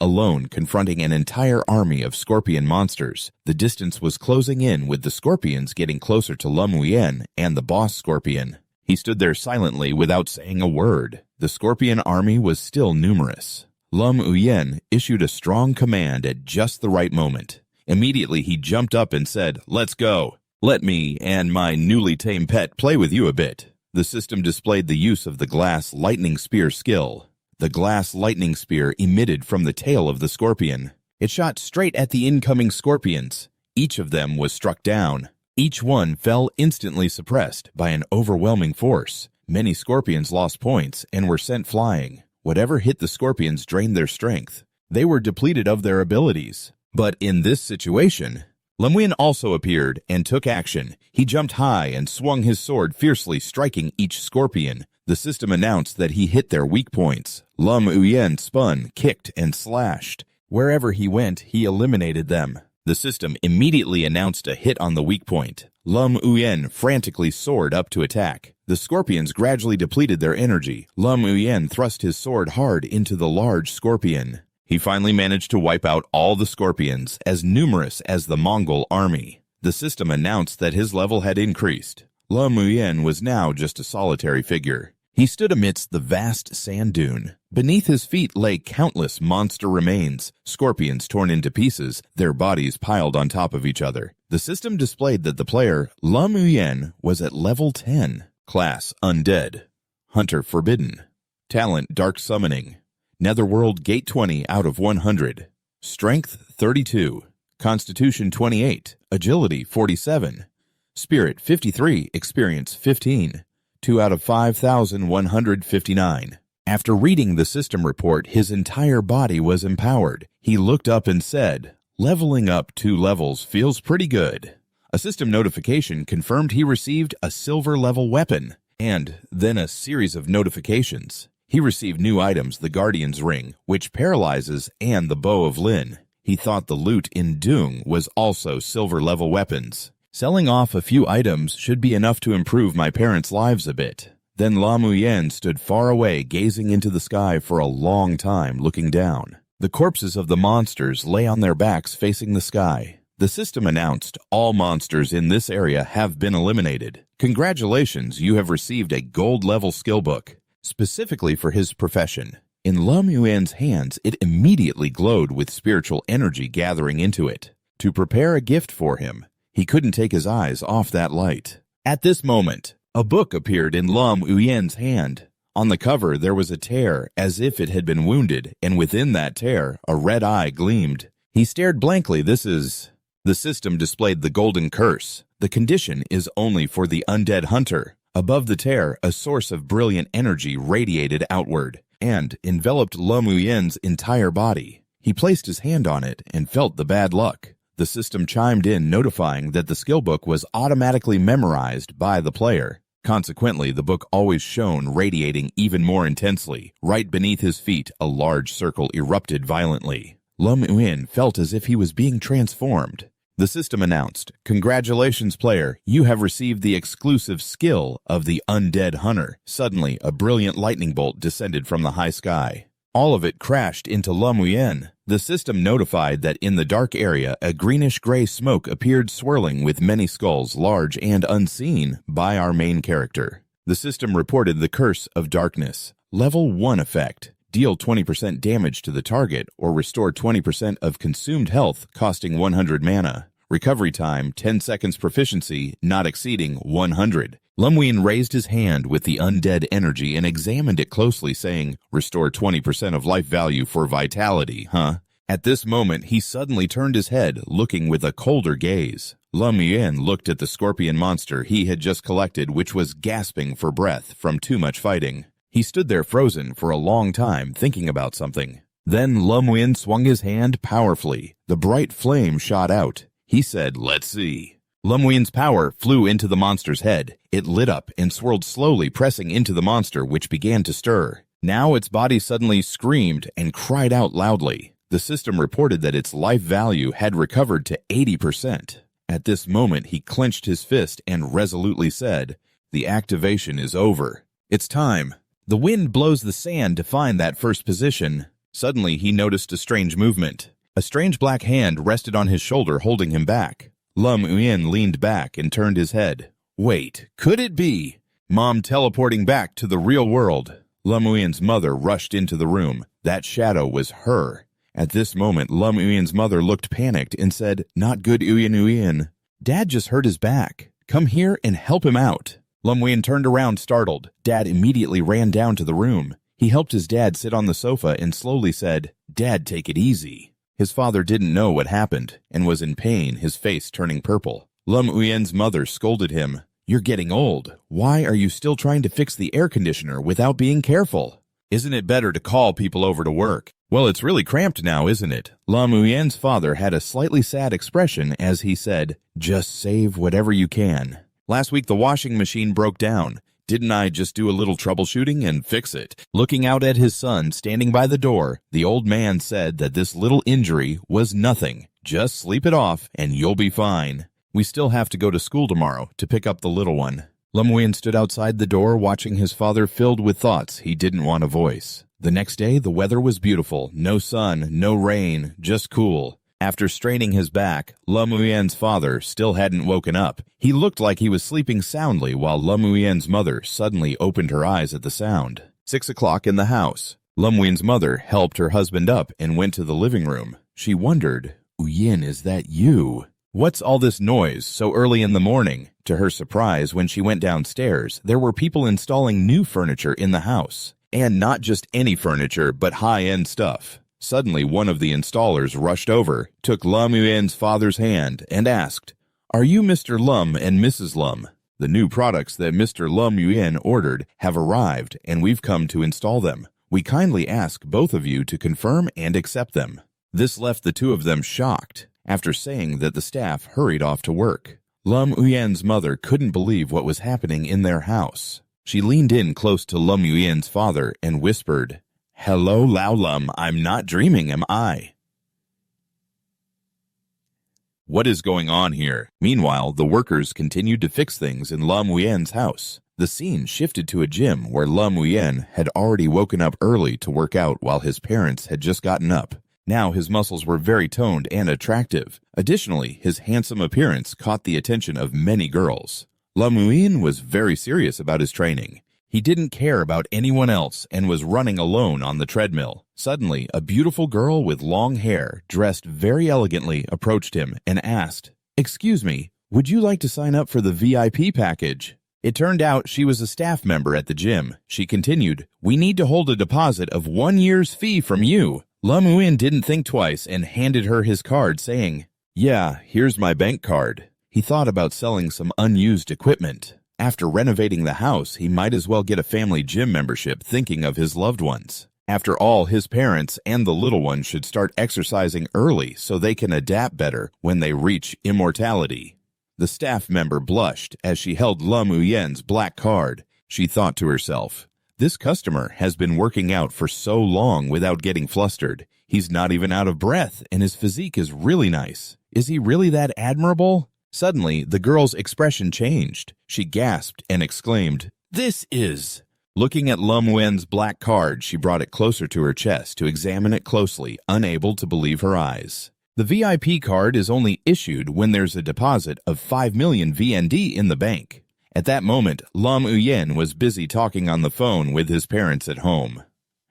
alone, confronting an entire army of scorpion monsters. The distance was closing in, with the scorpions getting closer to Lam and the boss scorpion. He stood there silently without saying a word. The scorpion army was still numerous. Lam issued a strong command at just the right moment. Immediately he jumped up and said, "Let's go. Let me and my newly tamed pet play with you a bit." The system displayed the use of the glass lightning spear skill. The glass lightning spear emitted from the tail of the scorpion. It shot straight at the incoming scorpions. Each of them was struck down. Each one fell instantly, suppressed by an overwhelming force. Many scorpions lost points and were sent flying. Whatever hit the scorpions drained their strength. They were depleted of their abilities. But in this situation, Lam also appeared and took action. He jumped high and swung his sword fiercely, striking each scorpion. The system announced that he hit their weak points. Lam spun, kicked, and slashed. Wherever he went, he eliminated them. The system immediately announced a hit on the weak point. Lam frantically soared up to attack. The scorpions gradually depleted their energy. Lam thrust his sword hard into the large scorpion. He finally managed to wipe out all the scorpions, as numerous as the Mongol army. The system announced that his level had increased. Lam was now just a solitary figure. He stood amidst the vast sand dune. Beneath his feet lay countless monster remains, scorpions torn into pieces, their bodies piled on top of each other. The system displayed that the player, Lam was at level 10. Class, Undead. Hunter Forbidden. Talent, Dark Summoning. Netherworld, Gate 20 out of 100. Strength, 32. Constitution, 28. Agility, 47. Spirit, 53. Experience, 15. 2 out of 5,159. After reading the system report, his entire body was empowered. He looked up and said, "Leveling up 2 levels feels pretty good." A system notification confirmed he received a silver level weapon, and then a series of notifications. He received new items, the Guardian's Ring, which paralyzes, and the Bow of Lin. He thought the loot in Dung was also silver level weapons. Selling off a few items should be enough to improve my parents' lives a bit. Then La Muyen stood far away, gazing into the sky for a long time, looking down. The corpses of the monsters lay on their backs facing the sky. The system announced, "All monsters in this area have been eliminated. Congratulations, you have received a gold-level skill book, specifically for his profession." In La Muyen's hands, it immediately glowed with spiritual energy gathering into it. To prepare a gift for him, he couldn't take his eyes off that light. At this moment, a book appeared in La Muyen's hand. On the cover, there was a tear, as if it had been wounded, and within that tear, a red eye gleamed. He stared blankly. The system displayed the golden curse. The condition is only for the undead hunter. Above the tear, a source of brilliant energy radiated outward and enveloped La Muyen's entire body. He placed his hand on it and felt the bad luck. The system chimed in, notifying that the skill book was automatically memorized by the player. Consequently, the book always shone, radiating even more intensely. Right beneath his feet, a large circle erupted violently. La Muyen felt as if he was being transformed. The system announced, "Congratulations, player, you have received the exclusive skill of the Undead Hunter." Suddenly, a brilliant lightning bolt descended from the high sky. All of it crashed into La Muyen. The system notified that in the dark area, a greenish-gray smoke appeared swirling with many skulls, large and unseen by our main character. The system reported the Curse of Darkness. Level 1 effect. Deal 20% damage to the target or restore 20% of consumed health, costing 100 mana. Recovery time, 10 seconds. Proficiency, not exceeding 100. La Muyen raised his hand with the undead energy and examined it closely, saying, "Restore 20% of life value for vitality, huh?" At this moment, he suddenly turned his head, looking with a colder gaze. La Muyen looked at the scorpion monster he had just collected, which was gasping for breath from too much fighting. He stood there frozen for a long time, thinking about something. Then La Muyen swung his hand powerfully. The bright flame shot out. He said, "Let's see." La Muyen's power flew into the monster's head. It lit up and swirled slowly, pressing into the monster, which began to stir. Now its body suddenly screamed and cried out loudly. The system reported that its life value had recovered to 80%. At this moment, he clenched his fist and resolutely said, "The activation is over. It's time." The wind blows the sand to find that first position. Suddenly, he noticed a strange movement. A strange black hand rested on his shoulder, holding him back. La Muyen leaned back and turned his head. Wait, could it be Mom teleporting back to the real world? La Muyen's mother rushed into the room. That shadow was her. At this moment, La Muyen's mother looked panicked and said, "Not good, Uyen. Dad just hurt his back. Come here and help him out." La Muyen turned around, startled. Dad immediately ran down to the room. He helped his dad sit on the sofa and slowly said, "Dad, take it easy." His father didn't know what happened and was in pain, his face turning purple. La Muyen's mother scolded him. "You're getting old. Why are you still trying to fix the air conditioner without being careful? Isn't it better to call people over to work?" "Well, it's really cramped now, isn't it?" La Muyen's father had a slightly sad expression as he said, "Just save whatever you can. Last week the washing machine broke down. Didn't I just do a little troubleshooting and fix it?" Looking out at his son standing by the door, the old man said that this little injury was nothing. "Just sleep it off and you'll be fine. We still have to go to school tomorrow to pick up the little one." La Muyen stood outside the door watching his father, filled with thoughts he didn't want to voice. The next day the weather was beautiful. No sun, no rain, just cool. After straining his back, La Muyen's father still hadn't woken up. He looked like he was sleeping soundly while La Muyen's mother suddenly opened her eyes at the sound. 6 o'clock in the house. La Muyen's mother helped her husband up and went to the living room. She wondered, "Uyen, is that you? What's all this noise so early in the morning?" To her surprise, when she went downstairs, there were people installing new furniture in the house. And not just any furniture, but high-end stuff. Suddenly, one of the installers rushed over, took La Muyen's father's hand, and asked, "Are you Mr. Lum and Mrs. Lum?" The new products that Mr. Lam Yuan ordered have arrived, and we've come to install them. We kindly ask both of you to confirm and accept them." This left the two of them shocked. After saying that, the staff hurried off to work. Lam Yuan's mother couldn't believe what was happening in their house. She leaned in close to Lam Yuan's father and whispered, "Hello, Lao Lam, I'm not dreaming, am I?" What is going on here? Meanwhile, the workers continued to fix things in Lam Yuan's house. The scene shifted to a gym where Lam Yuan had already woken up early to work out while his parents had just gotten up. Now his muscles were very toned and attractive. Additionally, his handsome appearance caught the attention of many girls. Lam Yuan was very serious about his training. He didn't care about anyone else and was running alone on the treadmill. Suddenly, a beautiful girl with long hair, dressed very elegantly, approached him and asked, "Excuse me, would you like to sign up for the VIP package?" It turned out she was a staff member at the gym. She continued, "We need to hold a deposit of 1 year's fee from you." Lam Yuan didn't think twice and handed her his card, saying, "Yeah, here's my bank card." He thought about selling some unused equipment. After renovating the house, he might as well get a family gym membership, thinking of his loved ones. After all, his parents and the little one should start exercising early so they can adapt better when they reach immortality. The staff member blushed as she held Lam Yuan's black card. She thought to herself, "This customer has been working out for so long without getting flustered. He's not even out of breath, and his physique is really nice. Is he really that admirable?" Suddenly, the girl's expression changed. She gasped and exclaimed, "This is..." Looking at Lam Yuan's black card, she brought it closer to her chest to examine it closely, unable to believe her eyes. The VIP card is only issued when there's a deposit of 5 million VND in the bank. At that moment, Lam Yuan was busy talking on the phone with his parents at home.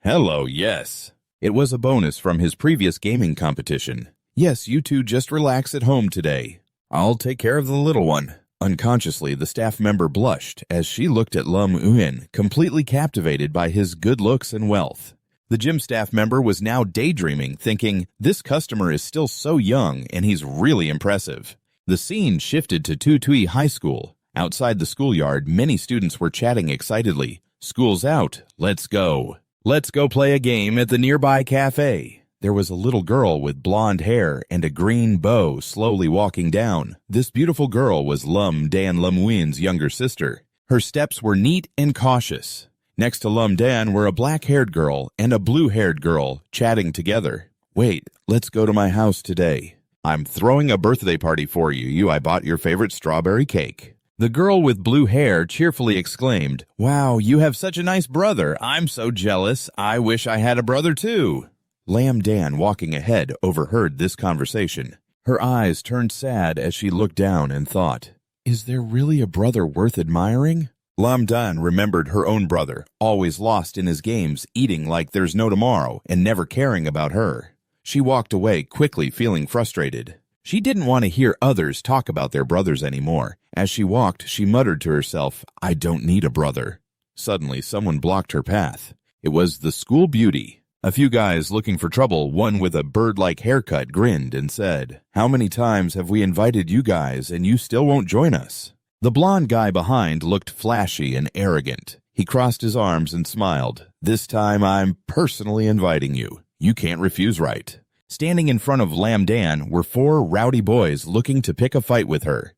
"Hello, yes." It was a bonus from his previous gaming competition. "Yes, you two just relax at home today. I'll take care of the little one." Unconsciously, the staff member blushed as she looked at Lam Yuan, completely captivated by his good looks and wealth. The gym staff member was now daydreaming, thinking, "This customer is still so young and he's really impressive." The scene shifted to Tutui High School. Outside the schoolyard, many students were chatting excitedly. "School's out. Let's go. Let's go play a game at the nearby cafe." There was a little girl with blonde hair and a green bow slowly walking down. This beautiful girl was Lam Yuan's younger sister. Her steps were neat and cautious. Next to Lam were a black-haired girl and a blue-haired girl chatting together. "Wait, let's go to my house today. I'm throwing a birthday party for you. I bought your favorite strawberry cake." The girl with blue hair cheerfully exclaimed, "Wow, you have such a nice brother. I'm so jealous. I wish I had a brother too." Lam Dan, walking ahead, overheard this conversation. Her eyes turned sad as she looked down and thought, "Is there really a brother worth admiring?" Lam Dan remembered her own brother, always lost in his games, eating like there's no tomorrow, and never caring about her. She walked away, quickly feeling frustrated. She didn't want to hear others talk about their brothers anymore. As she walked, she muttered to herself, "I don't need a brother." Suddenly, someone blocked her path. It was the school beauty. A few guys looking for trouble, one with a bird-like haircut, grinned and said, "How many times have we invited you guys and you still won't join us?" The blonde guy behind looked flashy and arrogant. He crossed his arms and smiled. "This time I'm personally inviting you. You can't refuse, right?" Standing in front of Lam Dan were 4 rowdy boys looking to pick a fight with her.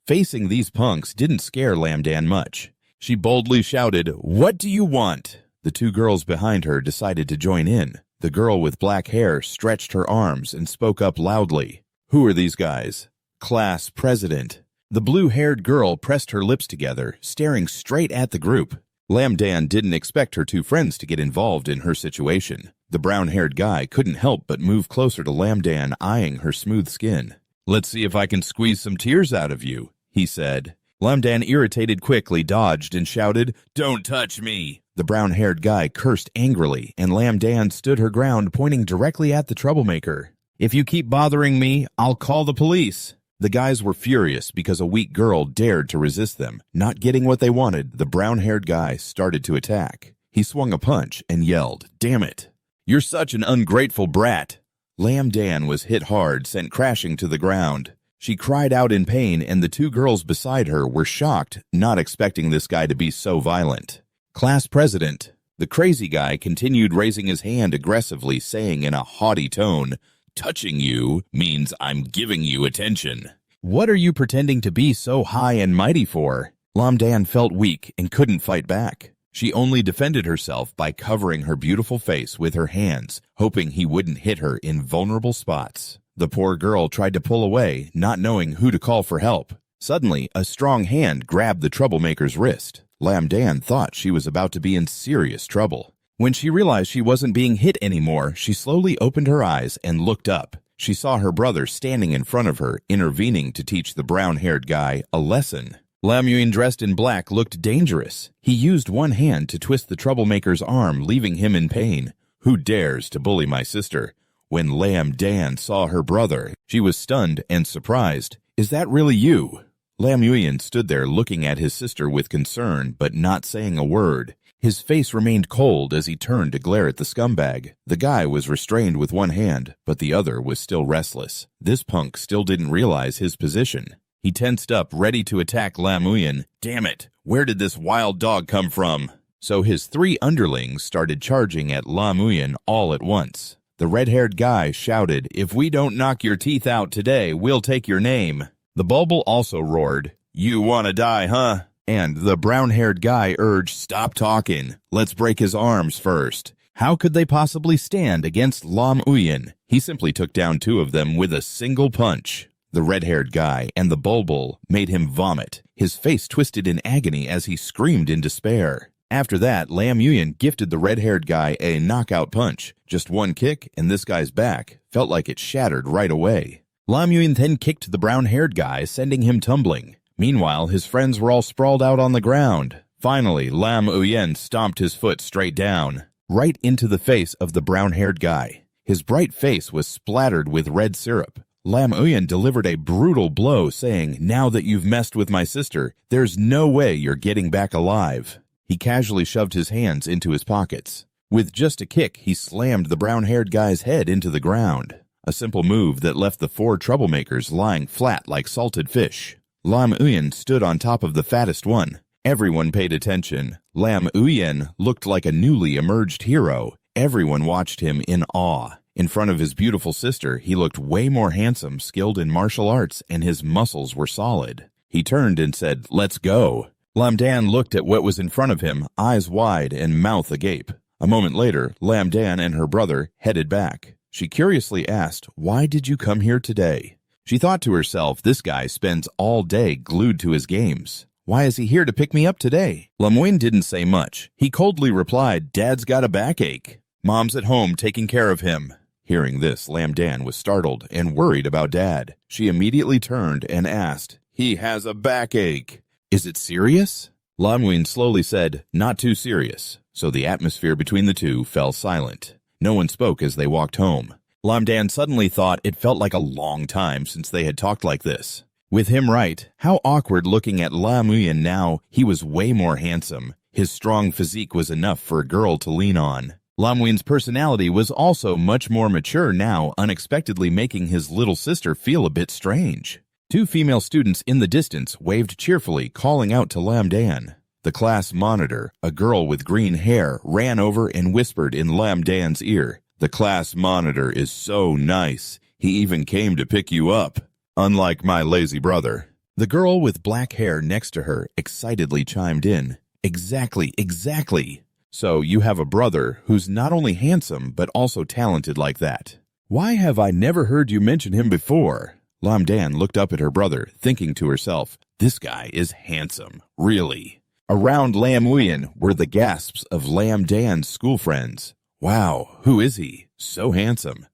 Facing these punks didn't scare Lam Dan much. She boldly shouted, "What do you want?" The 2 girls behind her decided to join in. The girl with black hair stretched her arms and spoke up loudly. "Who are these guys?" "Class president." The blue-haired girl pressed her lips together, staring straight at the group. Lam Dan didn't expect her 2 friends to get involved in her situation. The brown-haired guy couldn't help but move closer to Lam Dan, eyeing her smooth skin. "Let's see if I can squeeze some tears out of you," he said. Lam Dan, irritated, quickly dodged and shouted, "Don't touch me!" The brown-haired guy cursed angrily, and Lam Dan stood her ground, pointing directly at the troublemaker. "If you keep bothering me, I'll call the police." The guys were furious because a weak girl dared to resist them. Not getting what they wanted, the brown-haired guy started to attack. He swung a punch and yelled, "Damn it! You're such an ungrateful brat!" Lam Dan was hit hard, sent crashing to the ground. She cried out in pain, and the two girls beside her were shocked, not expecting this guy to be so violent. Class president. The crazy guy continued raising his hand aggressively, saying in a haughty tone, "Touching you means I'm giving you attention. What are you pretending to be so high and mighty for?" Lamdan felt weak and couldn't fight back. She only defended herself by covering her beautiful face with her hands, hoping he wouldn't hit her in vulnerable spots. The poor girl tried to pull away, not knowing who to call for help. Suddenly, a strong hand grabbed the troublemaker's wrist. Lamdan thought she was about to be in serious trouble. When she realized she wasn't being hit anymore, she slowly opened her eyes and looked up. She saw her brother standing in front of her, intervening to teach the brown-haired guy a lesson. Lam Yuan, dressed in black, looked dangerous. He used one hand to twist the troublemaker's arm, leaving him in pain. "Who dares to bully my sister?" When Lamdan saw her brother, she was stunned and surprised. "Is that really you?" Lam Yuan stood there looking at his sister with concern, but not saying a word. His face remained cold as he turned to glare at the scumbag. The guy was restrained with one hand, but the other was still restless. This punk still didn't realize his position. He tensed up, ready to attack Lam Yuan. Damn it! Where did this wild dog come from? So his three underlings started charging at Lam Yuan all at once. The red-haired guy shouted, "If we don't knock your teeth out today, we'll take your name." The bulbul also roared, "You wanna die, huh?" And the brown-haired guy urged, "Stop talking. Let's break his arms first." How could they possibly stand against Lam Yuan? He simply took down two of them with a single punch. The red-haired guy and the bulbul made him vomit. His face twisted in agony as he screamed in despair. After that, Lam Yuan gifted the red-haired guy a knockout punch. Just one kick, and this guy's back felt like it shattered right away. Lam Yuan then kicked the brown-haired guy, sending him tumbling. Meanwhile, his friends were all sprawled out on the ground. Finally, Lam Yuan stomped his foot straight down, right into the face of the brown-haired guy. His bright face was splattered with red syrup. Lam Yuan delivered a brutal blow, saying, "Now that you've messed with my sister, there's no way you're getting back alive." He casually shoved his hands into his pockets. With just a kick, he slammed the brown-haired guy's head into the ground. A simple move that left the four troublemakers lying flat like salted fish. Lam Yuan stood on top of the fattest one. Everyone paid attention. Lam Yuan looked like a newly emerged hero. Everyone watched him in awe. In front of his beautiful sister, he looked way more handsome, skilled in martial arts, and his muscles were solid. He turned and said, "Let's go." Lamdan looked at what was in front of him, eyes wide and mouth agape. A moment later, Lamdan and her brother headed back. She curiously asked, "Why did you come here today?" She thought to herself, this guy spends all day glued to his games. Why is he here to pick me up today? Lam Yuan didn't say much. He coldly replied, "Dad's got a backache. Mom's at home taking care of him." Hearing this, Lamdan was startled and worried about Dad. She immediately turned and asked, "He has a backache. Is it serious?" Lam Yuan slowly said, "Not too serious." So the atmosphere between the two fell silent. No one spoke as they walked home. Lamdan suddenly thought it felt like a long time since they had talked like this. With him right, how awkward looking at Lam Yuan now. He was way more handsome. His strong physique was enough for a girl to lean on. Lam Yuan's personality was also much more mature now, unexpectedly making his little sister feel a bit strange. Two female students in the distance waved cheerfully, calling out to Lamdan. The class monitor, a girl with green hair, ran over and whispered in Lamdan's ear, "The class monitor is so nice. He even came to pick you up. Unlike my lazy brother." The girl with black hair next to her excitedly chimed in, Exactly. So you have a brother who's not only handsome but also talented like that. Why have I never heard you mention him before?" Lamdan looked up at her brother, thinking to herself, "This guy is handsome, really." Around Lam Yuan were the gasps of Lamdan's school friends. "Wow, who is he? So handsome.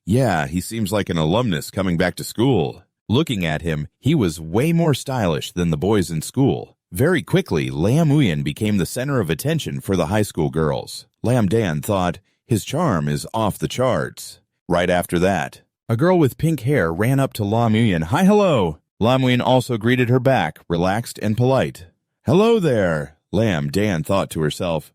Yeah, he seems like an alumnus coming back to school." Looking at him, he was way more stylish than the boys in school. Very quickly, Lam Yuan became the center of attention for the high school girls. Lamdan thought, his charm is off the charts. Right after that, a girl with pink hair ran up to Lam Yuan. "Hi, hello." Lam Yuan also greeted her back, relaxed and polite. "Hello there." Lamdan thought to herself,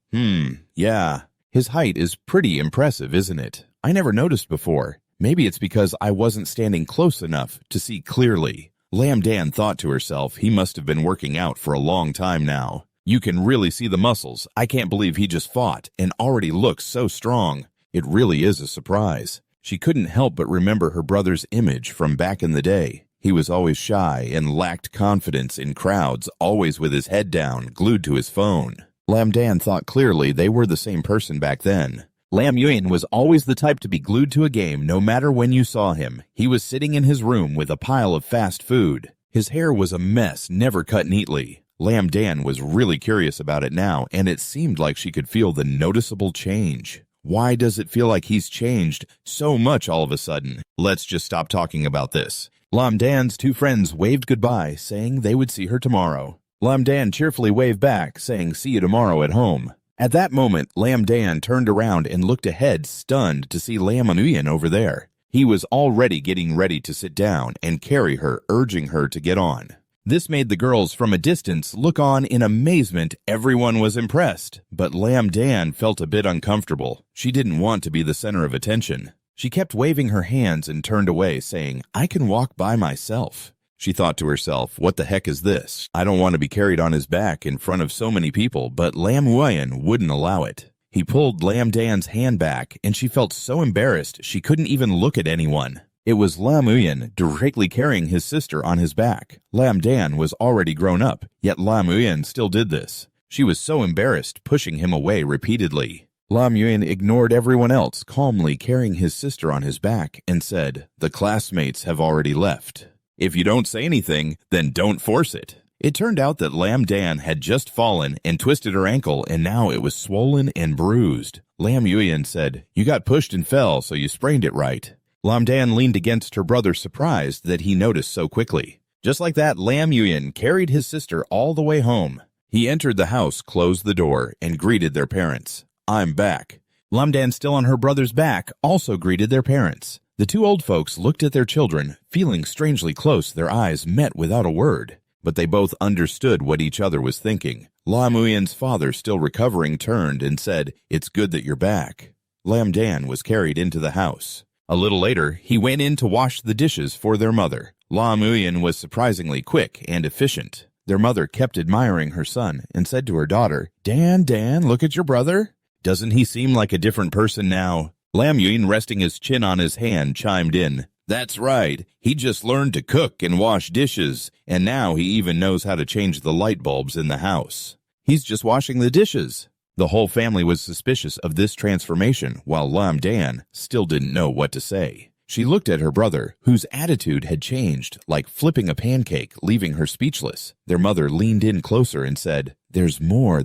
yeah, his height is pretty impressive, isn't it? I never noticed before. Maybe it's because I wasn't standing close enough to see clearly. Lam Dan thought to herself he must have been working out for a long time now. You can really see the muscles. I can't believe he just fought and already looks so strong. It really is a surprise. She couldn't help but remember her brother's image from back in the day. He was always shy and lacked confidence in crowds, always with his head down, glued to his phone. Lam Dan thought clearly they were the same person back then. Lam Yuen was always the type to be glued to a game no matter when you saw him. He was sitting in his room with a pile of fast food. His hair was a mess, never cut neatly. Lam Dan was really curious about it now, and it seemed like she could feel the noticeable change. Why does it feel like he's changed so much all of a sudden? Let's just stop talking about this. Lam Dan's two friends waved goodbye, saying they would see her tomorrow. Lam Dan cheerfully waved back, saying see you tomorrow at home. At that moment, Lam Dan turned around and looked ahead, stunned to see Lam Nguyen over there. He was already getting ready to sit down and carry her, urging her to get on. This made the girls from a distance look on in amazement. Everyone was impressed, but Lam Dan felt a bit uncomfortable. She didn't want to be the center of attention. She kept waving her hands and turned away, saying, I can walk by myself. She thought to herself, what the heck is this? I don't want to be carried on his back in front of so many people, but Lam Nguyen wouldn't allow it. He pulled Lam Dan's hand back, and she felt so embarrassed she couldn't even look at anyone. It was Lam Nguyen directly carrying his sister on his back. Lam Dan was already grown up, yet Lam Nguyen still did this. She was so embarrassed, pushing him away repeatedly. Lam Nguyen ignored everyone else, calmly carrying his sister on his back, and said, the classmates have already left. If you don't say anything, then don't force it. It turned out that Lam Dan had just fallen and twisted her ankle, and now it was swollen and bruised. Lam Nguyen said, you got pushed and fell, so you sprained it right. Lam Dan leaned against her brother, surprised that he noticed so quickly. Just like that, Lam Nguyen carried his sister all the way home. He entered the house, closed the door, and greeted their parents. I'm back. Lam Dan, still on her brother's back, also greeted their parents. The two old folks looked at their children, feeling strangely close. Their eyes met without a word, but they both understood what each other was thinking. Lam Nguyen's father, still recovering, turned and said, it's good that you're back. Lam Dan was carried into the house. A little later, he went in to wash the dishes for their mother. Lam Nguyen was surprisingly quick and efficient. Their mother kept admiring her son and said to her daughter, Dan, look at your brother. Doesn't he seem like a different person now? Lam Nguyen, resting his chin on his hand, chimed in. That's right. He just learned to cook and wash dishes, and now he even knows how to change the light bulbs in the house. He's just washing the dishes. The whole family was suspicious of this transformation, while Lam Dan still didn't know what to say. She looked at her brother, whose attitude had changed, like flipping a pancake, leaving her speechless. Their mother leaned in closer and said, there's more.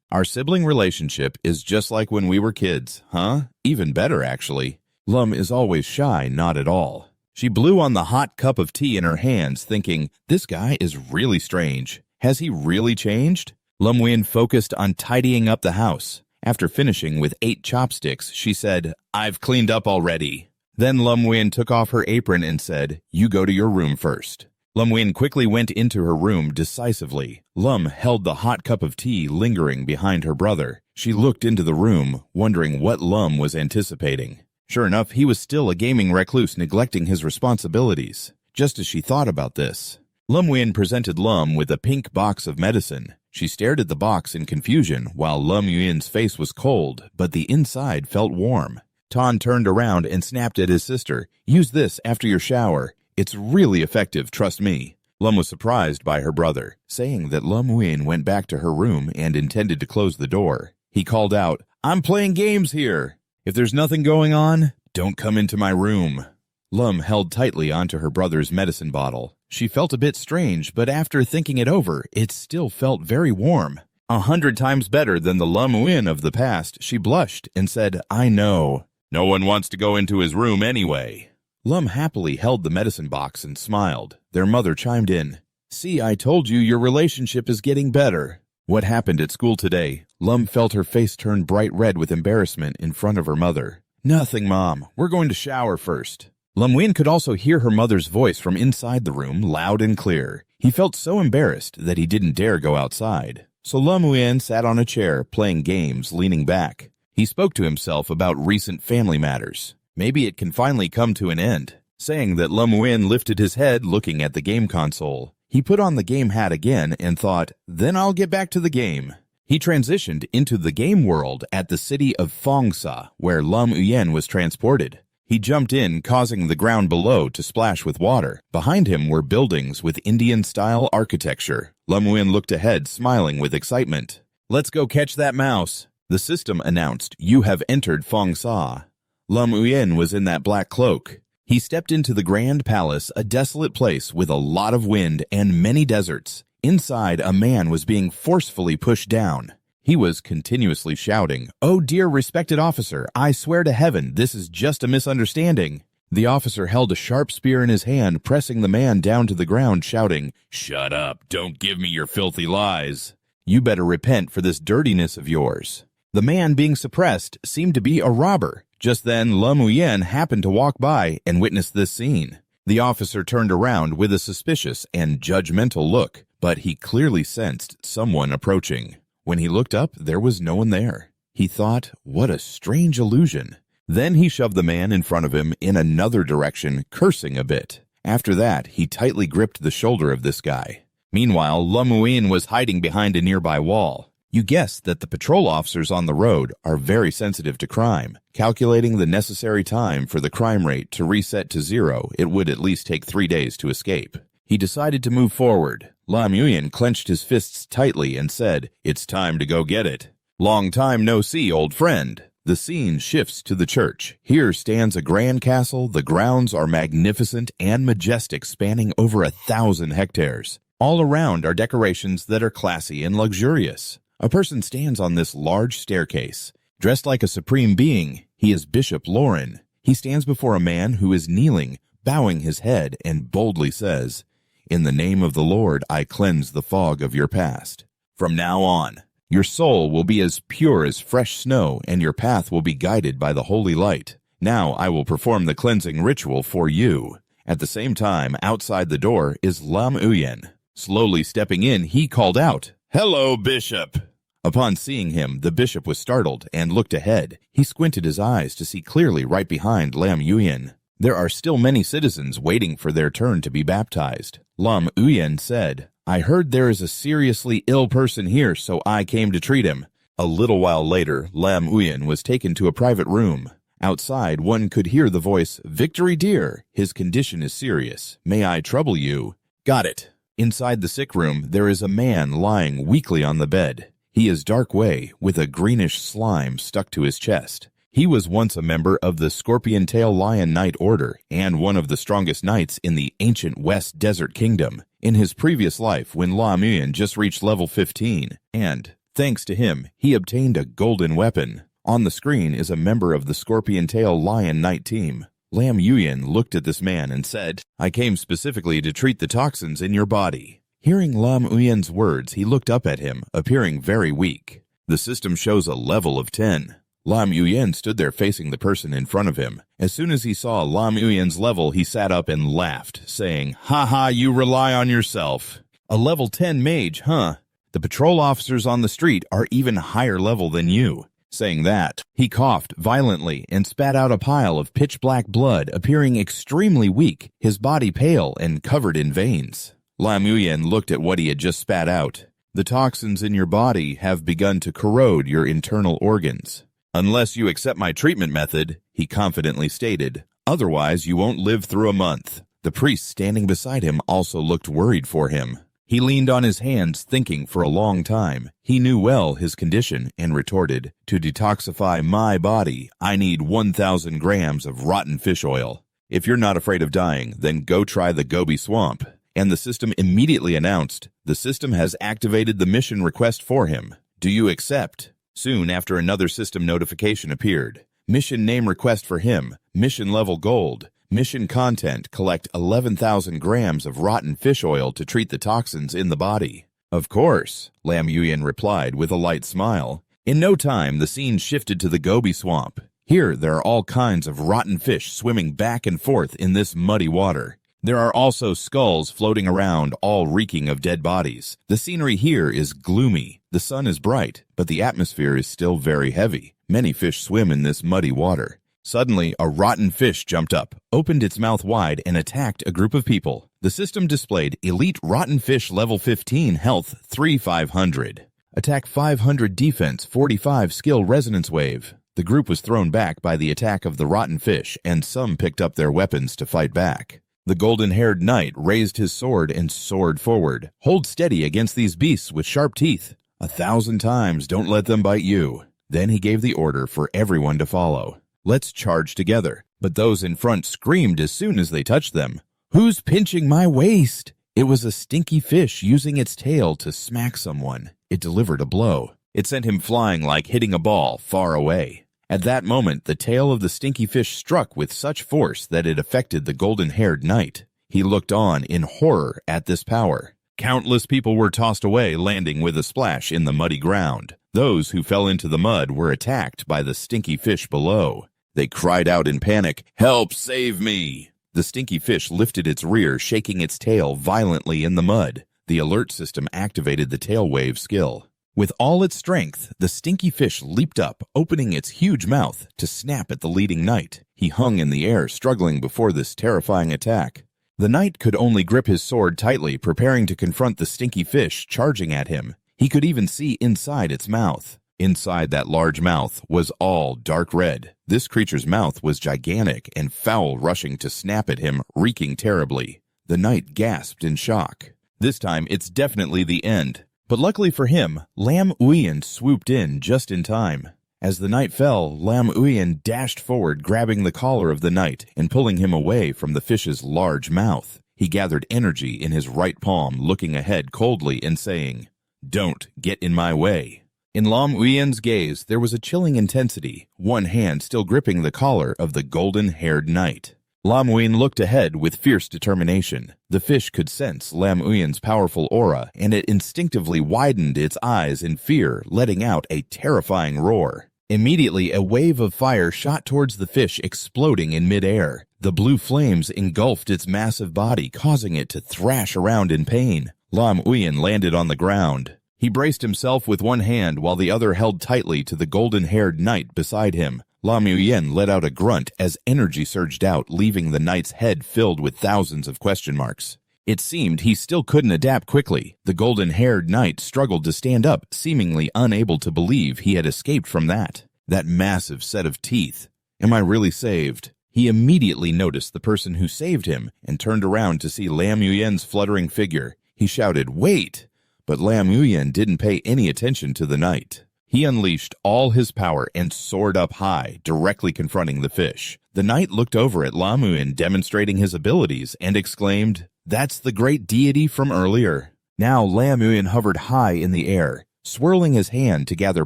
Our sibling relationship is just like when we were kids, huh? Even better, actually. Lum is always shy, not at all. She blew on the hot cup of tea in her hands, thinking, this guy is really strange. Has he really changed? Lum Nguyen focused on tidying up the house. After finishing with 8 chopsticks, she said, I've cleaned up already. Then Lum Nguyen took off her apron and said, you go to your room first. Lum Nguyen quickly went into her room decisively. Lum held the hot cup of tea lingering behind her brother. She looked into the room, wondering what Lum was anticipating. Sure enough, he was still a gaming recluse, neglecting his responsibilities. Just as she thought about this, Lum Nguyen presented Lum with a pink box of medicine. She stared at the box in confusion, while Lum Nguyen's face was cold, but the inside felt warm. Tan turned around and snapped at his sister. Use this after your shower. It's really effective, trust me. Lum was surprised by her brother, saying that Lum Nguyen went back to her room and intended to close the door. He called out, I'm playing games here. If there's nothing going on, don't come into my room. Lum held tightly onto her brother's medicine bottle. She felt a bit strange, but after thinking it over, it still felt very warm. 100 times better than the Lum Nguyen of the past. She blushed and said, I know. No one wants to go into his room anyway. Lum happily held the medicine box and smiled. Their mother chimed in. See, I told you your relationship is getting better. What happened at school today? Lum felt her face turn bright red with embarrassment in front of her mother. Nothing, Mom. We're going to shower first. Lum Nguyen could also hear her mother's voice from inside the room, loud and clear. He felt so embarrassed that he didn't dare go outside. So Lum Nguyen sat on a chair, playing games, leaning back. He spoke to himself about recent family matters. Maybe it can finally come to an end. Saying that, Lam Muyen lifted his head, looking at the game console. He put on the game hat again and thought, then I'll get back to the game. He transitioned into the game world at the city of Fongsa, where Lam Muyen was transported. He jumped in, causing the ground below to splash with water. Behind him were buildings with Indian-style architecture. Lam Muyen looked ahead, smiling with excitement. Let's go catch that mouse. The system announced, you have entered Fongsa. Lam Muyen was in that black cloak. He stepped into the grand palace, a desolate place with a lot of wind and many deserts. Inside, a man was being forcefully pushed down. He was continuously shouting, "Oh dear respected officer, I swear to heaven, this is just a misunderstanding." The officer held a sharp spear in his hand, pressing the man down to the ground, shouting, "Shut up, don't give me your filthy lies. You better repent for this dirtiness of yours." The man being suppressed seemed to be a robber. Just then, Lam Muyen happened to walk by and witnessed this scene. The officer turned around with a suspicious and judgmental look, but he clearly sensed someone approaching. When he looked up, there was no one there. He thought, what a strange illusion. Then he shoved the man in front of him in another direction, cursing a bit. After that, he tightly gripped the shoulder of this guy. Meanwhile, Lam Muyen was hiding behind a nearby wall. You guessed that the patrol officers on the road are very sensitive to crime. Calculating the necessary time for the crime rate to reset to 0, it would at least take 3 days to escape. He decided to move forward. Lam Muyen clenched his fists tightly and said, "It's time to go get it." "Long time no see, old friend." The scene shifts to the church. Here stands a grand castle. The grounds are magnificent and majestic, spanning over 1,000 hectares. All around are decorations that are classy and luxurious. A person stands on this large staircase. Dressed like a supreme being, he is Bishop Lauren. He stands before a man who is kneeling, bowing his head, and boldly says, "In the name of the Lord, I cleanse the fog of your past. From now on, your soul will be as pure as fresh snow, and your path will be guided by the holy light. Now I will perform the cleansing ritual for you." At the same time, outside the door is Lam Muyen. Slowly stepping in, he called out, "Hello, Bishop." Upon seeing him, the bishop was startled and looked ahead. He squinted his eyes to see clearly right behind Lam Muyen. There are still many citizens waiting for their turn to be baptized. Lam Muyen said, "I heard there is a seriously ill person here, so I came to treat him." A little while later, Lam Muyen was taken to a private room. Outside, one could hear the voice, "Victory, dear. His condition is serious. May I trouble you?" "Got it." Inside the sick room, there is a man lying weakly on the bed. He is dark gray, with a greenish slime stuck to his chest. He was once a member of the Scorpion-Tail Lion Knight Order and one of the strongest knights in the ancient West Desert Kingdom. In his previous life, when Lam Muyen just reached level 15, and, thanks to him, he obtained a golden weapon. On the screen is a member of the Scorpion-Tail Lion Knight team. Lam Muyen looked at this man and said, "I came specifically to treat the toxins in your body." Hearing Lam Muyen's words, he looked up at him, appearing very weak. The system shows a level of 10. Lam Muyen stood there facing the person in front of him. As soon as he saw Lam Muyen's level, he sat up and laughed, saying, "Ha ha, you rely on yourself. A level 10 mage, huh? The patrol officers on the street are even higher level than you." Saying that, he coughed violently and spat out a pile of pitch-black blood, appearing extremely weak, his body pale and covered in veins. Lam Muyen looked at what he had just spat out. "The toxins in your body have begun to corrode your internal organs. Unless you accept my treatment method," he confidently stated, "otherwise you won't live through a month." The priest standing beside him also looked worried for him. He leaned on his hands, thinking for a long time. He knew well his condition and retorted, "To detoxify my body, I need 1,000 grams of rotten fish oil. If you're not afraid of dying, then go try the Gobi Swamp." And the system immediately announced, "The system has activated the mission request for him. Do you accept?" Soon after, another system notification appeared. "Mission name request for him. Mission level gold. Mission content, collect 11,000 grams of rotten fish oil to treat the toxins in the body." "Of course," Lam Muyen replied with a light smile. In no time, the scene shifted to the Gobi Swamp. Here, there are all kinds of rotten fish swimming back and forth in this muddy water. There are also skulls floating around, all reeking of dead bodies. The scenery here is gloomy. The sun is bright, but the atmosphere is still very heavy. Many fish swim in this muddy water. Suddenly, a rotten fish jumped up, opened its mouth wide, and attacked a group of people. The system displayed Elite Rotten Fish Level 15 Health 3500. Attack 500 Defense 45 Skill Resonance Wave. The group was thrown back by the attack of the rotten fish, and some picked up their weapons to fight back. The golden-haired knight raised his sword and soared forward. Hold steady against these beasts with sharp teeth. 1,000 times don't let them bite you. Then he gave the order for everyone to follow. Let's charge together. But those in front screamed as soon as they touched them. Who's pinching my waist? It was a stinky fish using its tail to smack someone. It delivered a blow. It sent him flying like hitting a ball far away. At that moment, the tail of the stinky fish struck with such force that it affected the golden-haired knight. He looked on in horror at this power. Countless people were tossed away, landing with a splash in the muddy ground. Those who fell into the mud were attacked by the stinky fish below. They cried out in panic, "Help, save me!" The stinky fish lifted its rear, shaking its tail violently in the mud. The alert system activated the tail wave skill. With all its strength, the stinky fish leaped up, opening its huge mouth to snap at the leading knight. He hung in the air, struggling before this terrifying attack. The knight could only grip his sword tightly, preparing to confront the stinky fish charging at him. He could even see inside its mouth. Inside that large mouth was all dark red. This creature's mouth was gigantic and foul, rushing to snap at him, reeking terribly. The knight gasped in shock. This time, it's definitely the end. But luckily for him, Lam Uyen swooped in just in time. As the knight fell, Lam Uyen dashed forward, grabbing the collar of the knight and pulling him away from the fish's large mouth. He gathered energy in his right palm, looking ahead coldly and saying, "Don't get in my way." In Lam Uyen's gaze, there was a chilling intensity, one hand still gripping the collar of the golden-haired knight. Lam Uyen looked ahead with fierce determination. The fish could sense Lam Uyen's powerful aura, and it instinctively widened its eyes in fear, letting out a terrifying roar. Immediately, a wave of fire shot towards the fish, exploding in midair. The blue flames engulfed its massive body, causing it to thrash around in pain. Lam Uyen landed on the ground. He braced himself with one hand while the other held tightly to the golden-haired knight beside him. Lam Uyen let out a grunt as energy surged out, leaving the knight's head filled with thousands of question marks. It seemed he still couldn't adapt quickly. The golden-haired knight struggled to stand up, seemingly unable to believe he had escaped from that massive set of teeth. Am I really saved? He immediately noticed the person who saved him and turned around to see Lam Uyen's fluttering figure. He shouted, "Wait!" But Lam Uyen didn't pay any attention to the knight. He unleashed all his power and soared up high, directly confronting the fish. The knight looked over at Lam Uyen demonstrating his abilities and exclaimed, "That's the great deity from earlier." Now Lam Uyen hovered high in the air, swirling his hand to gather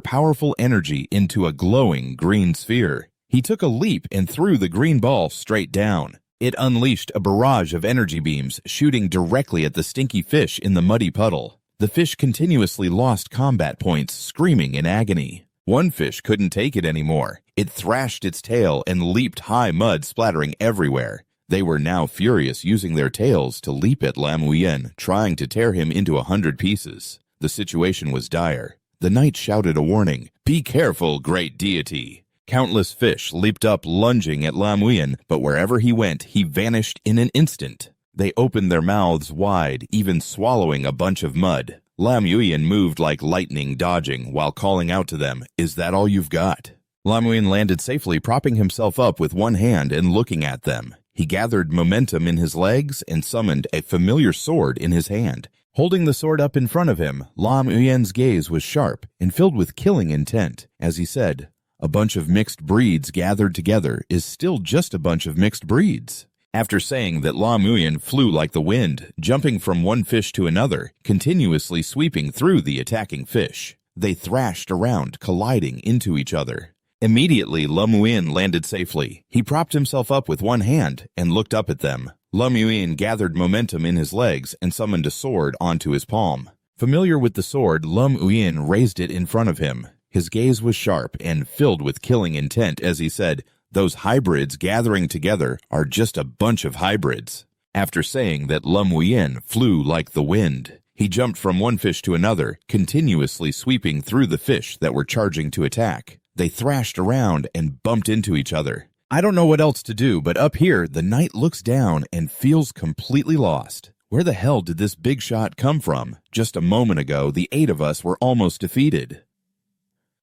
powerful energy into a glowing green sphere. He took a leap and threw the green ball straight down. It unleashed a barrage of energy beams, shooting directly at the stinky fish in the muddy puddle. The fish continuously lost combat points, screaming in agony. One fish couldn't take it anymore. It thrashed its tail and leaped high, mud splattering everywhere. They were now furious, using their tails to leap at Lam Uyen, trying to tear him into 100 pieces. The situation was dire. The knight shouted a warning, "Be careful, great deity!" Countless fish leaped up, lunging at Lam Uyen, but wherever he went, he vanished in an instant. They opened their mouths wide, even swallowing a bunch of mud. Lam Uyen moved like lightning, dodging, while calling out to them, "Is that all you've got?" Lam Uyen landed safely, propping himself up with one hand and looking at them. He gathered momentum in his legs and summoned a familiar sword in his hand. Holding the sword up in front of him, Lam Uyen's gaze was sharp and filled with killing intent, as he said, "A bunch of mixed breeds gathered together is still just a bunch of mixed breeds." After saying that, Lam Uyen flew like the wind, jumping from one fish to another, continuously sweeping through the attacking fish. They thrashed around, colliding into each other. Immediately, Lam Uyen landed safely. He propped himself up with one hand and looked up at them. Lam Uyen gathered momentum in his legs and summoned a sword onto his palm. Familiar with the sword, Lam Uyen raised it in front of him. His gaze was sharp and filled with killing intent as he said, "Those hybrids gathering together are just a bunch of hybrids." After saying that, Lam Uyen flew like the wind. He jumped from one fish to another, continuously sweeping through the fish that were charging to attack. They thrashed around and bumped into each other. I don't know what else to do, but up here, the knight looks down and feels completely lost. Where the hell did this big shot come from? Just a moment ago, the 8 of us were almost defeated.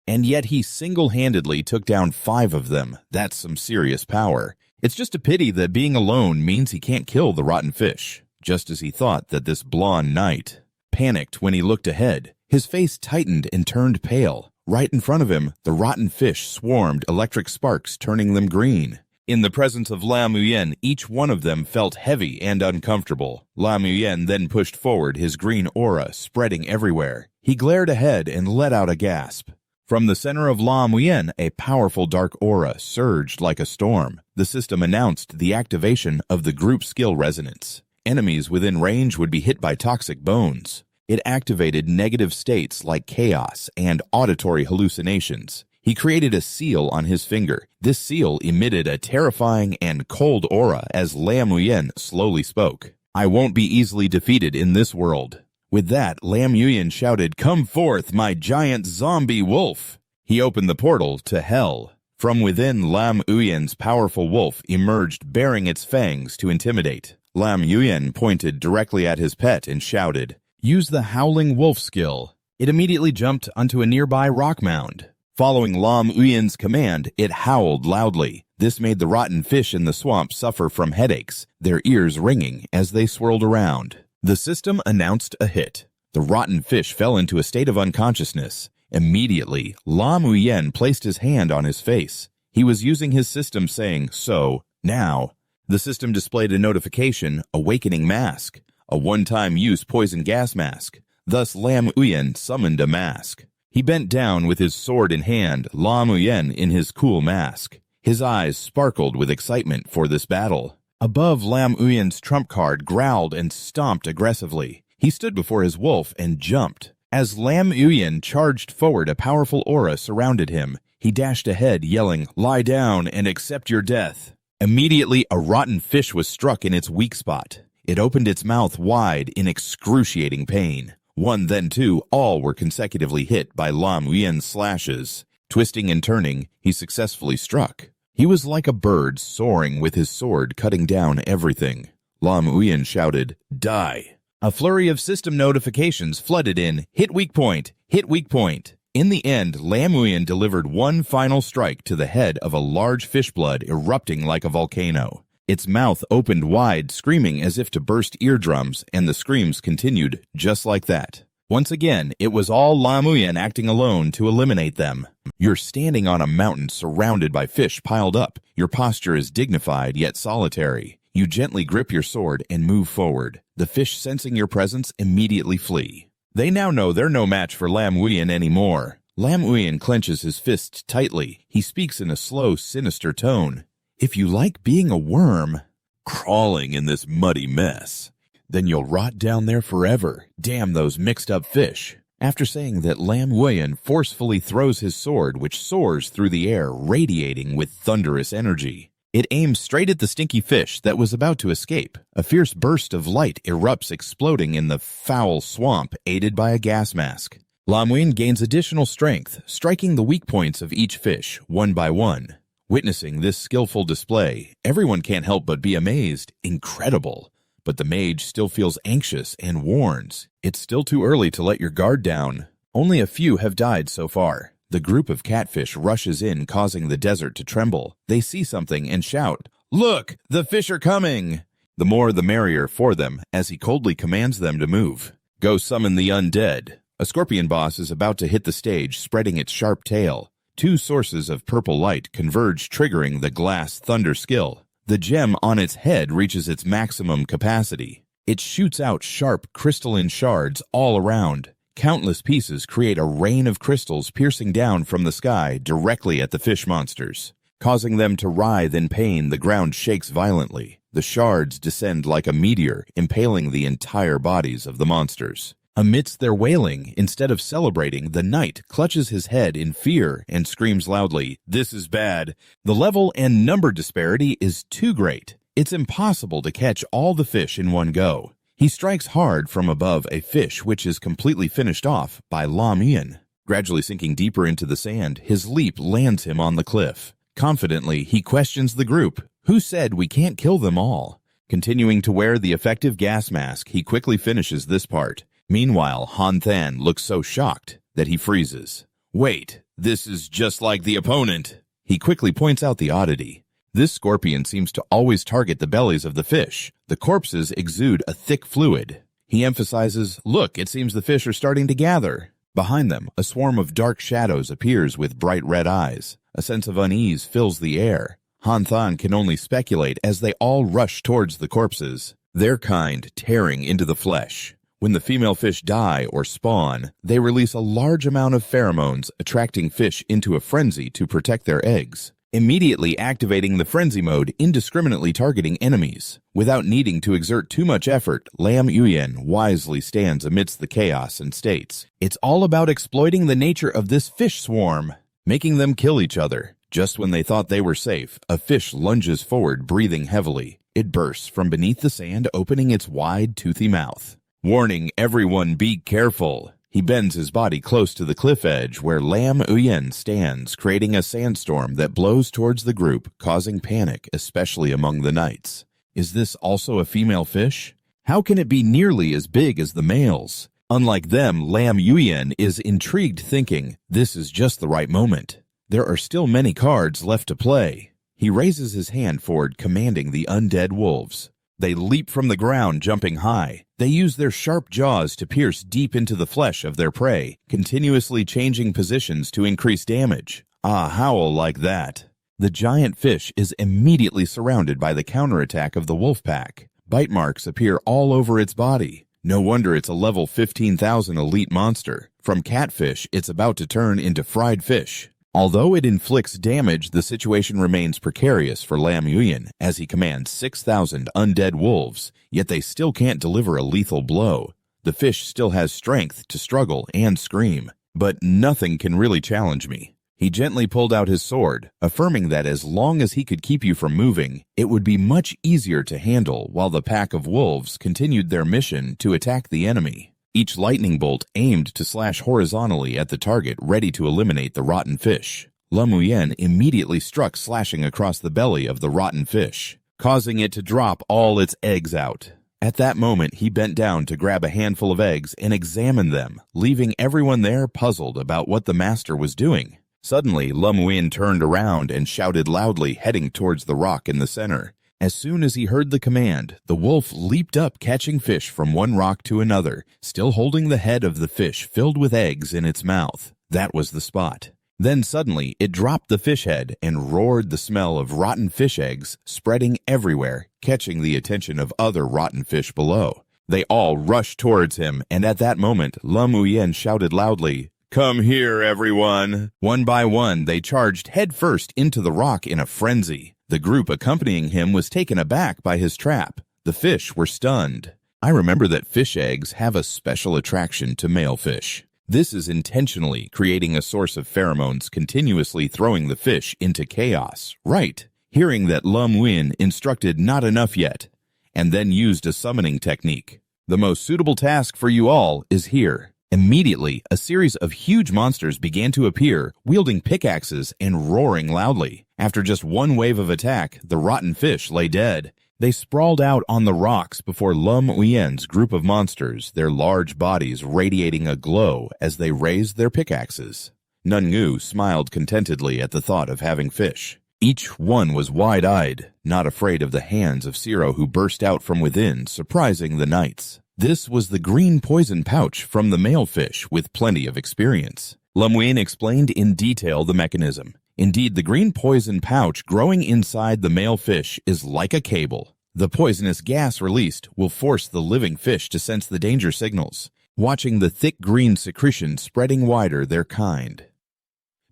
And yet he single-handedly took down 5 of them. That's some serious power. It's just a pity that being alone means he can't kill the rotten fish. Just as he thought that this blonde knight panicked when he looked ahead. His face tightened and turned pale. Right in front of him, the rotten fish swarmed, electric sparks turning them green. In the presence of La Muyen, each one of them felt heavy and uncomfortable. La Muyen then pushed forward, his green aura spreading everywhere. He glared ahead and let out a gasp. From the center of La Muyen, a powerful dark aura surged like a storm. The system announced the activation of the group skill resonance. Enemies within range would be hit by toxic bones. It activated negative states like chaos and auditory hallucinations. He created a seal on his finger. This seal emitted a terrifying and cold aura as La Muyen slowly spoke. I won't be easily defeated in this world. With that, La Muyen shouted, "Come forth, my giant zombie wolf!" He opened the portal to hell. From within, La Muyen's powerful wolf emerged, baring its fangs to intimidate. La Muyen pointed directly at his pet and shouted, "Use the Howling Wolf skill." It immediately jumped onto a nearby rock mound. Following La Muyen's command, it howled loudly. This made the rotten fish in the swamp suffer from headaches, their ears ringing as they swirled around. The system announced a hit. The rotten fish fell into a state of unconsciousness. Immediately, La Muyen placed his hand on his face. He was using his system saying, "So, now." The system displayed a notification, Awakening Mask, a one-time use poison gas mask. Thus, La Muyen summoned a mask. He bent down with his sword in hand, La Muyen in his cool mask. His eyes sparkled with excitement for this battle. Above, La Muyen's trump card growled and stomped aggressively. He stood before his wolf and jumped. As La Muyen charged forward, a powerful aura surrounded him. He dashed ahead, yelling, "Lie down and accept your death." Immediately, a rotten fish was struck in its weak spot. It opened its mouth wide in excruciating pain. One, then two, all were consecutively hit by La Muyen's slashes. Twisting and turning, he successfully struck. He was like a bird soaring with his sword, cutting down everything. La Muyen shouted, "Die!" A flurry of system notifications flooded in. Hit weak point! Hit weak point! In the end, La Muyen delivered one final strike to the head of a large fish blood erupting like a volcano. Its mouth opened wide, screaming as if to burst eardrums, and the screams continued just like that. Once again, it was all La Muyen acting alone to eliminate them. You're standing on a mountain surrounded by fish piled up. Your posture is dignified yet solitary. You gently grip your sword and move forward. The fish, sensing your presence, immediately flee. They now know they're no match for La Muyen anymore. La Muyen clenches his fists tightly. He speaks in a slow, sinister tone. "If you like being a worm, crawling in this muddy mess, then you'll rot down there forever. Damn those mixed-up fish." After saying that, La Muyen forcefully throws his sword, which soars through the air, radiating with thunderous energy. It aims straight at the stinky fish that was about to escape. A fierce burst of light erupts, exploding in the foul swamp, aided by a gas mask. La Muyen gains additional strength, striking the weak points of each fish, one by one. Witnessing this skillful display, everyone can't help but be amazed. Incredible. But the mage still feels anxious and warns. It's still too early to let your guard down. Only a few have died so far. The group of catfish rushes in, causing the desert to tremble. They see something and shout, "Look, the fish are coming!" The more the merrier for them, as he coldly commands them to move. Go summon the undead. A scorpion boss is about to hit the stage, spreading its sharp tail. Two sources of purple light converge, triggering the glass thunder skill. The gem on its head reaches its maximum capacity. It shoots out sharp crystalline shards all around. Countless pieces create a rain of crystals piercing down from the sky directly at the fish monsters. Causing them to writhe in pain, the ground shakes violently. The shards descend like a meteor, impaling the entire bodies of the monsters. Amidst their wailing, instead of celebrating, the knight clutches his head in fear and screams loudly, "This is bad." The level and number disparity is too great. It's impossible to catch all the fish in one go. He strikes hard from above a fish which is completely finished off by La Muyen. Gradually sinking deeper into the sand, his leap lands him on the cliff. Confidently, he questions the group. Who said we can't kill them all? Continuing to wear the effective gas mask, he quickly finishes this part. Meanwhile, Han Than looks so shocked that he freezes. Wait, this is just like the opponent. He quickly points out the oddity. This scorpion seems to always target the bellies of the fish. The corpses exude a thick fluid. He emphasizes, look, it seems the fish are starting to gather. Behind them, a swarm of dark shadows appears with bright red eyes. A sense of unease fills the air. Han Than can only speculate as they all rush towards the corpses, their kind tearing into the flesh. When the female fish die or spawn, they release a large amount of pheromones, attracting fish into a frenzy to protect their eggs, immediately activating the frenzy mode, indiscriminately targeting enemies. Without needing to exert too much effort, Lam Yuyan wisely stands amidst the chaos and states, it's all about exploiting the nature of this fish swarm, making them kill each other. Just when they thought they were safe, a fish lunges forward, breathing heavily. It bursts from beneath the sand, opening its wide, toothy mouth. Warning everyone, be careful. He bends his body close to the cliff edge where Lam Yuyan stands, creating a sandstorm that blows towards the group, causing panic, especially among the knights. Is this also a female fish? How can it be nearly as big as the males? Unlike them, Lam Yuyan is intrigued, thinking, this is just the right moment. There are still many cards left to play. He raises his hand forward, commanding the undead wolves. They leap from the ground, jumping high. They use their sharp jaws to pierce deep into the flesh of their prey, continuously changing positions to increase damage. A howl like that. The giant fish is immediately surrounded by the counterattack of the wolf pack. Bite marks appear all over its body. No wonder it's a level 15,000 elite monster. From catfish, it's about to turn into fried fish. Although it inflicts damage, the situation remains precarious for Lam Yuyan as he commands 6,000 undead wolves, yet they still can't deliver a lethal blow. The fish still has strength to struggle and scream, but nothing can really challenge me. He gently pulled out his sword, affirming that as long as he could keep you from moving, it would be much easier to handle while the pack of wolves continued their mission to attack the enemy. Each lightning bolt aimed to slash horizontally at the target, ready to eliminate the rotten fish. Lam Yuyan immediately struck, slashing across the belly of the rotten fish, causing it to drop all its eggs out. At that moment, he bent down to grab a handful of eggs and examine them, leaving everyone there puzzled about what the master was doing. Suddenly, Lam Yuyan turned around and shouted loudly, heading towards the rock in the center. As soon as he heard the command, the wolf leaped up, catching fish from one rock to another, still holding the head of the fish filled with eggs in its mouth. That was the spot. Then suddenly, it dropped the fish head and roared, the smell of rotten fish eggs spreading everywhere, catching the attention of other rotten fish below. They all rushed towards him, and at that moment, Lam Yuyan shouted loudly, "Come here, everyone!" One by one, they charged headfirst into the rock in a frenzy. The group accompanying him was taken aback by his trap. The fish were stunned. I remember that fish eggs have a special attraction to male fish. This is intentionally creating a source of pheromones, continuously throwing the fish into chaos. Right. Hearing that Lam Yuyan instructed not enough yet, and then used a summoning technique. The most suitable task for you all is here. Immediately, a series of huge monsters began to appear, wielding pickaxes and roaring loudly. After just one wave of attack, the rotten fish lay dead. They sprawled out on the rocks before Lam Yuyan's group of monsters, their large bodies radiating a glow as they raised their pickaxes. Nungu smiled contentedly at the thought of having fish. Each one was wide-eyed, not afraid of the hands of Zero who burst out from within, surprising the knights. This was the green poison pouch from the male fish with plenty of experience. Lam Yuyan explained in detail the mechanism. Indeed, the green poison pouch growing inside the male fish is like a cable. The poisonous gas released will force the living fish to sense the danger signals, watching the thick green secretion spreading wider their kind.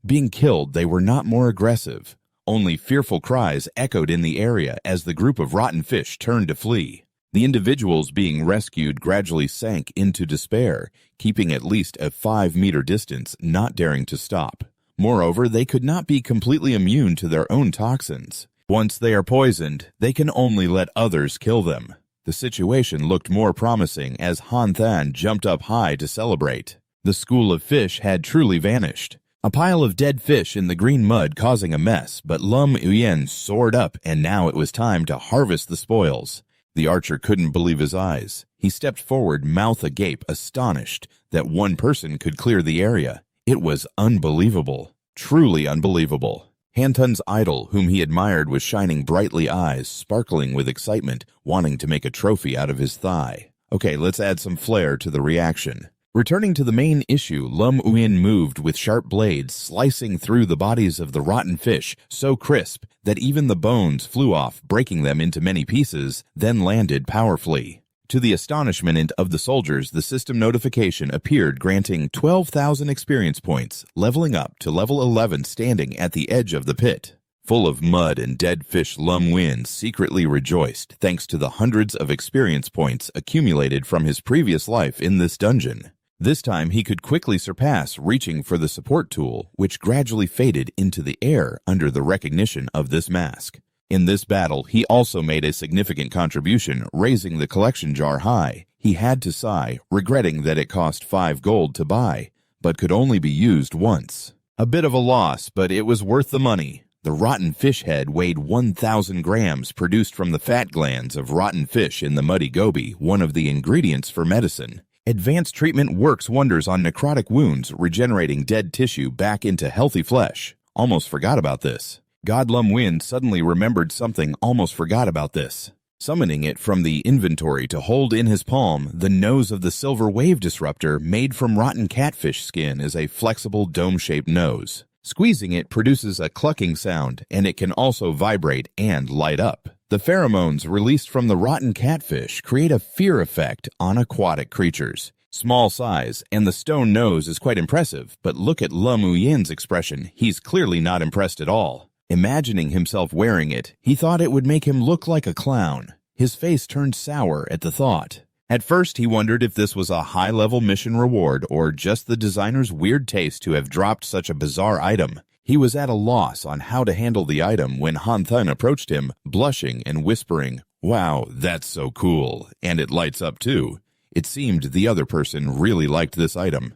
Being killed, they were not more aggressive. Only fearful cries echoed in the area as the group of rotten fish turned to flee. The individuals being rescued gradually sank into despair, keeping at least a 5-meter distance, not daring to stop. Moreover, they could not be completely immune to their own toxins. Once they are poisoned, they can only let others kill them. The situation looked more promising as Han Than jumped up high to celebrate. The school of fish had truly vanished. A pile of dead fish in the green mud causing a mess, but Lum Uyen soared up and now it was time to harvest the spoils. The archer couldn't believe his eyes. He stepped forward, mouth agape, astonished that one person could clear the area. It was unbelievable. Truly unbelievable. Hantun's idol, whom he admired with shining brightly eyes, sparkling with excitement, wanting to make a trophy out of his thigh. Okay, let's add some flair to the reaction. Returning to the main issue, Lum Uyen moved with sharp blades, slicing through the bodies of the rotten fish so crisp that even the bones flew off, breaking them into many pieces, then landed powerfully. To the astonishment of the soldiers, the system notification appeared granting 12,000 experience points, leveling up to level 11 standing at the edge of the pit. Full of mud and dead fish, Lum Uyen secretly rejoiced thanks to the hundreds of experience points accumulated from his previous life in this dungeon. This time he could quickly surpass, reaching for the support tool, which gradually faded into the air under the recognition of this mask. In this battle, he also made a significant contribution, raising the collection jar high. He had to sigh, regretting that it cost 5 gold to buy, but could only be used once. A bit of a loss, but it was worth the money. The rotten fish head weighed 1,000 grams, produced from the fat glands of rotten fish in the muddy goby, one of the ingredients for medicine. Advanced treatment works wonders on necrotic wounds, regenerating dead tissue back into healthy flesh. Almost forgot about this. God Lum Uyen suddenly remembered something, almost forgot about this. Summoning it from the inventory to hold in his palm, the nose of the silver wave disruptor made from rotten catfish skin is a flexible dome-shaped nose. Squeezing it produces a clucking sound, and it can also vibrate and light up. The pheromones released from the rotten catfish create a fear effect on aquatic creatures. Small size, and the stone nose is quite impressive, but look at Lum Uyen's expression. He's clearly not impressed at all. Imagining himself wearing it, he thought it would make him look like a clown. His face turned sour at the thought. At first, he wondered if this was a high-level mission reward or just the designer's weird taste to have dropped such a bizarre item. He was at a loss on how to handle the item when Han Thun approached him, blushing and whispering, "Wow, that's so cool, and it lights up too." It seemed the other person really liked this item.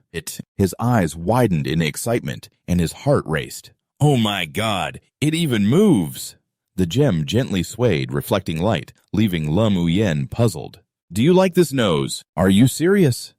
His eyes widened in excitement, and his heart raced. "Oh my God, it even moves!" The gem gently swayed, reflecting light, leaving Lum Uyen puzzled. "Do you like this nose? Are you serious?"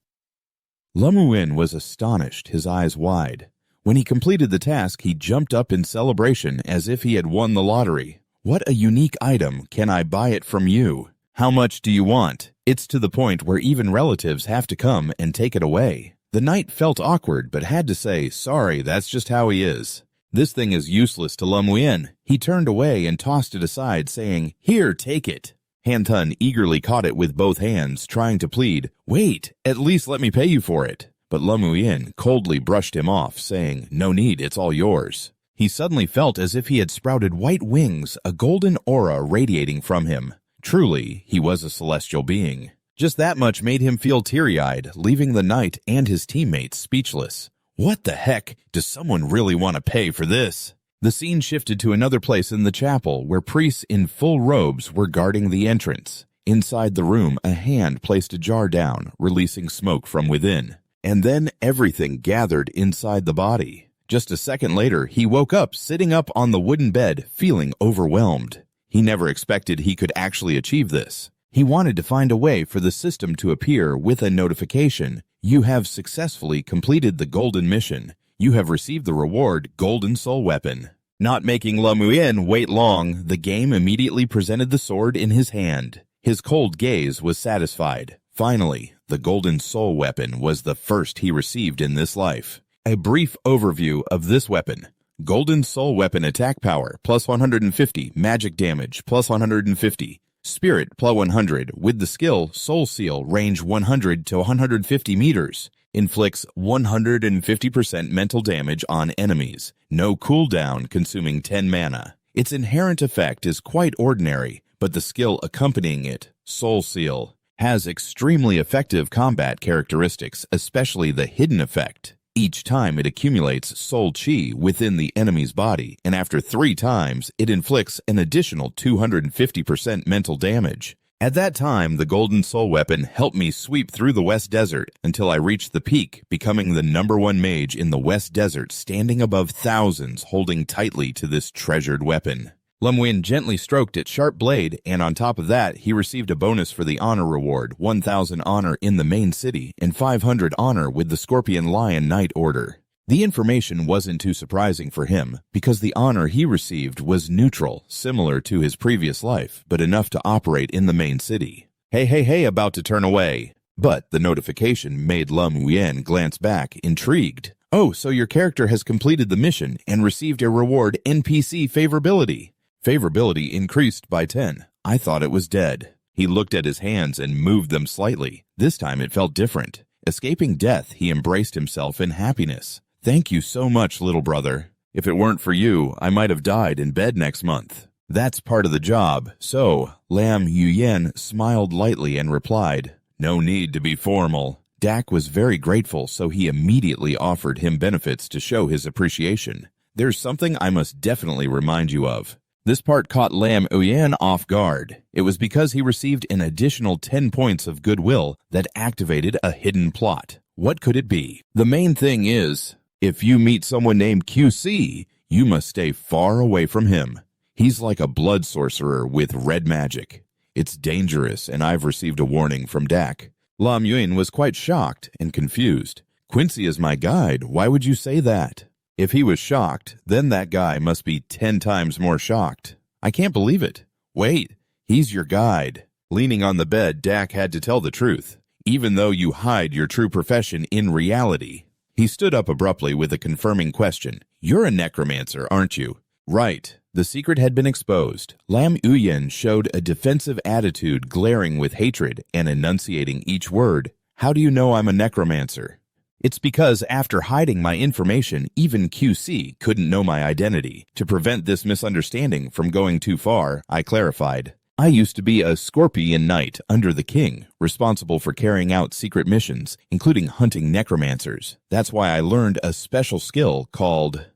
Lum Uyen was astonished, his eyes wide. When he completed the task, he jumped up in celebration as if he had won the lottery. "What a unique item. Can I buy it from you? How much do you want?" It's to the point where even relatives have to come and take it away. The knight felt awkward but had to say, "Sorry, that's just how he is." "This thing is useless to Lum Uyen." He turned away and tossed it aside, saying, "Here, take it." Han Tun eagerly caught it with both hands, trying to plead, "Wait, at least let me pay you for it." But Lum Uyen coldly brushed him off, saying, "No need, it's all yours." He suddenly felt as if he had sprouted white wings, a golden aura radiating from him. Truly, he was a celestial being. Just that much made him feel teary-eyed, leaving the knight and his teammates speechless. What the heck? Does someone really want to pay for this? The scene shifted to another place in the chapel where priests in full robes were guarding the entrance. Inside the room, a hand placed a jar down, releasing smoke from within. And then everything gathered inside the body. Just a second later, he woke up sitting up on the wooden bed, feeling overwhelmed. He never expected he could actually achieve this. He wanted to find a way for the system to appear with a notification. "You have successfully completed the golden mission. You have received the reward, Golden Soul Weapon." Not making Lum Uyen wait long, the game immediately presented the sword in his hand. His cold gaze was satisfied. Finally, the Golden Soul Weapon was the first he received in this life. A brief overview of this weapon. Golden Soul Weapon attack power, plus 150, magic damage, plus 150. Spirit, plus 100, with the skill, Soul Seal, range 100 to 150 meters. Inflicts 150% mental damage on enemies. No cooldown, consuming 10 mana. Its inherent effect is quite ordinary, but the skill accompanying it, Soul Seal, has extremely effective combat characteristics, especially the hidden effect. Each time it accumulates soul chi within the enemy's body, and after 3 times, it inflicts an additional 250% mental damage. At that time, the Golden Soul Weapon helped me sweep through the West Desert until I reached the peak, becoming the #1 mage in the West Desert, standing above thousands holding tightly to this treasured weapon. Lam Muyen gently stroked its sharp blade, and on top of that, he received a bonus for the honor reward, 1,000 honor in the main city, and 500 honor with the Scorpion Lion Knight Order. The information wasn't too surprising for him, because the honor he received was neutral, similar to his previous life, but enough to operate in the main city. Hey, about to turn away. But the notification made Lam Muyen glance back, intrigued. Oh, so your character has completed the mission and received a reward NPC favorability. Favorability increased by 10. I thought it was dead. He looked at his hands and moved them slightly. This time it felt different. Escaping death, he embraced himself in happiness. Thank you so much, little brother. If it weren't for you, I might have died in bed next month. That's part of the job, so Lam Muyen smiled lightly and replied, no need to be formal. Dak was very grateful, so he immediately offered him benefits to show his appreciation. There's something I must definitely remind you of. This part caught Lam Muyen off guard. It was because he received an additional 10 points of goodwill that activated a hidden plot. What could it be? The main thing is, if you meet someone named QC, you must stay far away from him. He's like a blood sorcerer with red magic. It's dangerous, and I've received a warning from Dak. Lam Muyen was quite shocked and confused. Quincy is my guide. Why would you say that? If he was shocked, then that guy must be 10 times more shocked. I can't believe it. Wait, he's your guide. Leaning on the bed, Dak had to tell the truth, even though you hide your true profession in reality. He stood up abruptly with a confirming question. You're a necromancer, aren't you? Right. The secret had been exposed. Lam Muyen showed a defensive attitude, glaring with hatred and enunciating each word. How do you know I'm a necromancer? It's because after hiding my information, even QC couldn't know my identity. To prevent this misunderstanding from going too far, I clarified. I used to be a Scorpion Knight under the king, responsible for carrying out secret missions, including hunting necromancers. That's why I learned a special skill called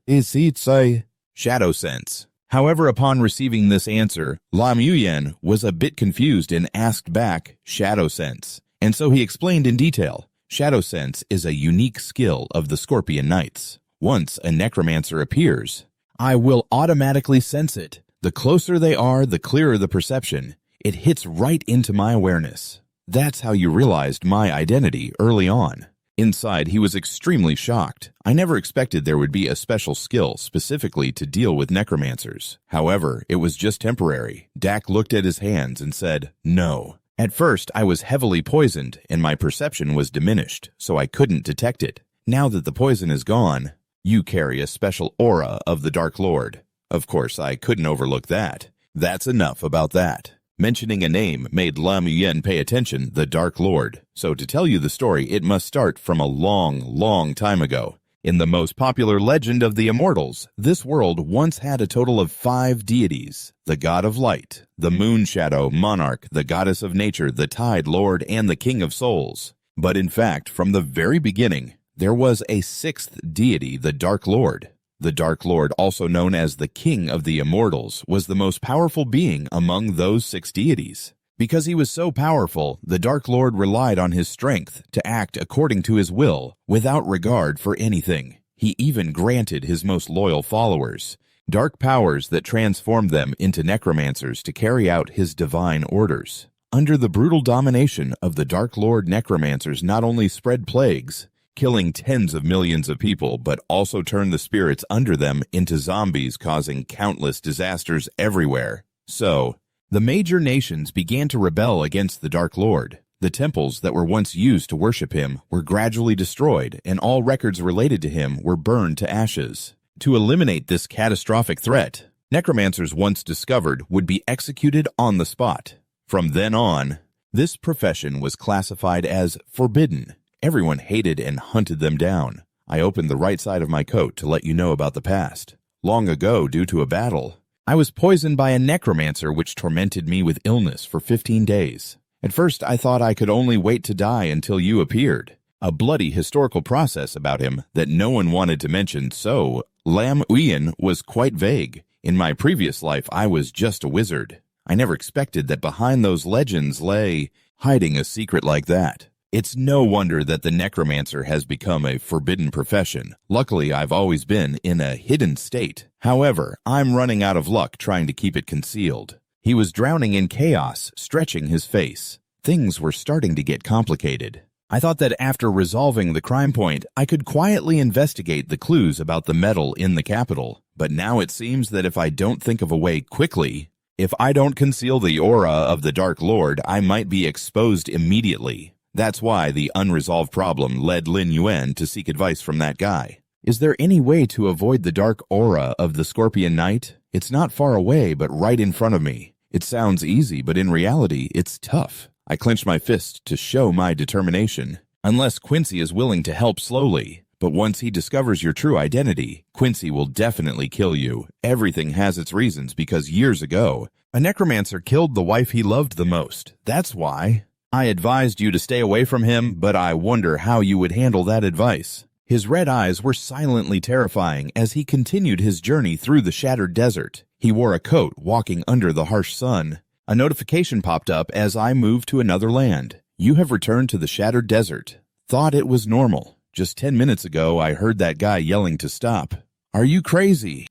Shadow Sense. However, upon receiving this answer, Lam Muyen was a bit confused and asked back Shadow Sense. And so he explained in detail. Shadow Sense is a unique skill of the Scorpion Knights. Once a necromancer appears, I will automatically sense it. The closer they are, the clearer the perception. It hits right into my awareness. That's how you realized my identity early on. Inside, he was extremely shocked. I never expected there would be a special skill specifically to deal with necromancers. However, it was just temporary. Dak looked at his hands and said, no. At first, I was heavily poisoned, and my perception was diminished, so I couldn't detect it. Now that the poison is gone, you carry a special aura of the Dark Lord. Of course, I couldn't overlook that. That's enough about that. Mentioning a name made Lam Muyen pay attention, the Dark Lord. So to tell you the story, it must start from a long time ago. In the most popular legend of the Immortals, this world once had a total of 5 deities: the God of Light, the Moon Shadow Monarch, the Goddess of Nature, the Tide Lord, and the King of Souls. But in fact, from the very beginning, there was a 6th deity, the Dark Lord. The Dark Lord, also known as the King of the Immortals, was the most powerful being among those 6 deities. Because he was so powerful, the Dark Lord relied on his strength to act according to his will, without regard for anything. He even granted his most loyal followers dark powers that transformed them into necromancers to carry out his divine orders. Under the brutal domination of the Dark Lord, necromancers not only spread plagues, killing tens of millions of people, but also turned the spirits under them into zombies, causing countless disasters everywhere. So, the major nations began to rebel against the Dark Lord. The temples that were once used to worship him were gradually destroyed, and all records related to him were burned to ashes. To eliminate this catastrophic threat, necromancers once discovered would be executed on the spot. From then on, this profession was classified as forbidden. Everyone hated and hunted them down. I opened the right side of my coat to let you know about the past. Long ago, due to a battle, I was poisoned by a necromancer which tormented me with illness for 15 days. At first, I thought I could only wait to die until you appeared. A bloody historical process about him that no one wanted to mention, so Lam Muyen was quite vague. In my previous life, I was just a wizard. I never expected that behind those legends lay hiding a secret like that. It's no wonder that the necromancer has become a forbidden profession. Luckily, I've always been in a hidden state. However, I'm running out of luck trying to keep it concealed. He was drowning in chaos, stretching his face. Things were starting to get complicated. I thought that after resolving the crime point, I could quietly investigate the clues about the metal in the capital. But now it seems that if I don't think of a way quickly, if I don't conceal the aura of the Dark Lord, I might be exposed immediately. That's why the unresolved problem led Lin Yuan to seek advice from that guy. Is there any way to avoid the dark aura of the Scorpion Knight? It's not far away, but right in front of me. It sounds easy, but in reality, it's tough. I clench my fist to show my determination. Unless Quincy is willing to help slowly. But once he discovers your true identity, Quincy will definitely kill you. Everything has its reasons because years ago, a necromancer killed the wife he loved the most. That's why. I advised you to stay away from him, but I wonder how you would handle that advice. His red eyes were silently terrifying as he continued his journey through the shattered desert. He wore a coat, walking under the harsh sun. A notification popped up as I moved to another land. You have returned to the shattered desert. Thought it was normal. Just 10 minutes ago, I heard that guy yelling to stop. Are you crazy?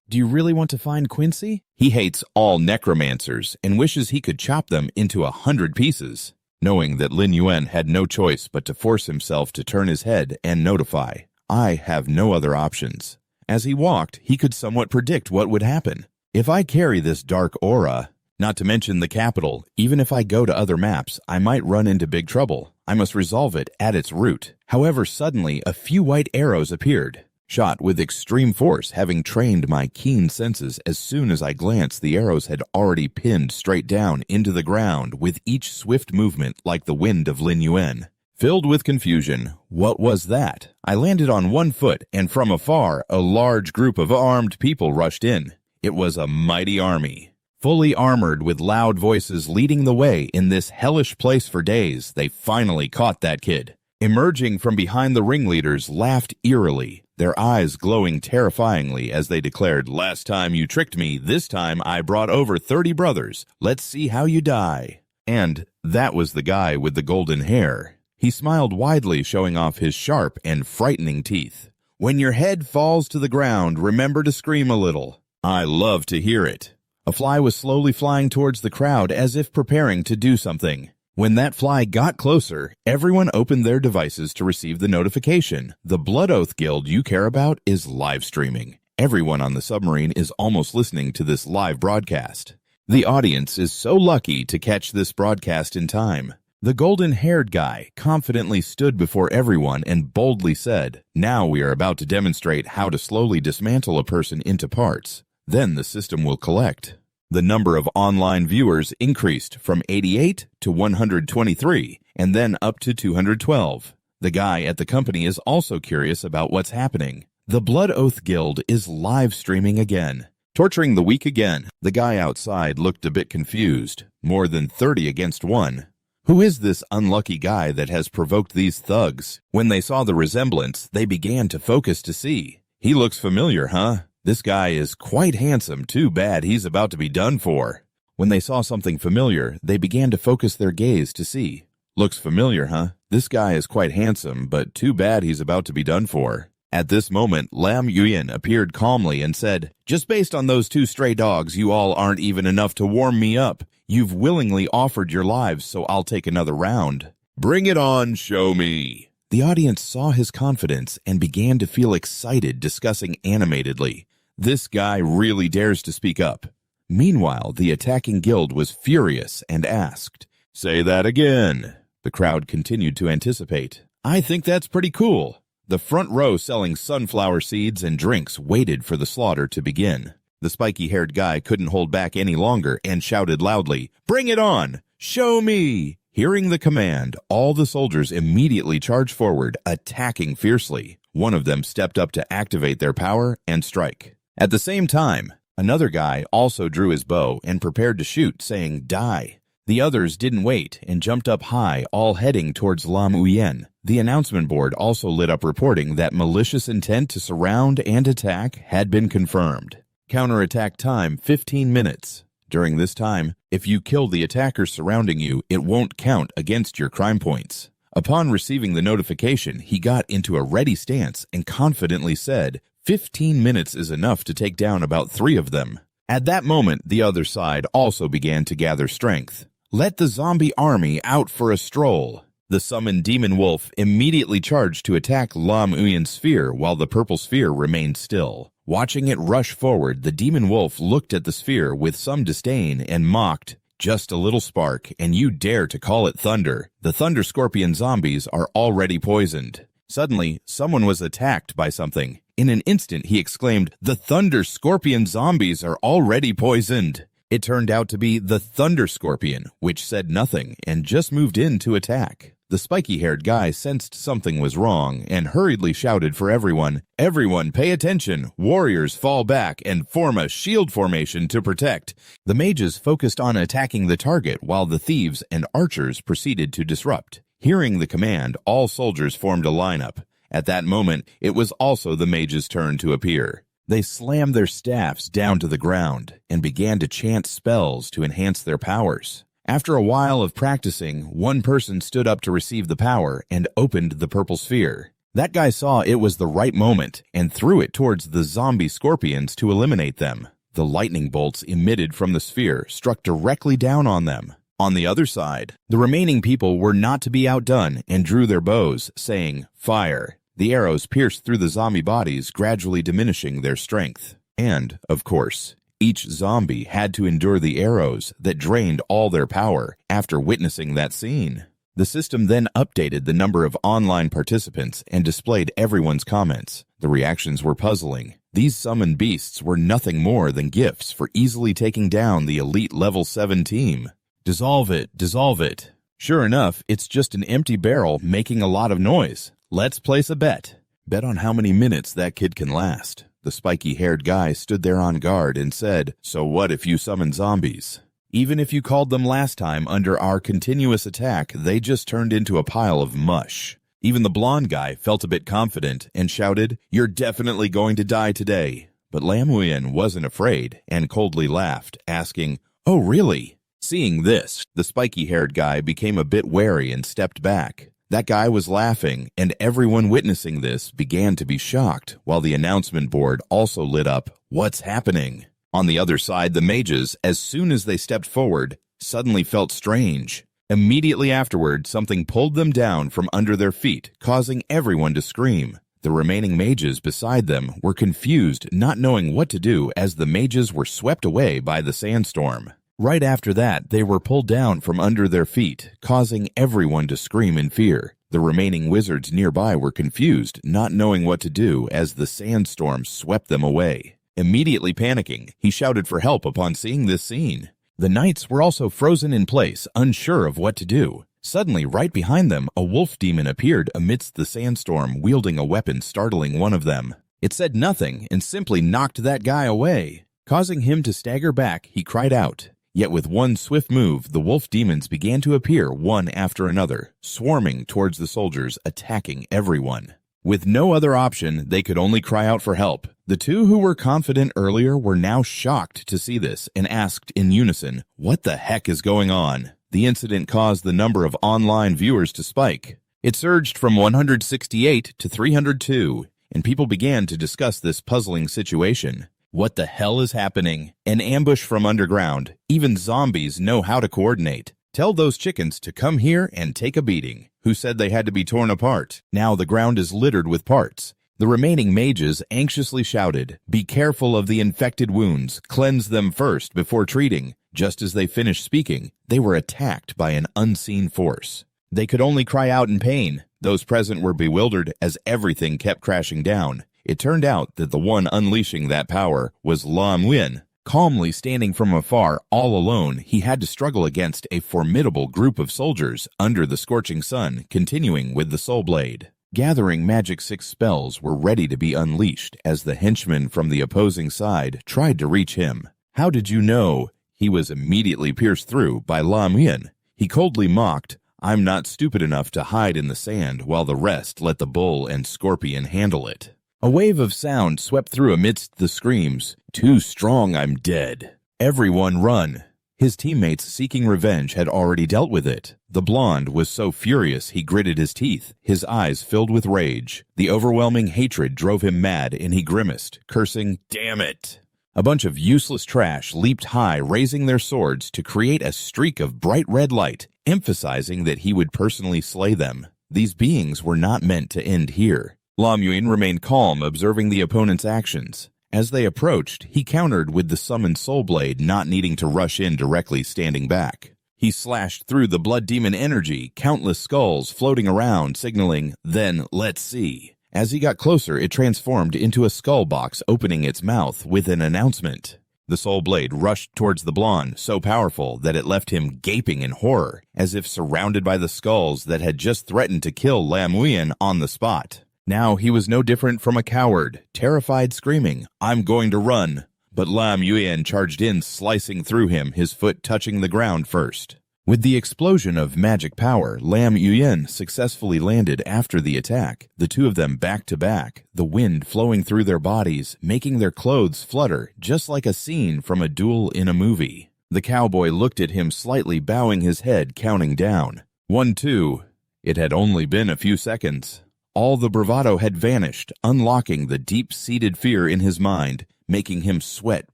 Do you really want to find Quincy? He hates all necromancers and wishes he could chop them into 100 pieces. Knowing that Lin Yuan had no choice but to force himself to turn his head and notify, I have no other options. As he walked, he could somewhat predict what would happen. If I carry this dark aura, not to mention the capital, even if I go to other maps, I might run into big trouble. I must resolve it at its root. However, suddenly, a few white arrows appeared. Shot with extreme force, having trained my keen senses, as soon as I glanced, the arrows had already pinned straight down into the ground with each swift movement like the wind of Lin Yuan. Filled with confusion, what was that? I landed on one foot, and from afar, a large group of armed people rushed in. It was a mighty army. Fully armored with loud voices leading the way in this hellish place for days, they finally caught that kid. Emerging from behind the ringleaders laughed eerily, their eyes glowing terrifyingly as they declared, "Last time you tricked me, this time I brought over 30 brothers. Let's see how you die." And that was the guy with the golden hair. He smiled widely, showing off his sharp and frightening teeth. "When your head falls to the ground, remember to scream a little. I love to hear it." A fly was slowly flying towards the crowd as if preparing to do something. When that fly got closer, everyone opened their devices to receive the notification. The Blood Oath Guild you care about is live streaming. Everyone on the submarine is almost listening to this live broadcast. The audience is so lucky to catch this broadcast in time. The golden-haired guy confidently stood before everyone and boldly said, "Now we are about to demonstrate how to slowly dismantle a person into parts. Then the system will collect." The number of online viewers increased from 88 to 123, and then up to 212. The guy at the company is also curious about what's happening. The Blood Oath Guild is live streaming again. Torturing the weak again. The guy outside looked a bit confused. More than 30 against 1. Who is this unlucky guy that has provoked these thugs? When they saw the resemblance, they began to focus to see. He looks familiar, huh? This guy is quite handsome. Too bad he's about to be done for. When they saw something familiar, they began to focus their gaze to see. Looks familiar, huh? This guy is quite handsome, but too bad he's about to be done for. At this moment, Lam Yuyin appeared calmly and said, "Just based on those 2 stray dogs, you all aren't even enough to warm me up. You've willingly offered your lives, so I'll take another round. Bring it on, show me." The audience saw his confidence and began to feel excited, discussing animatedly. This guy really dares to speak up. Meanwhile, the attacking guild was furious and asked, "Say that again." The crowd continued to anticipate. "I think that's pretty cool." The front row selling sunflower seeds and drinks waited for the slaughter to begin. The spiky-haired guy couldn't hold back any longer and shouted loudly, "Bring it on! Show me!" Hearing the command, all the soldiers immediately charged forward, attacking fiercely. One of them stepped up to activate their power and strike. At the same time, another guy also drew his bow and prepared to shoot, saying, "Die." The others didn't wait and jumped up high, all heading towards Lam Uyen. The announcement board also lit up reporting that malicious intent to surround and attack had been confirmed. Counterattack time 15 minutes. During this time, if you kill the attackers surrounding you, it won't count against your crime points. Upon receiving the notification, he got into a ready stance and confidently said, 15 minutes is enough to take down about 3 of them. At that moment, the other side also began to gather strength. Let the zombie army out for a stroll. The summoned demon wolf immediately charged to attack Lam Uyan's sphere while the purple sphere remained still. Watching it rush forward, the demon wolf looked at the sphere with some disdain and mocked, "Just a little spark, and you dare to call it thunder. The thunder scorpion zombies are already poisoned." Suddenly, someone was attacked by something. In an instant, he exclaimed, "The thunder scorpion zombies are already poisoned." It turned out to be the thunder scorpion, which said nothing and just moved in to attack. The spiky-haired guy sensed something was wrong and hurriedly shouted for everyone, "Everyone pay attention! Warriors fall back and form a shield formation to protect." The mages focused on attacking the target while the thieves and archers proceeded to disrupt. Hearing the command, all soldiers formed a lineup. At that moment, it was also the mages' turn to appear. They slammed their staffs down to the ground and began to chant spells to enhance their powers. After a while of practicing, one person stood up to receive the power and opened the purple sphere. That guy saw it was the right moment and threw it towards the zombie scorpions to eliminate them. The lightning bolts emitted from the sphere struck directly down on them. On the other side, the remaining people were not to be outdone and drew their bows, saying, "Fire." The arrows pierced through the zombie bodies, gradually diminishing their strength. And, of course, each zombie had to endure the arrows that drained all their power after witnessing that scene. The system then updated the number of online participants and displayed everyone's comments. The reactions were puzzling. These summoned beasts were nothing more than gifts for easily taking down the elite level 7 team. Dissolve it, dissolve it. Sure enough, it's just an empty barrel making a lot of noise. Let's place a bet. Bet on how many minutes that kid can last. The spiky-haired guy stood there on guard and said, "So what if you summon zombies? Even if you called them last time under our continuous attack, they just turned into a pile of mush." Even the blonde guy felt a bit confident and shouted, "You're definitely going to die today." But Lam Uyan wasn't afraid and coldly laughed, asking, "Oh, really?" Seeing this, the spiky-haired guy became a bit wary and stepped back. That guy was laughing, and everyone witnessing this began to be shocked, while the announcement board also lit up, "What's happening?" On the other side, the mages, as soon as they stepped forward, suddenly felt strange. Immediately afterward, something pulled them down from under their feet, causing everyone to scream. The remaining mages beside them were confused, not knowing what to do as the mages were swept away by the sandstorm. Right after that, they were pulled down from under their feet, causing everyone to scream in fear. The remaining wizards nearby were confused, not knowing what to do as the sandstorm swept them away. Immediately panicking, he shouted for help upon seeing this scene. The knights were also frozen in place, unsure of what to do. Suddenly, right behind them, a wolf demon appeared amidst the sandstorm, wielding a weapon, startling one of them. It said nothing and simply knocked that guy away. Causing him to stagger back, he cried out. Yet with one swift move, the wolf demons began to appear one after another, swarming towards the soldiers, attacking everyone. With no other option, they could only cry out for help. The two who were confident earlier were now shocked to see this and asked in unison, "What the heck is going on?" The incident caused the number of online viewers to spike. It surged from 168 to 302, and people began to discuss this puzzling situation. What the hell is happening? An ambush from underground. Even zombies know how to coordinate. Tell those chickens to come here and take a beating. Who said they had to be torn apart? Now the ground is littered with parts. The remaining mages anxiously shouted, "Be careful of the infected wounds. Cleanse them first before treating." Just as they finished speaking, they were attacked by an unseen force. They could only cry out in pain. Those present were bewildered as everything kept crashing down. It turned out that the one unleashing that power was Lam Uyan. Calmly standing from afar, all alone, he had to struggle against a formidable group of soldiers under the scorching sun, continuing with the soul blade. Gathering magic 6 spells were ready to be unleashed as the henchmen from the opposing side tried to reach him. "How did you know?" He was immediately pierced through by Lam Uyan. He coldly mocked, "I'm not stupid enough to hide in the sand while the rest let the bull and scorpion handle it." A wave of sound swept through amidst the screams. "Too strong, I'm dead." Everyone run! His teammates seeking revenge had already dealt with it. The blonde was so furious he gritted his teeth, his eyes filled with rage. The overwhelming hatred drove him mad and he grimaced, cursing, "Damn it!" A bunch of useless trash leaped high, raising their swords to create a streak of bright red light, emphasizing that he would personally slay them. These beings were not meant to end here. Lam Yun remained calm, observing the opponent's actions. As they approached, he countered with the summoned soul blade, not needing to rush in directly, standing back. He slashed through the blood demon energy, countless skulls floating around, signaling, "Then let's see." As he got closer, it transformed into a skull box, opening its mouth with an announcement. The soul blade rushed towards the blonde, so powerful that it left him gaping in horror, as if surrounded by the skulls that had just threatened to kill Lam Yun on the spot. Now he was no different from a coward, terrified, screaming, "I'm going to run." But Lam Yun charged in, slicing through him, his foot touching the ground first. With the explosion of magic power, Lam Yun successfully landed after the attack, the two of them back to back, the wind flowing through their bodies, making their clothes flutter, just like a scene from a duel in a movie. The cowboy looked at him slightly, bowing his head, counting down. 1, 2. It had only been a few seconds. All the bravado had vanished, unlocking the deep-seated fear in his mind, making him sweat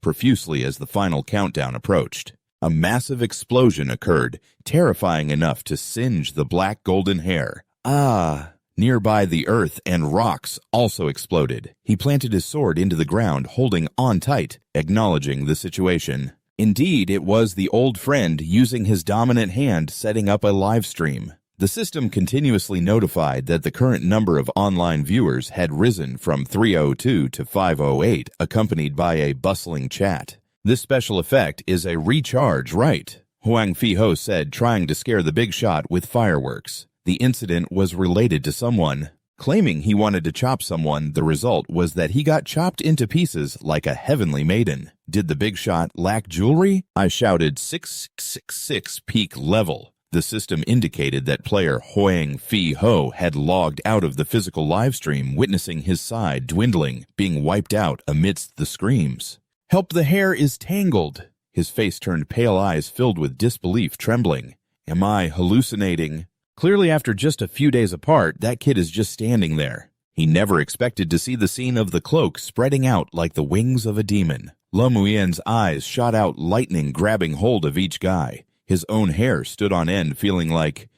profusely as the final countdown approached. A massive explosion occurred, terrifying enough to singe the black golden hair. Ah! Nearby, the earth and rocks also exploded. He planted his sword into the ground, holding on tight, acknowledging the situation. Indeed, it was the old friend using his dominant hand setting up a live stream. The system continuously notified that the current number of online viewers had risen from 302 to 508, accompanied by a bustling chat. "This special effect is a recharge, right?" Huang Fiho said, trying to scare the big shot with fireworks. The incident was related to someone. Claiming he wanted to chop someone, the result was that he got chopped into pieces like a heavenly maiden. Did the big shot lack jewelry? I shouted 6666 peak level. The system indicated that player Huang Fiho had logged out of the physical livestream, witnessing his side dwindling, being wiped out amidst the screams. "Help, the hair is tangled." His face turned pale, eyes filled with disbelief, trembling. Am I hallucinating? Clearly, after just a few days apart, that kid is just standing there. He never expected to see the scene of the cloak spreading out like the wings of a demon. Lam Yun's eyes shot out, lightning grabbing hold of each guy. His own hair stood on end, feeling like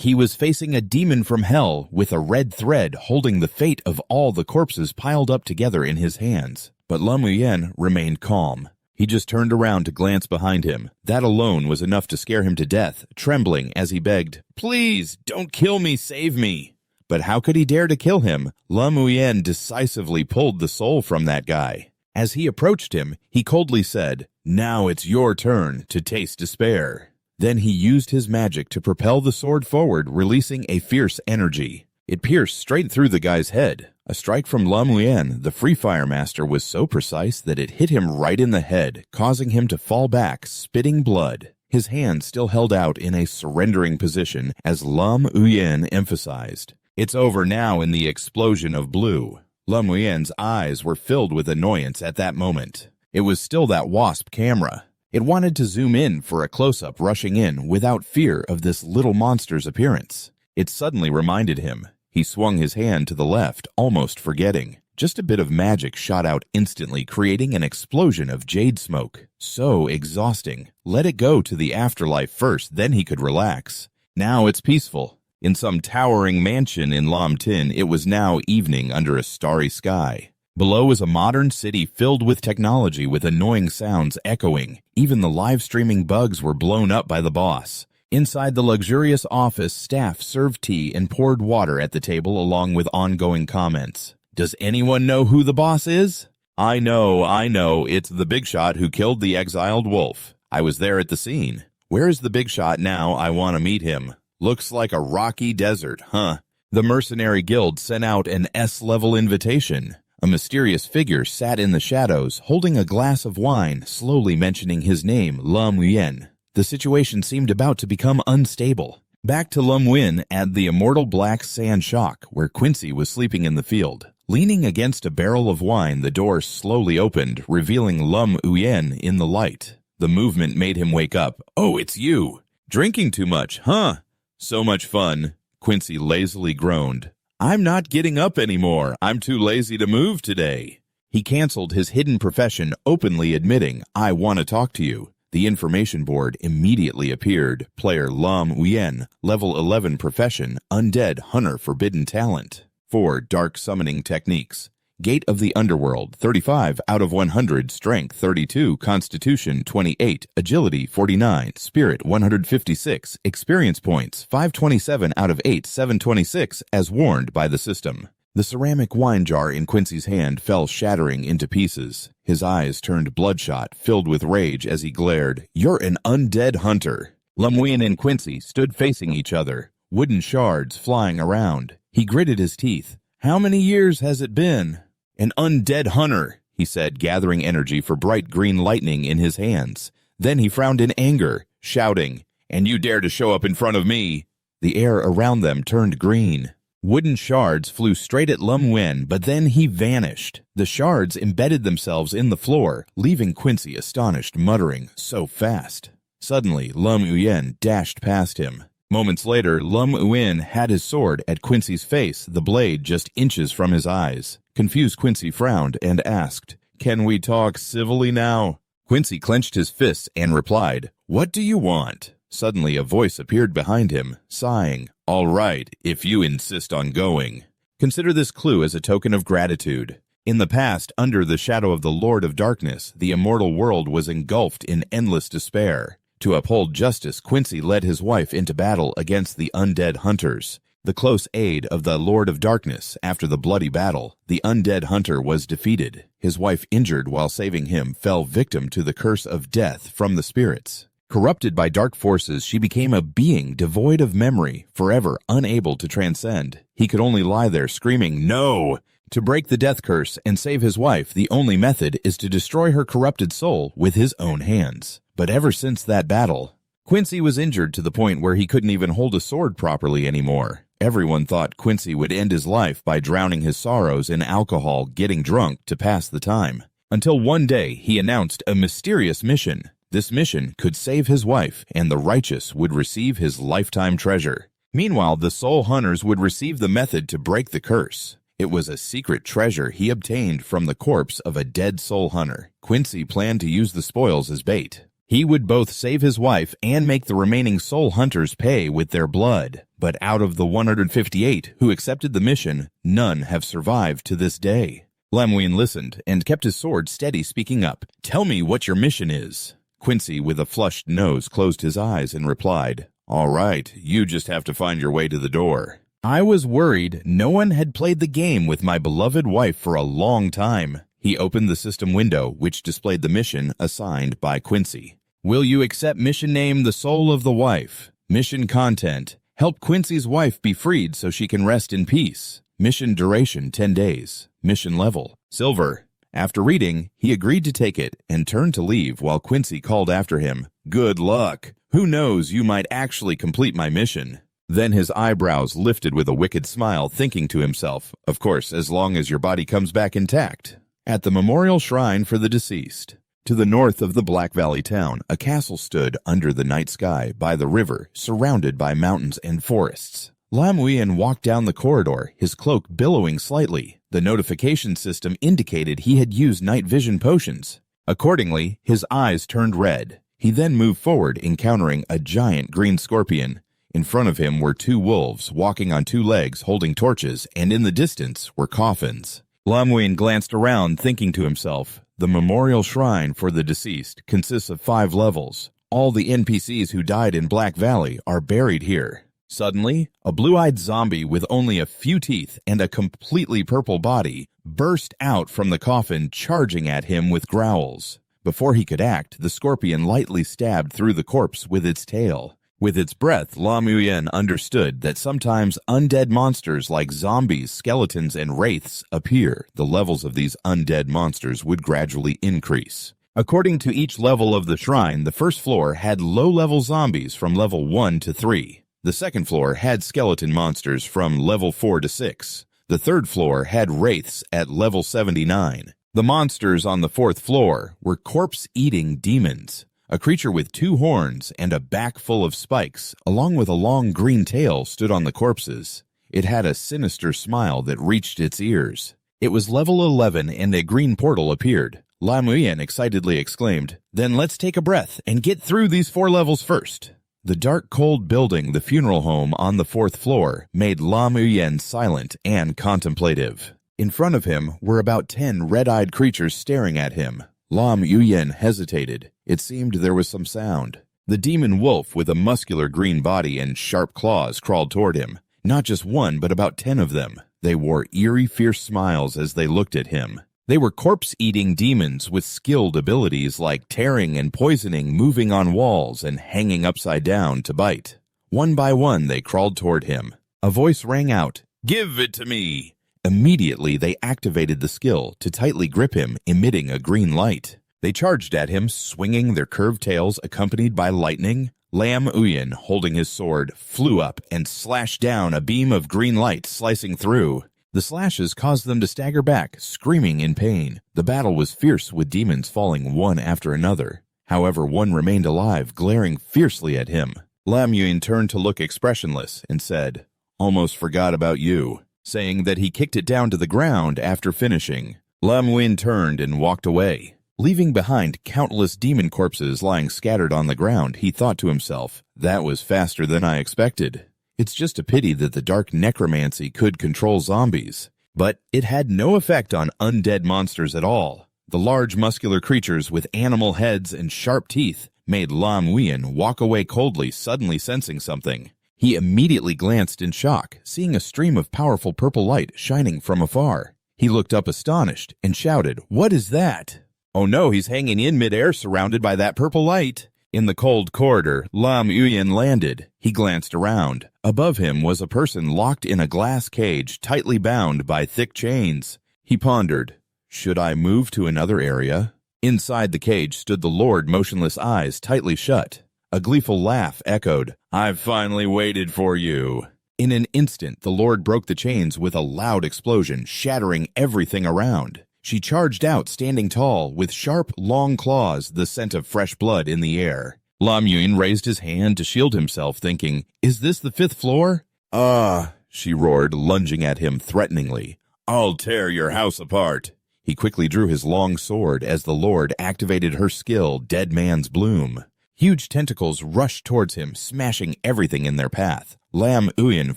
he was facing a demon from hell with a red thread holding the fate of all the corpses piled up together in his hands. But Lam Yun remained calm. He just turned around to glance behind him. That alone was enough to scare him to death, trembling as he begged, "Please, don't kill me, save me." But how could he dare to kill him? Lam Yun decisively pulled the soul from that guy. As he approached him, he coldly said, "Now it's your turn to taste despair." Then he used his magic to propel the sword forward, releasing a fierce energy. It pierced straight through the guy's head. A strike from Lam Yun, the Free Fire Master, was so precise that it hit him right in the head, causing him to fall back, spitting blood. His hand still held out in a surrendering position, as Lam Yun emphasized. "It's over now," in the explosion of blue. Lam Yun's eyes were filled with annoyance at that moment. It was still that wasp camera. It wanted to zoom in for a close-up, rushing in without fear of this little monster's appearance. It suddenly reminded him. He swung his hand to the left, almost forgetting. Just a bit of magic shot out instantly, creating an explosion of jade smoke. So exhausting. Let it go to the afterlife first, then he could relax. Now it's peaceful. In some towering mansion in Lamtin, it was now evening under a starry sky. Below is a modern city filled with technology with annoying sounds echoing. Even the live streaming bugs were blown up by the boss. Inside the luxurious office, staff served tea and poured water at the table along with ongoing comments. Does anyone know who the boss is? I know, it's the big shot who killed the exiled wolf. I was there at the scene. Where is the big shot now? I want to meet him. Looks like a rocky desert, huh? The mercenary guild sent out an S-level invitation. A mysterious figure sat in the shadows, holding a glass of wine, slowly mentioning his name, Lam Yun. The situation seemed about to become unstable. Back to Lam Yun at the immortal black sand shock, where Quincy was sleeping in the field. Leaning against a barrel of wine, the door slowly opened, revealing Lam Yun in the light. The movement made him wake up. "Oh, it's you. Drinking too much, huh? So much fun." Quincy lazily groaned. "I'm not getting up anymore. I'm too lazy to move today." He canceled his hidden profession, openly admitting, "I want to talk to you." The information board immediately appeared. Player Lam Wien, level 11 profession, undead hunter forbidden talent. 4 dark summoning techniques. Gate of the Underworld, 35 out of 100, Strength 32, Constitution 28, Agility 49, Spirit 156, Experience Points 527 out of 8, 726, as warned by the system. The ceramic wine jar in Quincy's hand fell shattering into pieces. His eyes turned bloodshot, filled with rage as he glared. "You're an undead hunter." Lamwien and Quincy stood facing each other, wooden shards flying around. He gritted his teeth. "How many years has it been?" "An undead hunter," he said, gathering energy for bright green lightning in his hands. Then he frowned in anger, shouting, "And you dare to show up in front of me?" The air around them turned green. Wooden shards flew straight at Lum Wen, but then he vanished. The shards embedded themselves in the floor, leaving Quincy astonished, muttering, "So fast." Suddenly, Lum Uyen dashed past him. Moments later, Lum Uyen had his sword at Quincy's face, the blade just inches from his eyes. Confused Quincy frowned and asked, "Can we talk civilly now?" Quincy clenched his fists and replied, "What do you want?" Suddenly a voice appeared behind him, sighing, "All right, if you insist on going." Consider this clue as a token of gratitude. In the past, under the shadow of the Lord of Darkness, the immortal world was engulfed in endless despair. To uphold justice, Quincy led his wife into battle against the undead hunters. The close aid of the Lord of Darkness, after the bloody battle, the undead hunter was defeated. His wife, injured while saving him, fell victim to the curse of death from the spirits. Corrupted by dark forces, she became a being devoid of memory, forever unable to transcend. He could only lie there screaming, "No!" To break the death curse and save his wife, the only method is to destroy her corrupted soul with his own hands. But ever since that battle, Quincy was injured to the point where he couldn't even hold a sword properly anymore. Everyone thought Quincy would end his life by drowning his sorrows in alcohol, getting drunk to pass the time. Until one day, he announced a mysterious mission. This mission could save his wife, and the righteous would receive his lifetime treasure. Meanwhile, the soul hunters would receive the method to break the curse. It was a secret treasure he obtained from the corpse of a dead soul hunter. Quincy planned to use the spoils as bait. He would both save his wife and make the remaining soul hunters pay with their blood. But out of the 158 who accepted the mission, none have survived to this day. Lamwien listened and kept his sword steady, speaking up. "Tell me what your mission is." Quincy, with a flushed nose, closed his eyes and replied, "All right, you just have to find your way to the door." I was worried no one had played the game with my beloved wife for a long time. He opened the system window, which displayed the mission assigned by Quincy. Will you accept mission name The Soul of the Wife? Mission content: help Quincy's wife be freed so she can rest in peace. Mission duration 10 days. Mission level Silver. After reading, he agreed to take it and turned to leave while Quincy called after him, "Good luck. Who knows, you might actually complete my mission." Then his eyebrows lifted with a wicked smile, thinking to himself, "Of course, as long as your body comes back intact." At the memorial shrine for the deceased. To the north of the Black Valley town, a castle stood under the night sky by the river, surrounded by mountains and forests. Lam Wien walked down the corridor, his cloak billowing slightly. The notification system indicated he had used night vision potions. Accordingly, his eyes turned red. He then moved forward, encountering a giant green scorpion. In front of him were 2 wolves, walking on 2 legs, holding torches, and in the distance were coffins. Lam Wien glanced around, thinking to himself, the memorial shrine for the deceased consists of 5 levels. All the NPCs who died in Black Valley are buried here. Suddenly, a blue-eyed zombie with only a few teeth and a completely purple body burst out from the coffin, charging at him with growls. Before he could act, the scorpion lightly stabbed through the corpse with its tail. With its breath, Lam Yuyen understood that sometimes undead monsters like zombies, skeletons, and wraiths appear. The levels of these undead monsters would gradually increase. According to each level of the shrine, the first floor had low-level zombies from level 1 to 3. The second floor had skeleton monsters from level 4 to 6. The third floor had wraiths at level 79. The monsters on the 4th floor were corpse-eating demons. A creature with 2 horns and a back full of spikes, along with a long green tail, stood on the corpses. It had a sinister smile that reached its ears. It was level 11 and a green portal appeared. La Muyen excitedly exclaimed, "Then let's take a breath and get through these 4 levels first." The dark, cold building, the funeral home on the 4th floor, made La Muyen silent and contemplative. In front of him were about 10 red-eyed creatures staring at him. La Muyen hesitated. It seemed there was some sound. The demon wolf with a muscular green body and sharp claws crawled toward him. Not just one, but about 10 of them. They wore eerie, fierce smiles as they looked at him. They were corpse-eating demons with skilled abilities like tearing and poisoning, moving on walls, and hanging upside down to bite. One by one, they crawled toward him. A voice rang out, "Give it to me!" Immediately, they activated the skill to tightly grip him, emitting a green light. They charged at him, swinging their curved tails accompanied by lightning. Lam Uyen, holding his sword, flew up and slashed down a beam of green light slicing through. The slashes caused them to stagger back, screaming in pain. The battle was fierce, with demons falling one after another. However, one remained alive, glaring fiercely at him. Lam Uyen turned to look expressionless and said, "Almost forgot about you," saying that he kicked it down to the ground after finishing. Lam Uyen turned and walked away. Leaving behind countless demon corpses lying scattered on the ground, he thought to himself, "That was faster than I expected. It's just a pity that the dark necromancy could control zombies." But it had no effect on undead monsters at all. The large muscular creatures with animal heads and sharp teeth made Lam Uyen walk away coldly, suddenly sensing something. He immediately glanced in shock, seeing a stream of powerful purple light shining from afar. He looked up astonished and shouted, "What is that?" Oh no, he's hanging in midair surrounded by that purple light. In the cold corridor, Lam Uyen landed. He glanced around. Above him was a person locked in a glass cage, tightly bound by thick chains. He pondered, "Should I move to another area?" Inside the cage stood the Lord, motionless eyes tightly shut. A gleeful laugh echoed, "I've finally waited for you." In an instant, the Lord broke the chains with a loud explosion, shattering everything around. She charged out, standing tall, with sharp, long claws, the scent of fresh blood in the air. Lam Uyen raised his hand to shield himself, thinking, "Is this the 5th floor?" "Ah," she roared, lunging at him threateningly. "I'll tear your house apart." He quickly drew his long sword as the Lord activated her skill, Dead Man's Bloom. Huge tentacles rushed towards him, smashing everything in their path. Lam Uyen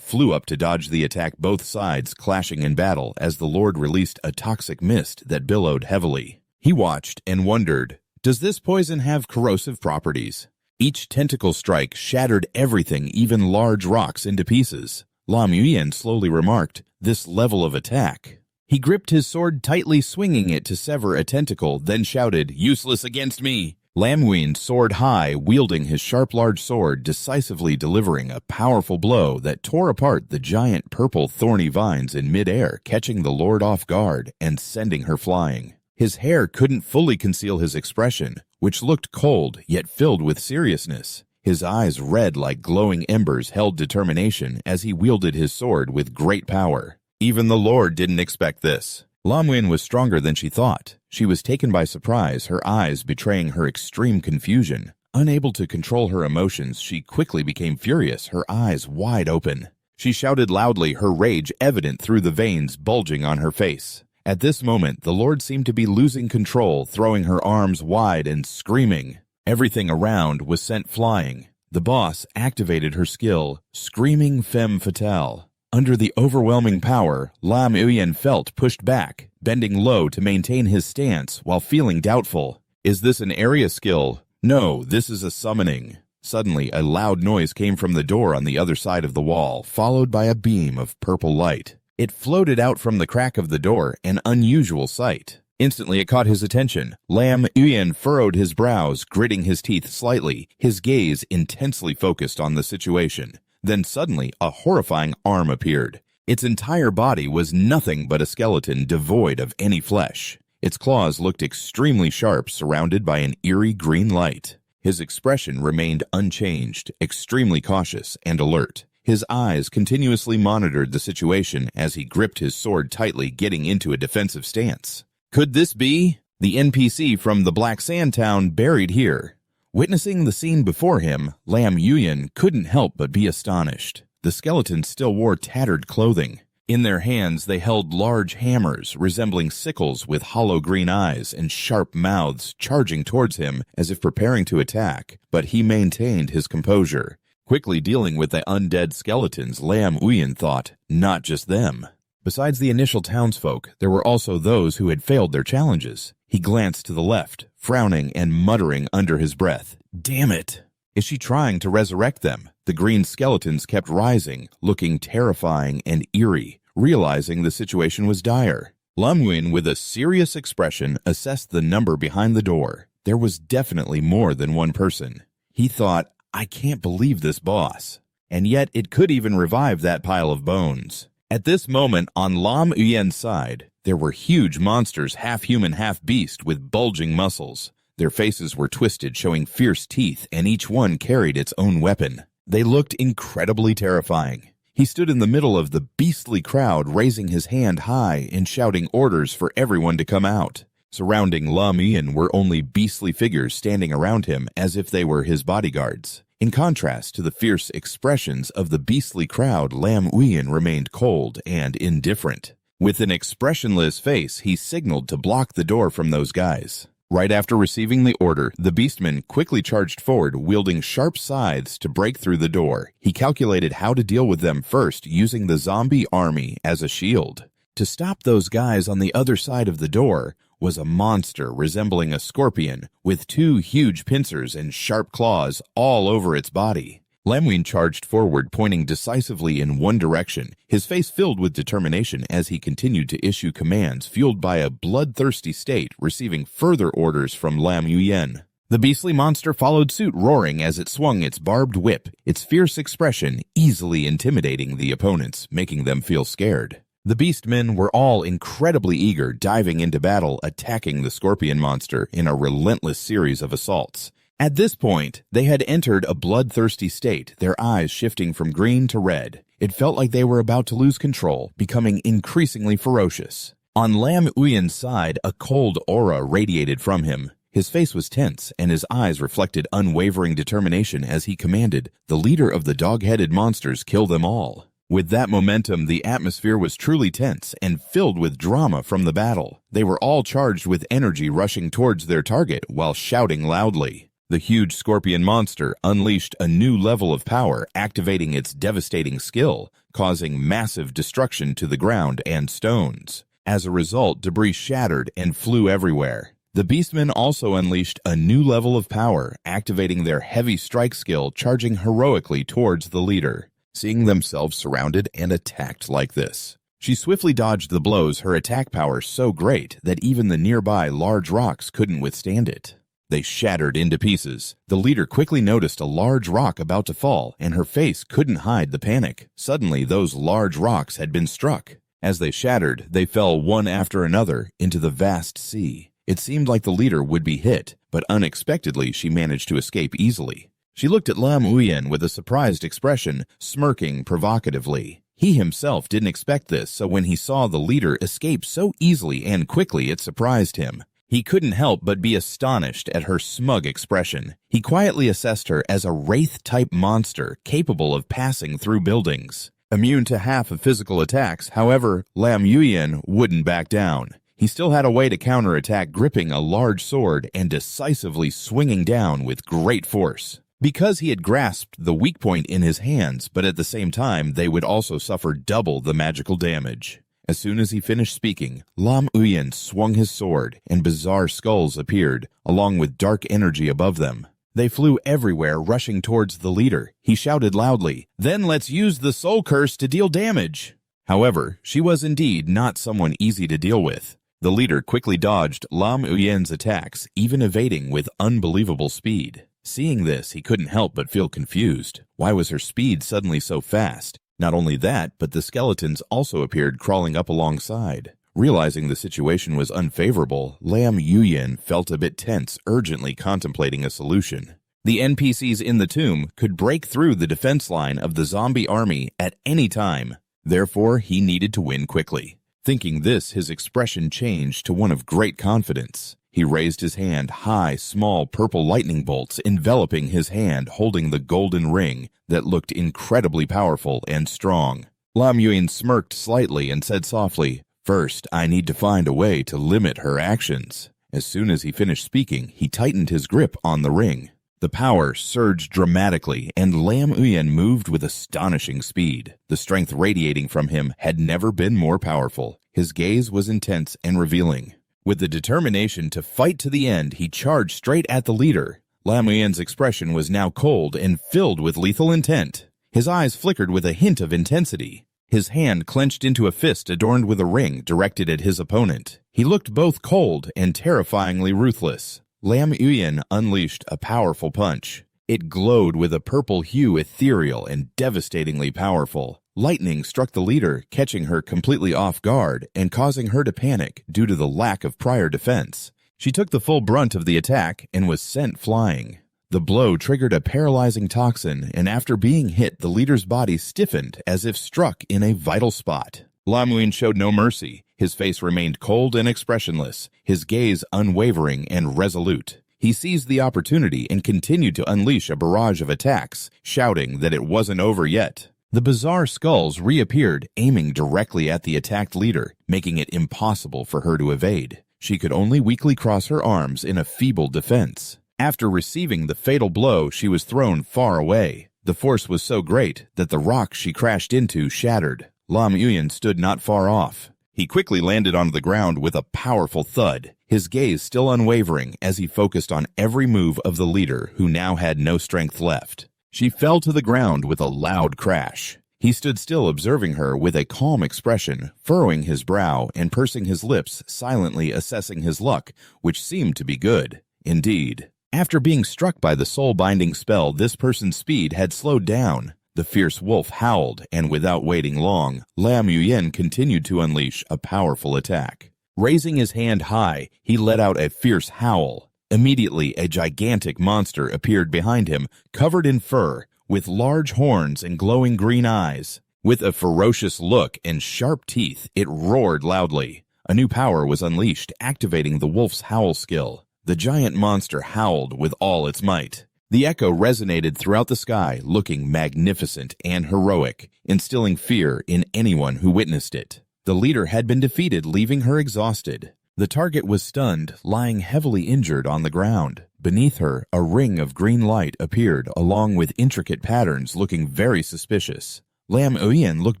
flew up to dodge the attack, both sides clashing in battle as the Lord released a toxic mist that billowed heavily. He watched and wondered, does this poison have corrosive properties? Each tentacle strike shattered everything, even large rocks, into pieces. Lam Uyen slowly remarked, "This level of attack." He gripped his sword tightly, swinging it to sever a tentacle, then shouted, "Useless against me!" Lam Uyen soared high, wielding his sharp large sword, decisively delivering a powerful blow that tore apart the giant purple thorny vines in midair, catching the Lord off guard and sending her flying. His hair couldn't fully conceal his expression, which looked cold yet filled with seriousness. His eyes, red like glowing embers, held determination as he wielded his sword with great power. Even the Lord didn't expect this. Lam Uyen was stronger than she thought. She was taken by surprise, her eyes betraying her extreme confusion. Unable to control her emotions, she quickly became furious, her eyes wide open. She shouted loudly, her rage evident through the veins bulging on her face. At this moment, the Lord seemed to be losing control, throwing her arms wide and screaming. Everything around was sent flying. The boss activated her skill, Screaming Femme Fatale. Under the overwhelming power, Lam Uyen felt pushed back, bending low to maintain his stance while feeling doubtful. Is this an area skill? No, this is a summoning. Suddenly, a loud noise came from the door on the other side of the wall, followed by a beam of purple light. It floated out from the crack of the door, an unusual sight. Instantly, it caught his attention. Lam Uyen furrowed his brows, gritting his teeth slightly, his gaze intensely focused on the situation. Then suddenly, a horrifying arm appeared. Its entire body was nothing but a skeleton devoid of any flesh. Its claws looked extremely sharp, surrounded by an eerie green light. His expression remained unchanged, extremely cautious and alert. His eyes continuously monitored the situation as he gripped his sword tightly, getting into a defensive stance. Could this be the NPC from the Black Sand Town buried here? Witnessing the scene before him, Lam Yuyan couldn't help but be astonished. The skeletons still wore tattered clothing. In their hands, they held large hammers resembling sickles with hollow green eyes and sharp mouths charging towards him as if preparing to attack, but he maintained his composure. Quickly dealing with the undead skeletons, Lam Yuyan thought, not just them. Besides the initial townsfolk, there were also those who had failed their challenges. He glanced to the left, frowning and muttering under his breath, "Damn it! Is she trying to resurrect them?" The green skeletons kept rising, looking terrifying and eerie, realizing the situation was dire. Lam Yuyan, with a serious expression, assessed the number behind the door. There was definitely more than one person. He thought, I can't believe this boss. And yet it could even revive that pile of bones. At this moment, on Lam Yuyan's side, there were huge monsters, half human, half beast, with bulging muscles. Their faces were twisted, showing fierce teeth, and each one carried its own weapon. They looked incredibly terrifying. He stood in the middle of the beastly crowd, raising his hand high and shouting orders for everyone to come out. Surrounding Lam Yuyan were only beastly figures standing around him as if they were his bodyguards. In contrast to the fierce expressions of the beastly crowd, Lam Yuyan remained cold and indifferent. With an expressionless face, he signaled to block the door from those guys. Right after receiving the order, the beastmen quickly charged forward, wielding sharp scythes to break through the door. He calculated how to deal with them first, using the zombie army as a shield. To stop those guys on the other side of the door was a monster resembling a scorpion, with two huge pincers and sharp claws all over its body. Lam Yuyan charged forward, pointing decisively in one direction, his face filled with determination as he continued to issue commands fueled by a bloodthirsty state, receiving further orders from Lam Yuyan. The beastly monster followed suit, roaring as it swung its barbed whip, its fierce expression easily intimidating the opponents, making them feel scared. The beastmen were all incredibly eager, diving into battle, attacking the scorpion monster in a relentless series of assaults. At this point, they had entered a bloodthirsty state, their eyes shifting from green to red. It felt like they were about to lose control, becoming increasingly ferocious. On Lam Yuyan's side, a cold aura radiated from him. His face was tense, and his eyes reflected unwavering determination as he commanded, the leader of the dog-headed monsters, kill them all. With that momentum, the atmosphere was truly tense and filled with drama from the battle. They were all charged with energy, rushing towards their target while shouting loudly. The huge scorpion monster unleashed a new level of power, activating its devastating skill, causing massive destruction to the ground and stones. As a result, debris shattered and flew everywhere. The beastmen also unleashed a new level of power, activating their heavy strike skill, charging heroically towards the leader. Seeing themselves surrounded and attacked like this, she swiftly dodged the blows, her attack power so great that even the nearby large rocks couldn't withstand it. They shattered into pieces. The leader quickly noticed a large rock about to fall, and her face couldn't hide the panic. Suddenly, those large rocks had been struck. As they shattered, they fell one after another into the vast sea. It seemed like the leader would be hit, but unexpectedly she managed to escape easily. She looked at Lam Yuyan with a surprised expression, smirking provocatively. He himself didn't expect this, so when he saw the leader escape so easily and quickly, it surprised him. He couldn't help but be astonished at her smug expression. He quietly assessed her as a wraith-type monster capable of passing through buildings. Immune to half of physical attacks, however, Lam Yuyan wouldn't back down. He still had a way to counterattack, gripping a large sword and decisively swinging down with great force. Because he had grasped the weak point in his hands, but at the same time they would also suffer double the magical damage. As soon as he finished speaking, Lam Yuyan swung his sword, and bizarre skulls appeared, along with dark energy above them. They flew everywhere, rushing towards the leader. He shouted loudly, "Then let's use the soul curse to deal damage." However, she was indeed not someone easy to deal with. The leader quickly dodged Lam Yuyan's attacks, even evading with unbelievable speed. Seeing this, he couldn't help but feel confused. Why was her speed suddenly so fast? Not only that, but the skeletons also appeared crawling up alongside. Realizing the situation was unfavorable, Lam Yuyan felt a bit tense, urgently contemplating a solution. The NPCs in the tomb could break through the defense line of the zombie army at any time. Therefore, he needed to win quickly. Thinking this, his expression changed to one of great confidence. He raised his hand high, small purple lightning bolts enveloping his hand holding the golden ring that looked incredibly powerful and strong. Lam Yuan smirked slightly and said softly, "First, I need to find a way to limit her actions." As soon as he finished speaking, he tightened his grip on the ring. The power surged dramatically, and Lam Yuan moved with astonishing speed. The strength radiating from him had never been more powerful. His gaze was intense and revealing. With the determination to fight to the end, he charged straight at the leader. Lam Yuan's expression was now cold and filled with lethal intent. His eyes flickered with a hint of intensity. His hand clenched into a fist adorned with a ring directed at his opponent. He looked both cold and terrifyingly ruthless. Lam Yuan unleashed a powerful punch. It glowed with a purple hue, ethereal and devastatingly powerful. Lightning struck the leader, catching her completely off guard and causing her to panic due to the lack of prior defense. She took the full brunt of the attack and was sent flying. The blow triggered a paralyzing toxin, and after being hit, the leader's body stiffened as if struck in a vital spot. Lam Yuan showed no mercy. His face remained cold and expressionless, his gaze unwavering and resolute. He seized the opportunity and continued to unleash a barrage of attacks, shouting that it wasn't over yet. The bizarre skulls reappeared, aiming directly at the attacked leader, making it impossible for her to evade. She could only weakly cross her arms in a feeble defense. After receiving the fatal blow, she was thrown far away. The force was so great that the rock she crashed into shattered. Lam Yuan stood not far off. He quickly landed onto the ground with a powerful thud, his gaze still unwavering as he focused on every move of the leader who now had no strength left. She fell to the ground with a loud crash. He stood still observing her with a calm expression, furrowing his brow and pursing his lips, silently assessing his luck, which seemed to be good. Indeed. After being struck by the soul-binding spell, this person's speed had slowed down. The fierce wolf howled, and without waiting long, Lam Yuan continued to unleash a powerful attack. Raising his hand high, he let out a fierce howl. Immediately, a gigantic monster appeared behind him, covered in fur, with large horns and glowing green eyes. With a ferocious look and sharp teeth, it roared loudly. A new power was unleashed, activating the wolf's howl skill. The giant monster howled with all its might. The echo resonated throughout the sky, looking magnificent and heroic, instilling fear in anyone who witnessed it. The leader had been defeated, leaving her exhausted. The target was stunned, lying heavily injured on the ground. Beneath her, a ring of green light appeared, along with intricate patterns looking very suspicious. Lam Yuan looked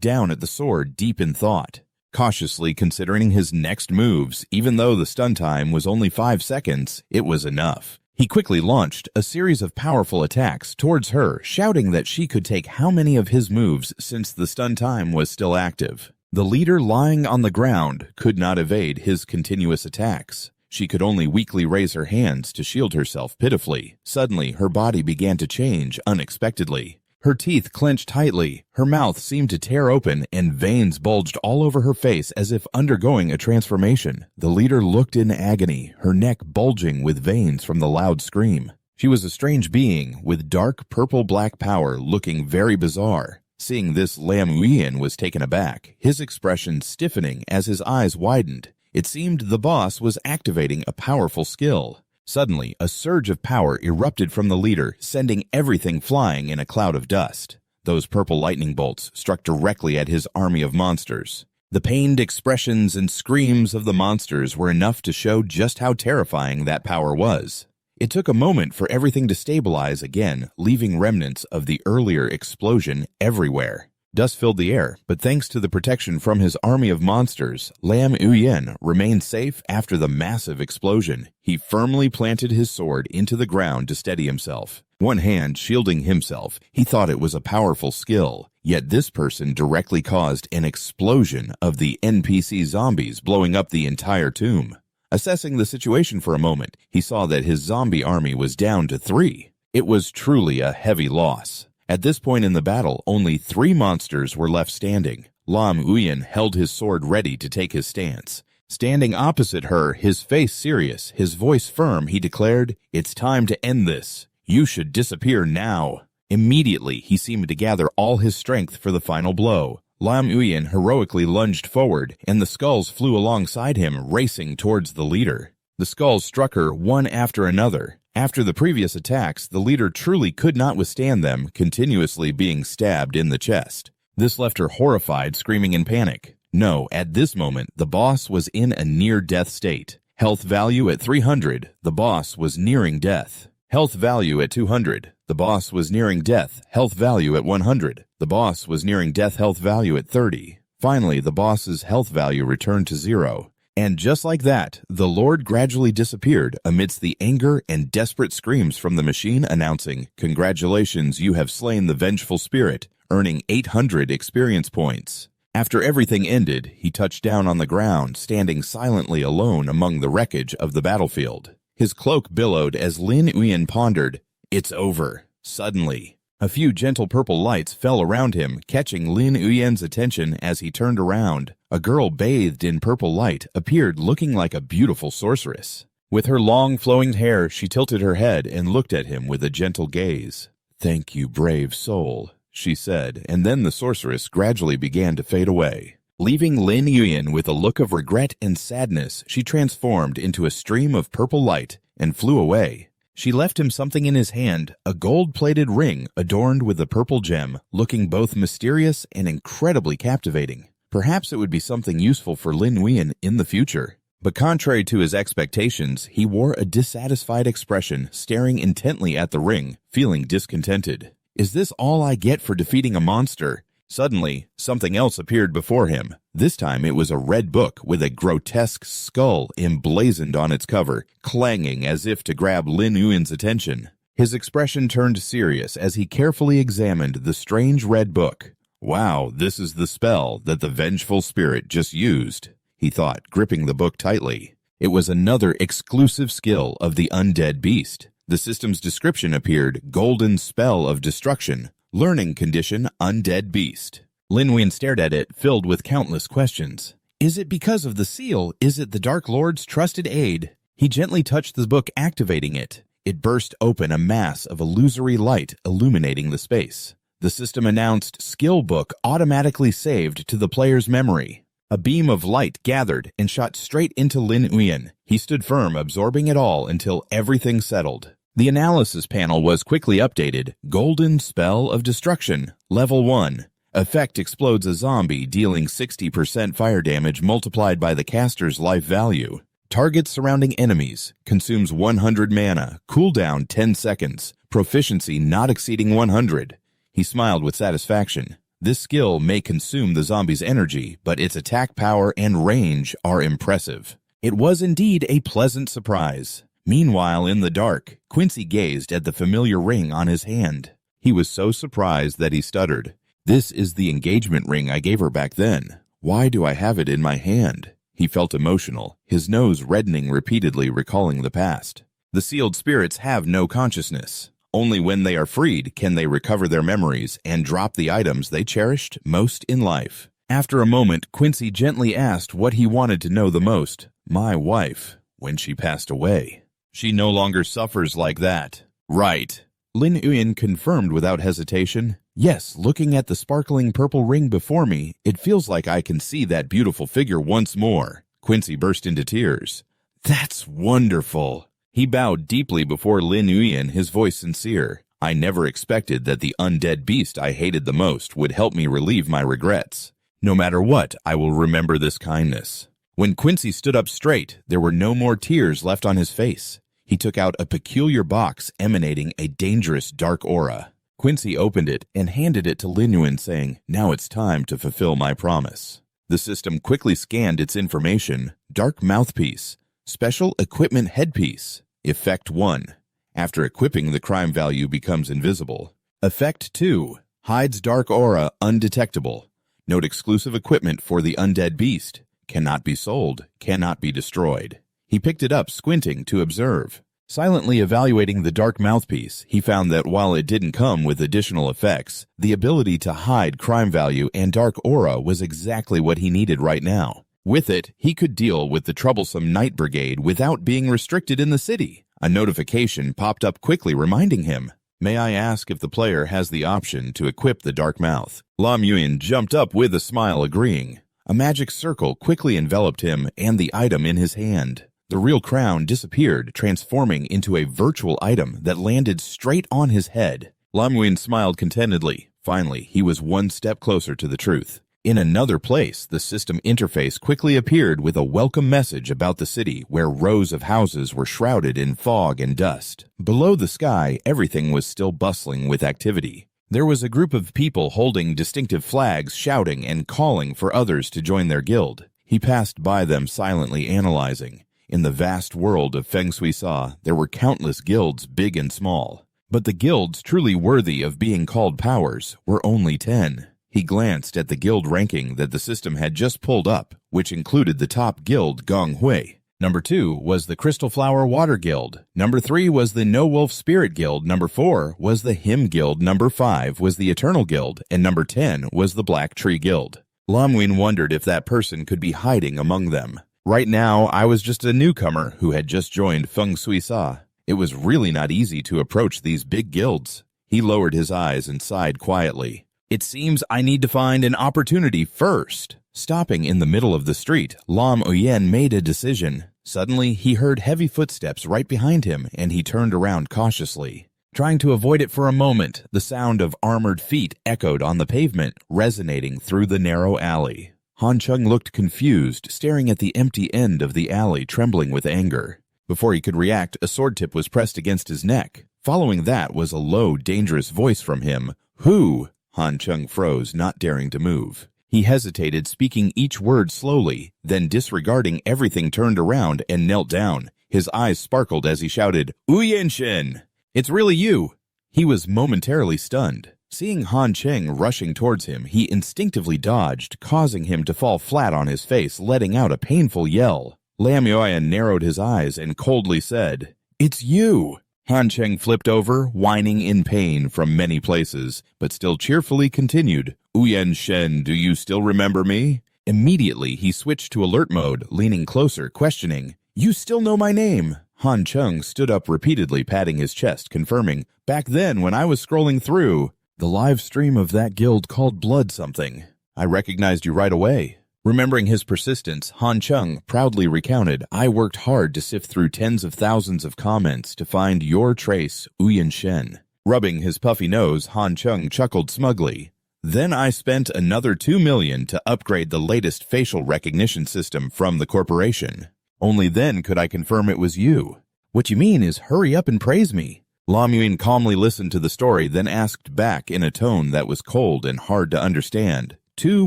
down at the sword, deep in thought. Cautiously considering his next moves, even though the stun time was only 5 seconds, it was enough. He quickly launched a series of powerful attacks towards her, shouting that she could take how many of his moves since the stun time was still active. The leader lying on the ground could not evade his continuous attacks. She could only weakly raise her hands to shield herself pitifully. Suddenly, her body began to change unexpectedly. Her teeth clenched tightly, her mouth seemed to tear open, and veins bulged all over her face as if undergoing a transformation. The leader looked in agony, her neck bulging with veins from the loud scream. She was a strange being, with dark purple-black power looking very bizarre. Seeing this, Lam Yuan was taken aback, his expression stiffening as his eyes widened. It seemed the boss was activating a powerful skill. Suddenly, a surge of power erupted from the leader, sending everything flying in a cloud of dust. Those purple lightning bolts struck directly at his army of monsters. The pained expressions and screams of the monsters were enough to show just how terrifying that power was. It took a moment for everything to stabilize again, leaving remnants of the earlier explosion everywhere. Dust filled the air, but thanks to the protection from his army of monsters, Lam Yuan remained safe after the massive explosion. He firmly planted his sword into the ground to steady himself. One hand shielding himself, he thought it was a powerful skill. Yet this person directly caused an explosion of the NPC zombies, blowing up the entire tomb. Assessing the situation for a moment, he saw that his zombie army was down to 3. It was truly a heavy loss. At this point in the battle, only 3 monsters were left standing. Lam Yuan held his sword ready to take his stance. Standing opposite her, his face serious, his voice firm, he declared, "It's time to end this. You should disappear now." Immediately, he seemed to gather all his strength for the final blow. Lam Yuan heroically lunged forward, and the skulls flew alongside him, racing towards the leader. The skulls struck her one after another. After the previous attacks, the leader truly could not withstand them, continuously being stabbed in the chest. This left her horrified, screaming in panic. No, at this moment, the boss was in a near-death state. Health value at 300, the boss was nearing death. Health value at 200, the boss was nearing death. Health value at 100, the boss was nearing death. Health value at 30. Finally, the boss's health value returned to 0. And just like that, the Lord gradually disappeared amidst the anger and desperate screams from the machine announcing, "Congratulations, you have slain the vengeful spirit," earning 800 experience points. After everything ended, he touched down on the ground, standing silently alone among the wreckage of the battlefield. His cloak billowed as Lin Uyen pondered, "It's over." Suddenly, a few gentle purple lights fell around him, catching Lin Uyen's attention as he turned around. A girl bathed in purple light appeared looking like a beautiful sorceress. With her long flowing hair, she tilted her head and looked at him with a gentle gaze. "Thank you, brave soul," she said, and then the sorceress gradually began to fade away. Leaving Lin Uyen with a look of regret and sadness, she transformed into a stream of purple light and flew away. She left him something in his hand, a gold-plated ring adorned with a purple gem, looking both mysterious and incredibly captivating. Perhaps it would be something useful for Lin Uyen in the future. But contrary to his expectations, he wore a dissatisfied expression, staring intently at the ring, feeling discontented. "Is this all I get for defeating a monster?" Suddenly, something else appeared before him. This time it was a red book with a grotesque skull emblazoned on its cover, clanging as if to grab Lin Uyen's attention. His expression turned serious as he carefully examined the strange red book. "Wow, this is the spell that the vengeful spirit just used," he thought, gripping the book tightly. It was another exclusive skill of the undead beast. The system's description appeared, "Golden Spell of Destruction. Learning condition, Undead Beast." Lin Uyen stared at it, filled with countless questions. Is it because of the seal? Is it the Dark Lord's trusted aid? He gently touched the book, activating it. It burst open, a mass of illusory light illuminating the space. The system announced, "Skill book automatically saved to the player's memory." A beam of light gathered and shot straight into Lin Uyen. He stood firm, absorbing it all until everything settled. The analysis panel was quickly updated. Golden Spell of Destruction, Level 1. Effect explodes a zombie, dealing 60% fire damage multiplied by the caster's life value. Targets surrounding enemies. Consumes 100 mana. Cooldown 10 seconds. Proficiency not exceeding 100. He smiled with satisfaction. This skill may consume the zombie's energy, but its attack power and range are impressive. It was indeed a pleasant surprise. Meanwhile, in the dark, Quincy gazed at the familiar ring on his hand. He was so surprised that he stuttered. "This is the engagement ring I gave her back then. Why do I have it in my hand?" He felt emotional, his nose reddening repeatedly, recalling the past. The sealed spirits have no consciousness. Only when they are freed can they recover their memories and drop the items they cherished most in life. After a moment, Quincy gently asked what he wanted to know the most. "My wife, when she passed away. She no longer suffers like that." "Right." Lin Uyen confirmed without hesitation. "Yes, looking at the sparkling purple ring before me, it feels like I can see that beautiful figure once more." Quincy burst into tears. "That's wonderful." He bowed deeply before Lin Uyen, his voice sincere. "I never expected that the undead beast I hated the most would help me relieve my regrets. No matter what, I will remember this kindness." When Quincy stood up straight, there were no more tears left on his face. He took out a peculiar box emanating a dangerous dark aura. Quincy opened it and handed it to Lin Uyen, saying, "Now it's time to fulfill my promise." The system quickly scanned its information. Dark mouthpiece. Special equipment headpiece. Effect 1. After equipping, the crime value becomes invisible. Effect 2. Hides dark aura undetectable. Note exclusive equipment for the undead beast. Cannot be sold. Cannot be destroyed. He picked it up, squinting to observe. Silently evaluating the dark mouthpiece, he found that while it didn't come with additional effects, the ability to hide crime value and dark aura was exactly what he needed right now. With it, he could deal with the troublesome night brigade without being restricted in the city. A notification popped up quickly reminding him. "May I ask if the player has the option to equip the dark mouth?" Lam Yuan jumped up with a smile, agreeing. A magic circle quickly enveloped him and the item in his hand. The real crown disappeared, transforming into a virtual item that landed straight on his head. Lam Muin smiled contentedly. Finally, he was one step closer to the truth. In another place, the system interface quickly appeared with a welcome message about the city where rows of houses were shrouded in fog and dust. Below the sky, everything was still bustling with activity. There was a group of people holding distinctive flags, shouting and calling for others to join their guild. He passed by them silently analyzing. In the vast world of Feng Shui Sa, there were countless guilds, big and small. But the guilds truly worthy of being called powers were only 10. He glanced at the guild ranking that the system had just pulled up, which included the top guild, Gong Hui. Number 2 was the Crystal Flower Water Guild. Number 3 was the No Wolf Spirit Guild. Number 4 was the Hymn Guild. Number 5 was the Eternal Guild. And number 10 was the Black Tree Guild. Lam Muin wondered if that person could be hiding among them. Right now, I was just a newcomer who had just joined Feng Shui Sa. It was really not easy to approach these big guilds. He lowered his eyes and sighed quietly. It seems I need to find an opportunity first. Stopping in the middle of the street, Lam Muin made a decision. Suddenly, he heard heavy footsteps right behind him, and he turned around cautiously. Trying to avoid it for a moment, the sound of armored feet echoed on the pavement, resonating through the narrow alley. Han Chung looked confused, staring at the empty end of the alley, trembling with anger. Before he could react, a sword tip was pressed against his neck. Following that was a low, dangerous voice from him. "Who?" Han Chung froze, not daring to move. He hesitated, speaking each word slowly, then disregarding everything turned around and knelt down. His eyes sparkled as he shouted, "Uyenshin! It's really you!" He was momentarily stunned. Seeing Han Cheng rushing towards him, he instinctively dodged, causing him to fall flat on his face, letting out a painful yell. Lam Muin narrowed his eyes and coldly said, "It's you!" Han Cheng flipped over, whining in pain from many places, but still cheerfully continued, "Uyen Shen, do you still remember me?" Immediately, he switched to alert mode, leaning closer, questioning, "You still know my name?" Han Chung stood up repeatedly, patting his chest, confirming, "Back then, when I was scrolling through, the live stream of that guild called Blood something. I recognized you right away." Remembering his persistence, Han Chung proudly recounted, "I worked hard to sift through tens of thousands of comments to find your trace, Uyen Shen." Rubbing his puffy nose, Han Chung chuckled smugly. "Then I spent another 2 million to upgrade the latest facial recognition system from the corporation. Only then could I confirm it was you. What you mean is hurry up and praise me." Lam Muin calmly listened to the story, then asked back in a tone that was cold and hard to understand, 2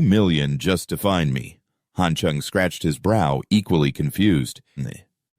million just to find me." Han Chung scratched his brow, equally confused.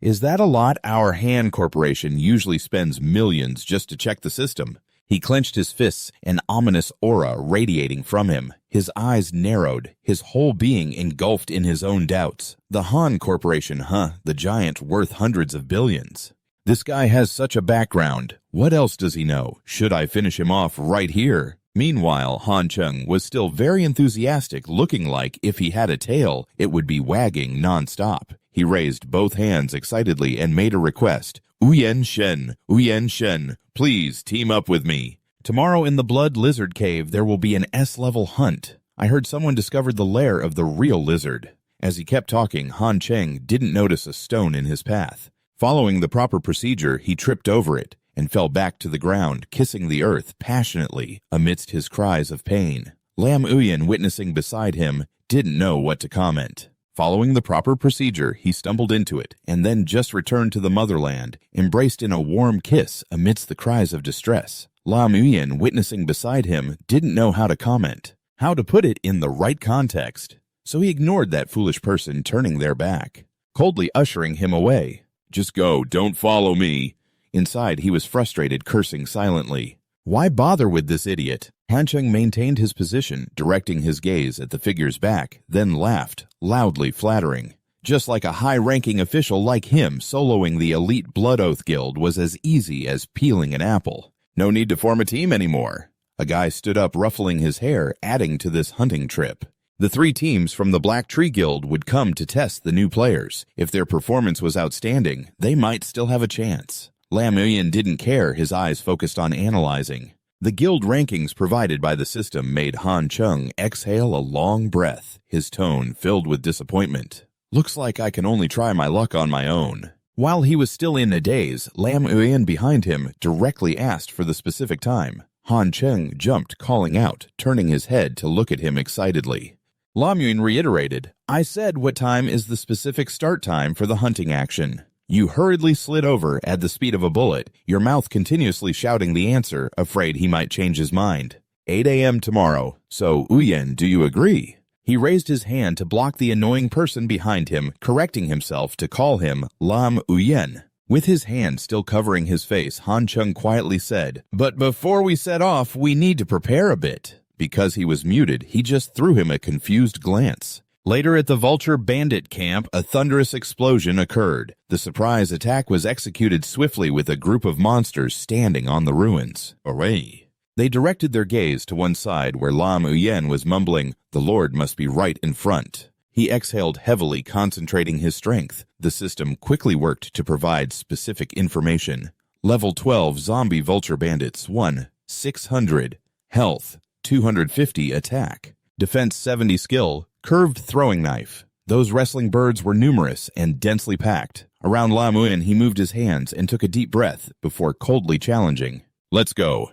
"Is that a lot? Our Han Corporation usually spends millions just to check the system." He clenched his fists, an ominous aura radiating from him. His eyes narrowed, his whole being engulfed in his own doubts. The Han Corporation, the giant worth hundreds of billions. This guy has such a background. What else does he know? Should I finish him off right here? Meanwhile, Han Chung was still very enthusiastic, looking like if he had a tail, it would be wagging nonstop. He raised both hands excitedly and made a request. Uyen Shen, please team up with me. Tomorrow in the Blood Lizard Cave, there will be an S-level hunt. I heard someone discovered the lair of the real lizard. As he kept talking, Han Cheng didn't notice a stone in his path. Following the proper procedure, he tripped over it and fell back to the ground, kissing the earth passionately amidst his cries of pain. Lam Uyen, witnessing beside him, didn't know what to comment. Following the proper procedure, he stumbled into it and then just returned to the motherland, embraced in a warm kiss amidst the cries of distress. Lam Uyen, witnessing beside him, didn't know how to comment, how to put it in the right context, so he ignored that foolish person turning their back, coldly ushering him away. "Just go, don't follow me." Inside, he was frustrated, cursing silently. Why bother with this idiot? Han Cheng maintained his position, directing his gaze at the figure's back, then laughed, loudly flattering. Just like a high-ranking official like him, soloing the elite Blood Oath Guild was as easy as peeling an apple. No need to form a team anymore. A guy stood up, ruffling his hair, adding to this hunting trip. The 3 teams from the Black Tree Guild would come to test the new players. If their performance was outstanding, they might still have a chance. Lam Uyen didn't care, his eyes focused on analyzing. The guild rankings provided by the system made Han Chung exhale a long breath, his tone filled with disappointment. Looks like I can only try my luck on my own. While he was still in a daze, Lam Uyen behind him directly asked for the specific time. Han Cheng jumped, calling out, turning his head to look at him excitedly. Lam Uyen reiterated, I said what time is the specific start time for the hunting action. You hurriedly slid over at the speed of a bullet, your mouth continuously shouting the answer, afraid he might change his mind. 8 a.m. tomorrow. So, Uyen, do you agree? He raised his hand to block the annoying person behind him, correcting himself to call him Lam Uyen. With his hand still covering his face, Han Chung quietly said, But before we set off, we need to prepare a bit. Because he was muted, he just threw him a confused glance. Later at the Vulture Bandit camp, a thunderous explosion occurred. The surprise attack was executed swiftly with a group of monsters standing on the ruins. Hooray! They directed their gaze to one side where Lam Uyen was mumbling, The Lord must be right in front. He exhaled heavily, concentrating his strength. The system quickly worked to provide specific information. Level 12 Zombie Vulture Bandits 1, 600. Health, 250 attack. Defense 70 skill, curved throwing knife. Those wrestling birds were numerous and densely packed. Around Lam Uyen he moved his hands and took a deep breath before coldly challenging. Let's go.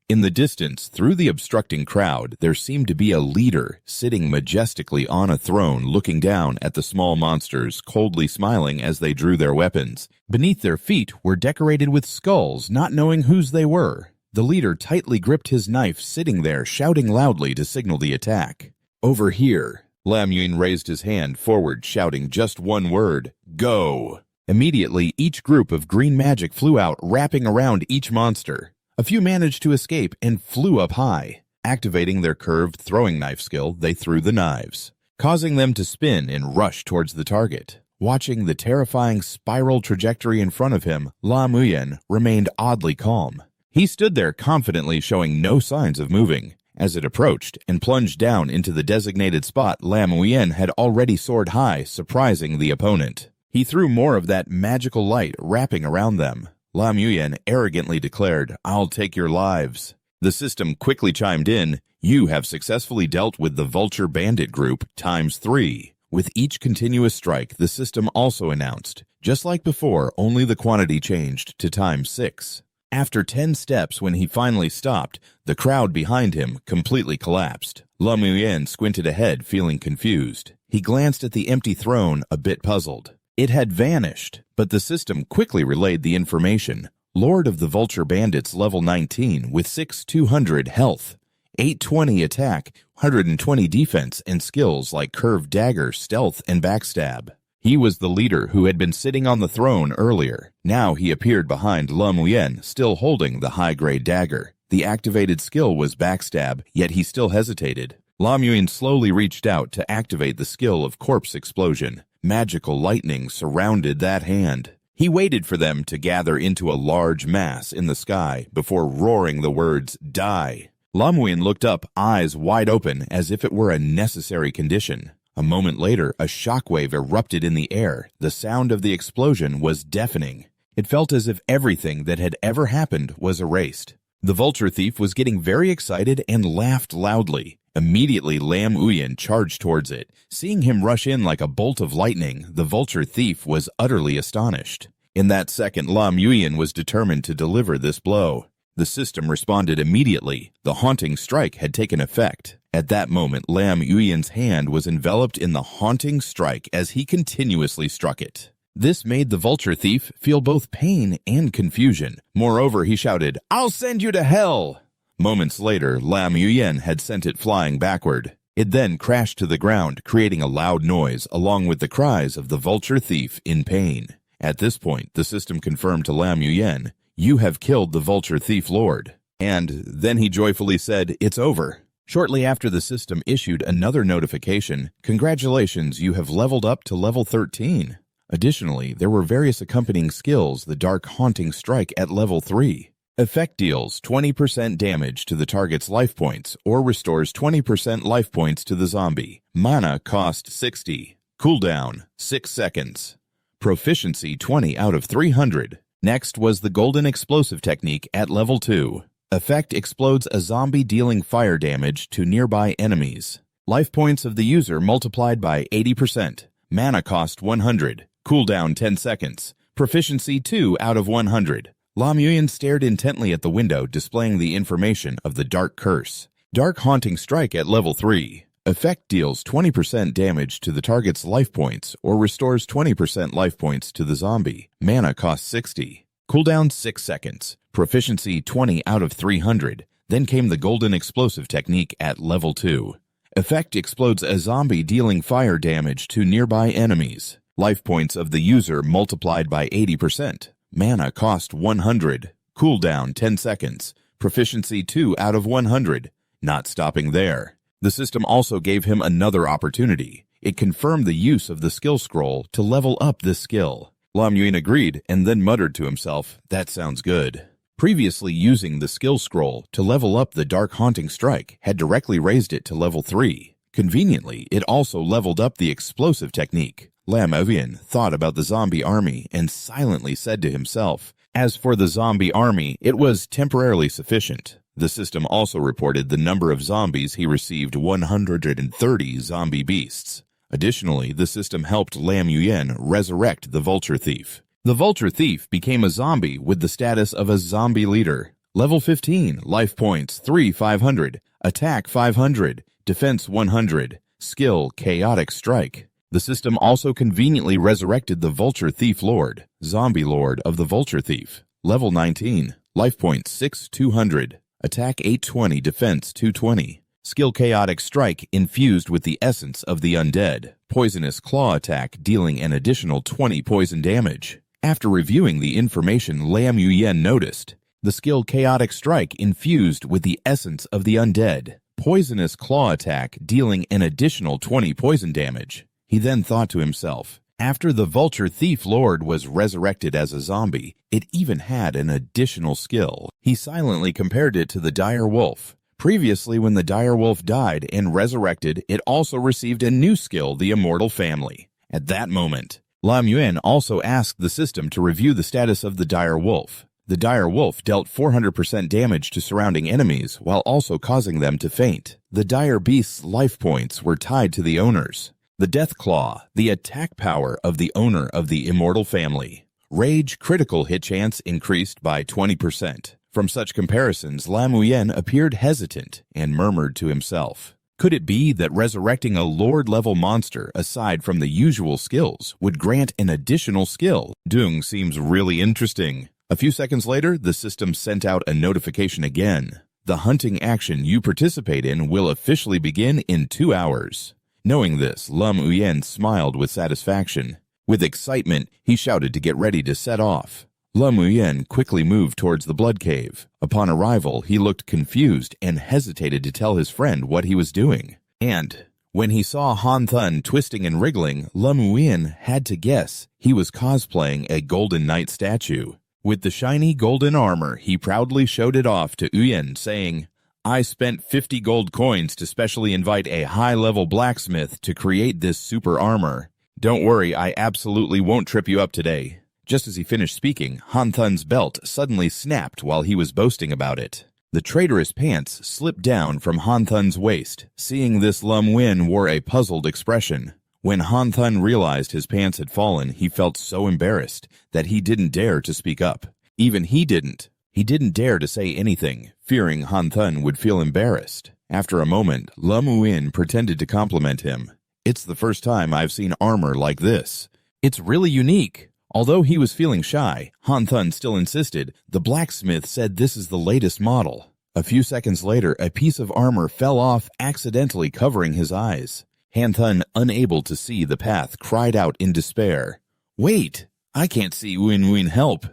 In the distance, through the obstructing crowd, there seemed to be a leader sitting majestically on a throne looking down at the small monsters, coldly smiling as they drew their weapons. Beneath their feet were decorated with skulls, not knowing whose they were. The leader tightly gripped his knife, sitting there, shouting loudly to signal the attack. Over here. Lam Uyen raised his hand forward, shouting just one word, Go! Immediately, each group of green magic flew out, wrapping around each monster. A few managed to escape and flew up high. Activating their curved throwing knife skill, they threw the knives, causing them to spin and rush towards the target. Watching the terrifying spiral trajectory in front of him, Lam Uyen remained oddly calm. He stood there confidently, showing no signs of moving. As it approached and plunged down into the designated spot, Lam Uyen had already soared high, surprising the opponent. He threw more of that magical light wrapping around them. Lam Uyen arrogantly declared, I'll take your lives. The system quickly chimed in, You have successfully dealt with the Vulture Bandit group ×3. With each continuous strike, the system also announced, just like before, only the quantity changed to ×6. After 10 steps, when he finally stopped, the crowd behind him completely collapsed. Lam Uyen squinted ahead, feeling confused. He glanced at the empty throne, a bit puzzled. It had vanished, but the system quickly relayed the information. Lord of the Vulture Bandits level 19 with 6,200 health, 820 attack, 120 defense, and skills like curved dagger, stealth, and backstab. He was the leader who had been sitting on the throne earlier. Now he appeared behind Lam Uyen, still holding the high-grade dagger. The activated skill was backstab, yet he still hesitated. Lam Uyen slowly reached out to activate the skill of corpse explosion. Magical lightning surrounded that hand. He waited for them to gather into a large mass in the sky before roaring the words, Die! Lam Uyen looked up, eyes wide open, as if it were a necessary condition. A moment later, a shockwave erupted in the air. The sound of the explosion was deafening. It felt as if everything that had ever happened was erased. The vulture thief was getting very excited and laughed loudly. Immediately, Lam Uyen charged towards it. Seeing him rush in like a bolt of lightning, the vulture thief was utterly astonished. In that second, Lam Uyen was determined to deliver this blow. The system responded immediately. The haunting strike had taken effect. At that moment, Lam Uyen's hand was enveloped in the haunting strike as he continuously struck it. This made the vulture thief feel both pain and confusion. Moreover, he shouted, I'll send you to hell! Moments later, Lam Uyen had sent it flying backward. It then crashed to the ground, creating a loud noise, along with the cries of the vulture thief in pain. At this point, the system confirmed to Lam Uyen, You have killed the vulture thief lord. And then he joyfully said, It's over. Shortly after, the system issued another notification, Congratulations, you have leveled up to level 13. Additionally, there were various accompanying skills, the Dark Haunting Strike at level 3. Effect deals 20% damage to the target's life points or restores 20% life points to the zombie. Mana cost 60. Cooldown 6 seconds. Proficiency 20 out of 300. Next was the Golden Explosive Technique at level 2. Effect explodes a zombie dealing fire damage to nearby enemies. Life points of the user multiplied by 80%. mana cost 100, cooldown 10 seconds, proficiency 2 out of 100. Lam Yuan stared intently at the window displaying the information of the Dark Curse. Dark Haunting Strike at level 3. Effect deals 20% damage to the target's life points or restores 20% life points to the zombie. Mana cost 60. Cooldown 6 seconds. Proficiency 20 out of 300. Then came the Golden Explosive technique at level 2. Effect explodes a zombie dealing fire damage to nearby enemies. Life points of the user multiplied by 80%. Mana cost 100. Cooldown 10 seconds. Proficiency 2 out of 100. Not stopping there. The system also gave him another opportunity. It confirmed the use of the skill scroll to level up this skill. Lam Yuan agreed and then muttered to himself, "That sounds good." Previously using the skill scroll to level up the Dark Haunting Strike had directly raised it to level 3. Conveniently, it also leveled up the explosive technique. Lam Yuan thought about the zombie army and silently said to himself, as for the zombie army, it was temporarily sufficient. The system also reported the number of zombies he received 130 zombie beasts. Additionally, the system helped Lam Yuan resurrect the Vulture Thief. The Vulture Thief became a zombie with the status of a zombie leader. Level 15, life points 500, attack 500, defense 100, skill Chaotic Strike. The system also conveniently resurrected the Vulture Thief Lord, Zombie Lord of the Vulture Thief. Level 19, life points 200, attack 820, defense 220. Skill Chaotic Strike infused with the essence of the undead. Poisonous Claw attack dealing an additional 20 poison damage. After reviewing the information Lam Yuan noticed, the skill Chaotic Strike infused with the essence of the undead. Poisonous Claw attack dealing an additional 20 poison damage. He then thought to himself, after the Vulture Thief Lord was resurrected as a zombie, it even had an additional skill. He silently compared it to the Dire Wolf. Previously, when the Dire Wolf died and resurrected, it also received a new skill, the Immortal Family. At that moment, Lam Yuan also asked the system to review the status of the Dire Wolf. The Dire Wolf dealt 400% damage to surrounding enemies while also causing them to faint. The Dire Beast's life points were tied to the owners. The Death Claw, the attack power of the owner of the Immortal Family. Rage critical hit chance increased by 20%. From such comparisons, Lam Yuan appeared hesitant and murmured to himself. Could it be that resurrecting a Lord-level monster aside from the usual skills would grant an additional skill? Doing seems really interesting. A few seconds later, the system sent out a notification again. The hunting action you participate in will officially begin in 2 hours. Knowing this, Lam Yuan smiled with satisfaction. With excitement, he shouted to get ready to set off. Lam Yuan quickly moved towards the blood cave. Upon arrival, he looked confused and hesitated to tell his friend what he was doing. And when he saw Han Thun twisting and wriggling, Lam Yuan had to guess he was cosplaying a Golden Knight statue. With the shiny golden armor, he proudly showed it off to Yuan, saying, "I spent 50 gold coins to specially invite a high-level blacksmith to create this super armor. Don't worry, I absolutely won't trip you up today." Just as he finished speaking, Han Thun's belt suddenly snapped while he was boasting about it. The traitorous pants slipped down from Han Thun's waist. Seeing this, Lam Yuan wore a puzzled expression. When Han Thun realized his pants had fallen, he felt so embarrassed that he didn't dare to speak up. Even he didn't. He didn't dare to say anything, fearing Han Thun would feel embarrassed. After a moment, Lam Yuan pretended to compliment him. "It's the first time I've seen armor like this. It's really unique." Although he was feeling shy, Han Thun still insisted. The blacksmith said this is the latest model. A few seconds later, a piece of armor fell off, accidentally covering his eyes. Han Thun, unable to see the path, cried out in despair, "Wait! I can't see Yuan, help!"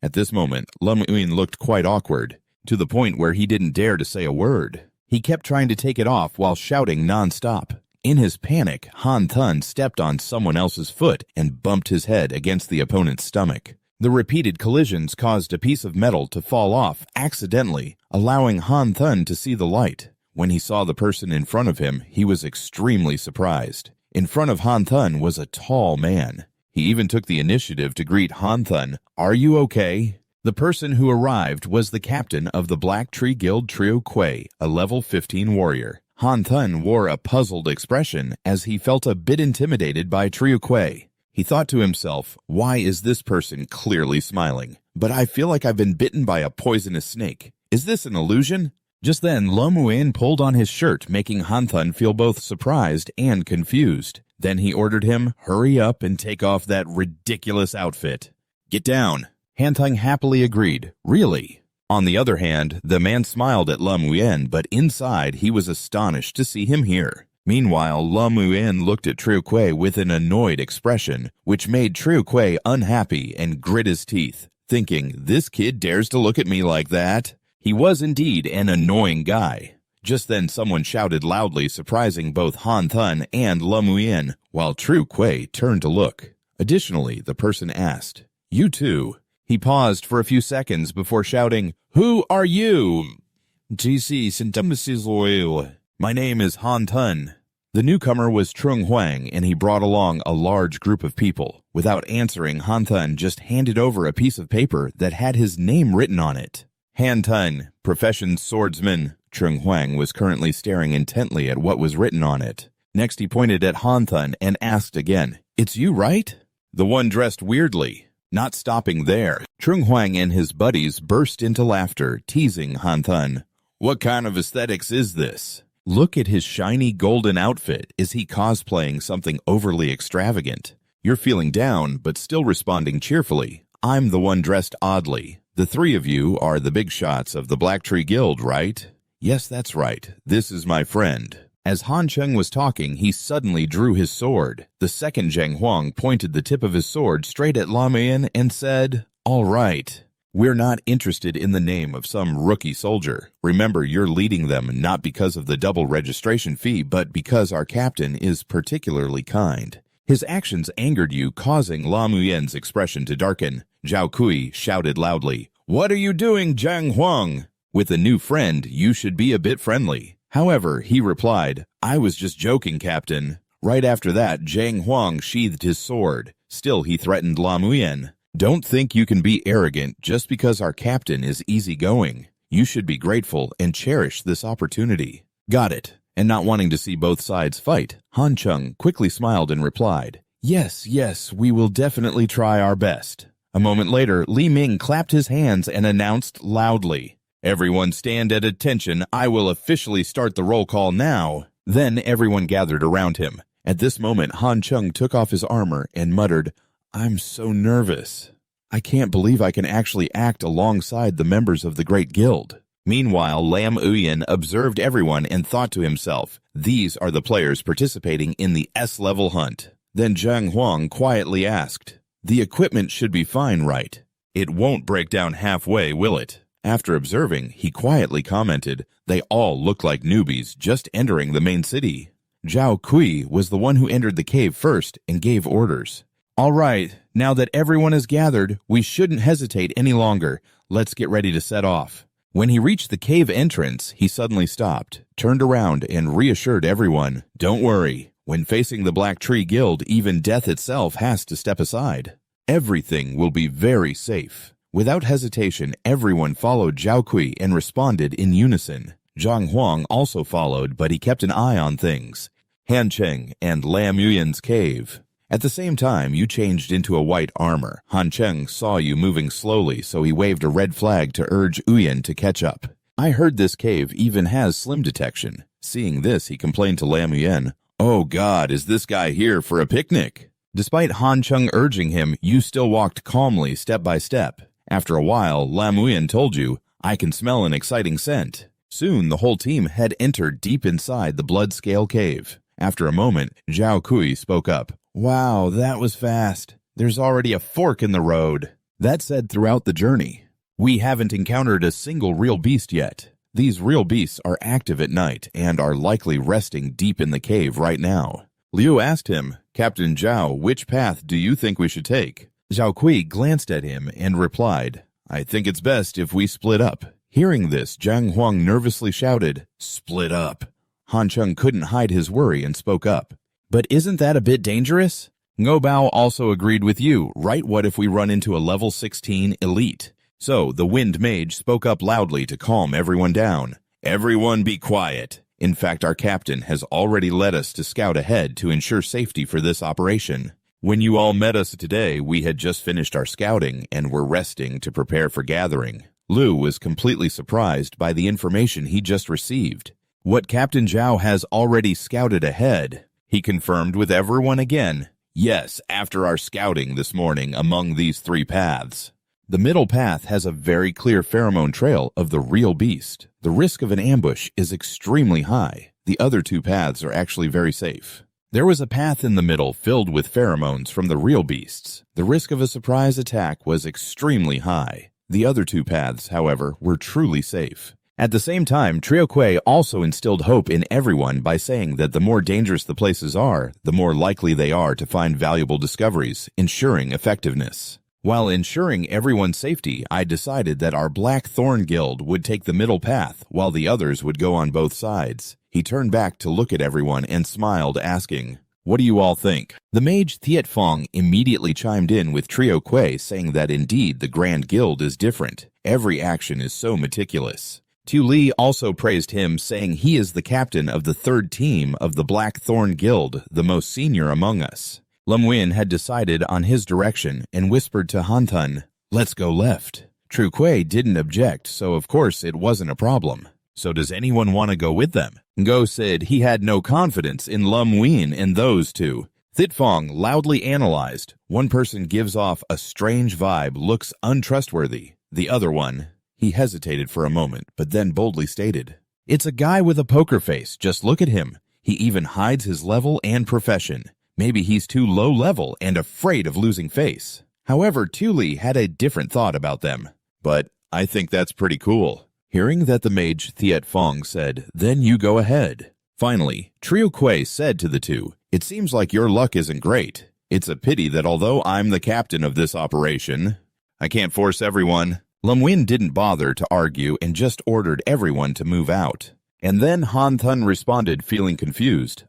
At this moment, Lam Yuan looked quite awkward, to the point where he didn't dare to say a word. He kept trying to take it off while shouting non-stop. In his panic, Han Thun stepped on someone else's foot and bumped his head against the opponent's stomach. The repeated collisions caused a piece of metal to fall off accidentally, allowing Han Thun to see the light. When he saw the person in front of him, he was extremely surprised. In front of Han Thun was a tall man. He even took the initiative to greet Han Thun. "Are you okay?" The person who arrived was the captain of the Black Tree Guild Trio Kuei, a level 15 warrior. Han Thun wore a puzzled expression as he felt a bit intimidated by Triu Kuei. He thought to himself, why is this person clearly smiling? But I feel like I've been bitten by a poisonous snake. Is this an illusion? Just then, Lo Muin pulled on his shirt, making Han Thun feel both surprised and confused. Then he ordered him, hurry up and take off that ridiculous outfit. Get down. Han Thun happily agreed. Really? On the other hand, the man smiled at Lo Muin, but inside he was astonished to see him here. Meanwhile, Lo Muin looked at Triu Kuei with an annoyed expression, which made Triu Kuei unhappy and grit his teeth, thinking, this kid dares to look at me like that? He was indeed an annoying guy. Just then someone shouted loudly, surprising both Han Thun and Lo Muin, while Triu Kuei turned to look. Additionally, the person asked, you too? He paused for a few seconds before shouting, who are you? My name is Han Thun. The newcomer was Trung Huang, and he brought along a large group of people. Without answering, Han Thun just handed over a piece of paper that had his name written on it. Han Thun, profession swordsman. Trung Huang was currently staring intently at what was written on it. Next he pointed at Han Thun and asked again, it's you, right? The one dressed weirdly. Not stopping there, Trung Huang and his buddies burst into laughter, teasing Han Thun. What kind of aesthetics is this? Look at his shiny golden outfit. Is he cosplaying something overly extravagant? You're feeling down, but still responding cheerfully. I'm the one dressed oddly. The three of you are the big shots of the Black Tree Guild, right? Yes, that's right. This is my friend. As Han Cheng was talking, he suddenly drew his sword. The second Zhang Huang pointed the tip of his sword straight at Lo Muin and said, all right. We're not interested in the name of some rookie soldier. Remember, you're leading them not because of the double registration fee, but because our captain is particularly kind. His actions angered you, causing Lo Muin's expression to darken. Zhao Kui shouted loudly, what are you doing, Zhang Huang? With a new friend, you should be a bit friendly. However, he replied, I was just joking, Captain. Right after that, Zhang Huang sheathed his sword. Still, he threatened Lo Muin. Don't think you can be arrogant just because our captain is easygoing. You should be grateful and cherish this opportunity. Got it. And not wanting to see both sides fight, Han Chung quickly smiled and replied, yes, we will definitely try our best. A moment later, Li Ming clapped his hands and announced loudly, everyone stand at attention. I will officially start the roll call now. Then everyone gathered around him. At this moment, Han Chung took off his armor and muttered, I'm so nervous. I can't believe I can actually act alongside the members of the Great Guild. Meanwhile, Lam Uyen observed everyone and thought to himself, these are the players participating in the S-level hunt. Then Zhang Huang quietly asked, the equipment should be fine, right? It won't break down halfway, will it? After observing, he quietly commented, they all look like newbies just entering the main city. Zhao Kui was the one who entered the cave first and gave orders. All right, now that everyone is gathered, we shouldn't hesitate any longer. Let's get ready to set off. When he reached the cave entrance, he suddenly stopped, turned around, and reassured everyone, don't worry. When facing the Black Tree Guild, even death itself has to step aside. Everything will be very safe. Without hesitation, everyone followed Zhao Kui and responded in unison. Zhang Huang also followed, but he kept an eye on things. Han Cheng and Lam Yuyan's cave. At the same time, you changed into a white armor. Han Cheng saw you moving slowly, so he waved a red flag to urge Uyen to catch up. I heard this cave even has slim detection. Seeing this, he complained to Lam Yuyan, oh God, is this guy here for a picnic? Despite Han Cheng urging him, you still walked calmly step by step. After a while, Lam Yuyan told you, I can smell an exciting scent. Soon, the whole team had entered deep inside the blood scale cave. After a moment, Zhao Kui spoke up. Wow, that was fast. There's already a fork in the road. That said, throughout the journey, we haven't encountered a single real beast yet. These real beasts are active at night and are likely resting deep in the cave right now. Liu asked him, Captain Zhao, which path do you think we should take? Zhao Kui glanced at him and replied, I think it's best if we split up. Hearing this, Zhang Huang nervously shouted, split up. Han Chung couldn't hide his worry and spoke up. But isn't that a bit dangerous? Ngo Bao also agreed with you, right? What if we run into a level 16 elite? So the Wind Mage spoke up loudly to calm everyone down. Everyone be quiet. In fact, our captain has already led us to scout ahead to ensure safety for this operation. When you all met us today, we had just finished our scouting and were resting to prepare for gathering. Lu was completely surprised by the information he just received. What Captain Zhao has already scouted ahead, he confirmed with everyone again. Yes, after our scouting this morning among these 3 paths. The middle path has a very clear pheromone trail of the real beast. The risk of an ambush is extremely high. The other 2 paths are actually very safe. There was a path in the middle filled with pheromones from the real beasts. The risk of a surprise attack was extremely high. The other 2 paths, however, were truly safe. At the same time, Trio Kuei also instilled hope in everyone by saying that the more dangerous the places are, the more likely they are to find valuable discoveries, ensuring effectiveness. While ensuring everyone's safety, I decided that our Black Thorn Guild would take the middle path while the others would go on both sides. He turned back to look at everyone and smiled, asking, "What do you all think?" The mage Thiet Fong immediately chimed in with Trio Kuei, saying that indeed the Grand Guild is different. Every action is so meticulous. Tu Li also praised him, saying he is the captain of the 3rd team of the Black Thorn Guild, the most senior among us. Lum Win had decided on his direction and whispered to Han Tun, "Let's go left." Trio Kuei didn't object, so of course it wasn't a problem. "So does anyone want to go with them?" Ngo said he had no confidence in Lum Win and those 2. Thiet Fong loudly analyzed. One person gives off a strange vibe, looks untrustworthy. The other one, he hesitated for a moment, but then boldly stated, "It's a guy with a poker face, just look at him. He even hides his level and profession. Maybe he's too low level and afraid of losing face." However, Tu Li had a different thought about them. "But I think that's pretty cool." Hearing that the mage Thiet Fong said, "Then you go ahead." Finally, Trio Kuei said to the 2, "It seems like your luck isn't great. It's a pity that although I'm the captain of this operation, I can't force everyone." Lum Win didn't bother to argue and just ordered everyone to move out. And then Han Tun responded, feeling confused.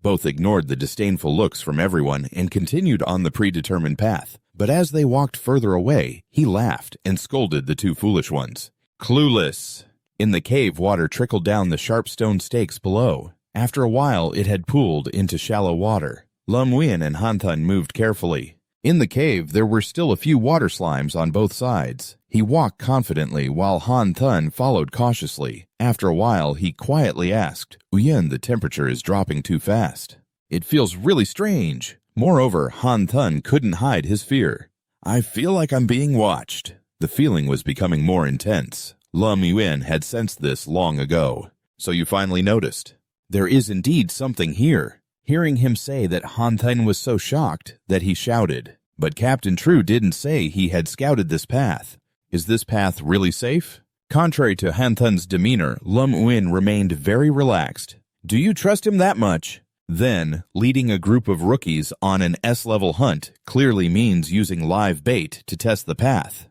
Both ignored the disdainful looks from everyone and continued on the predetermined path. But as they walked further away, he laughed and scolded the 2 foolish ones. "Clueless." In the cave, water trickled down the sharp stone stakes below. After a while, it had pooled into shallow water. Lum Win and Han Tun moved carefully. In the cave, there were still a few water slimes on both sides. He walked confidently while Han Tun followed cautiously. After a while, he quietly asked, "Uyen, the temperature is dropping too fast. It feels really strange." Moreover, Han Tun couldn't hide his fear. "I feel like I'm being watched." The feeling was becoming more intense. Lum Yuan had sensed this long ago. "So you finally noticed?" "There is indeed something here." Hearing him say that, Han Tun was so shocked that he shouted. But Captain True didn't say he had scouted this path. "Is this path really safe?" Contrary to Han Tun's demeanor, Lum Uin remained very relaxed. "Do you trust him that much?" Then, leading a group of rookies on an S-level hunt clearly means using live bait to test the path.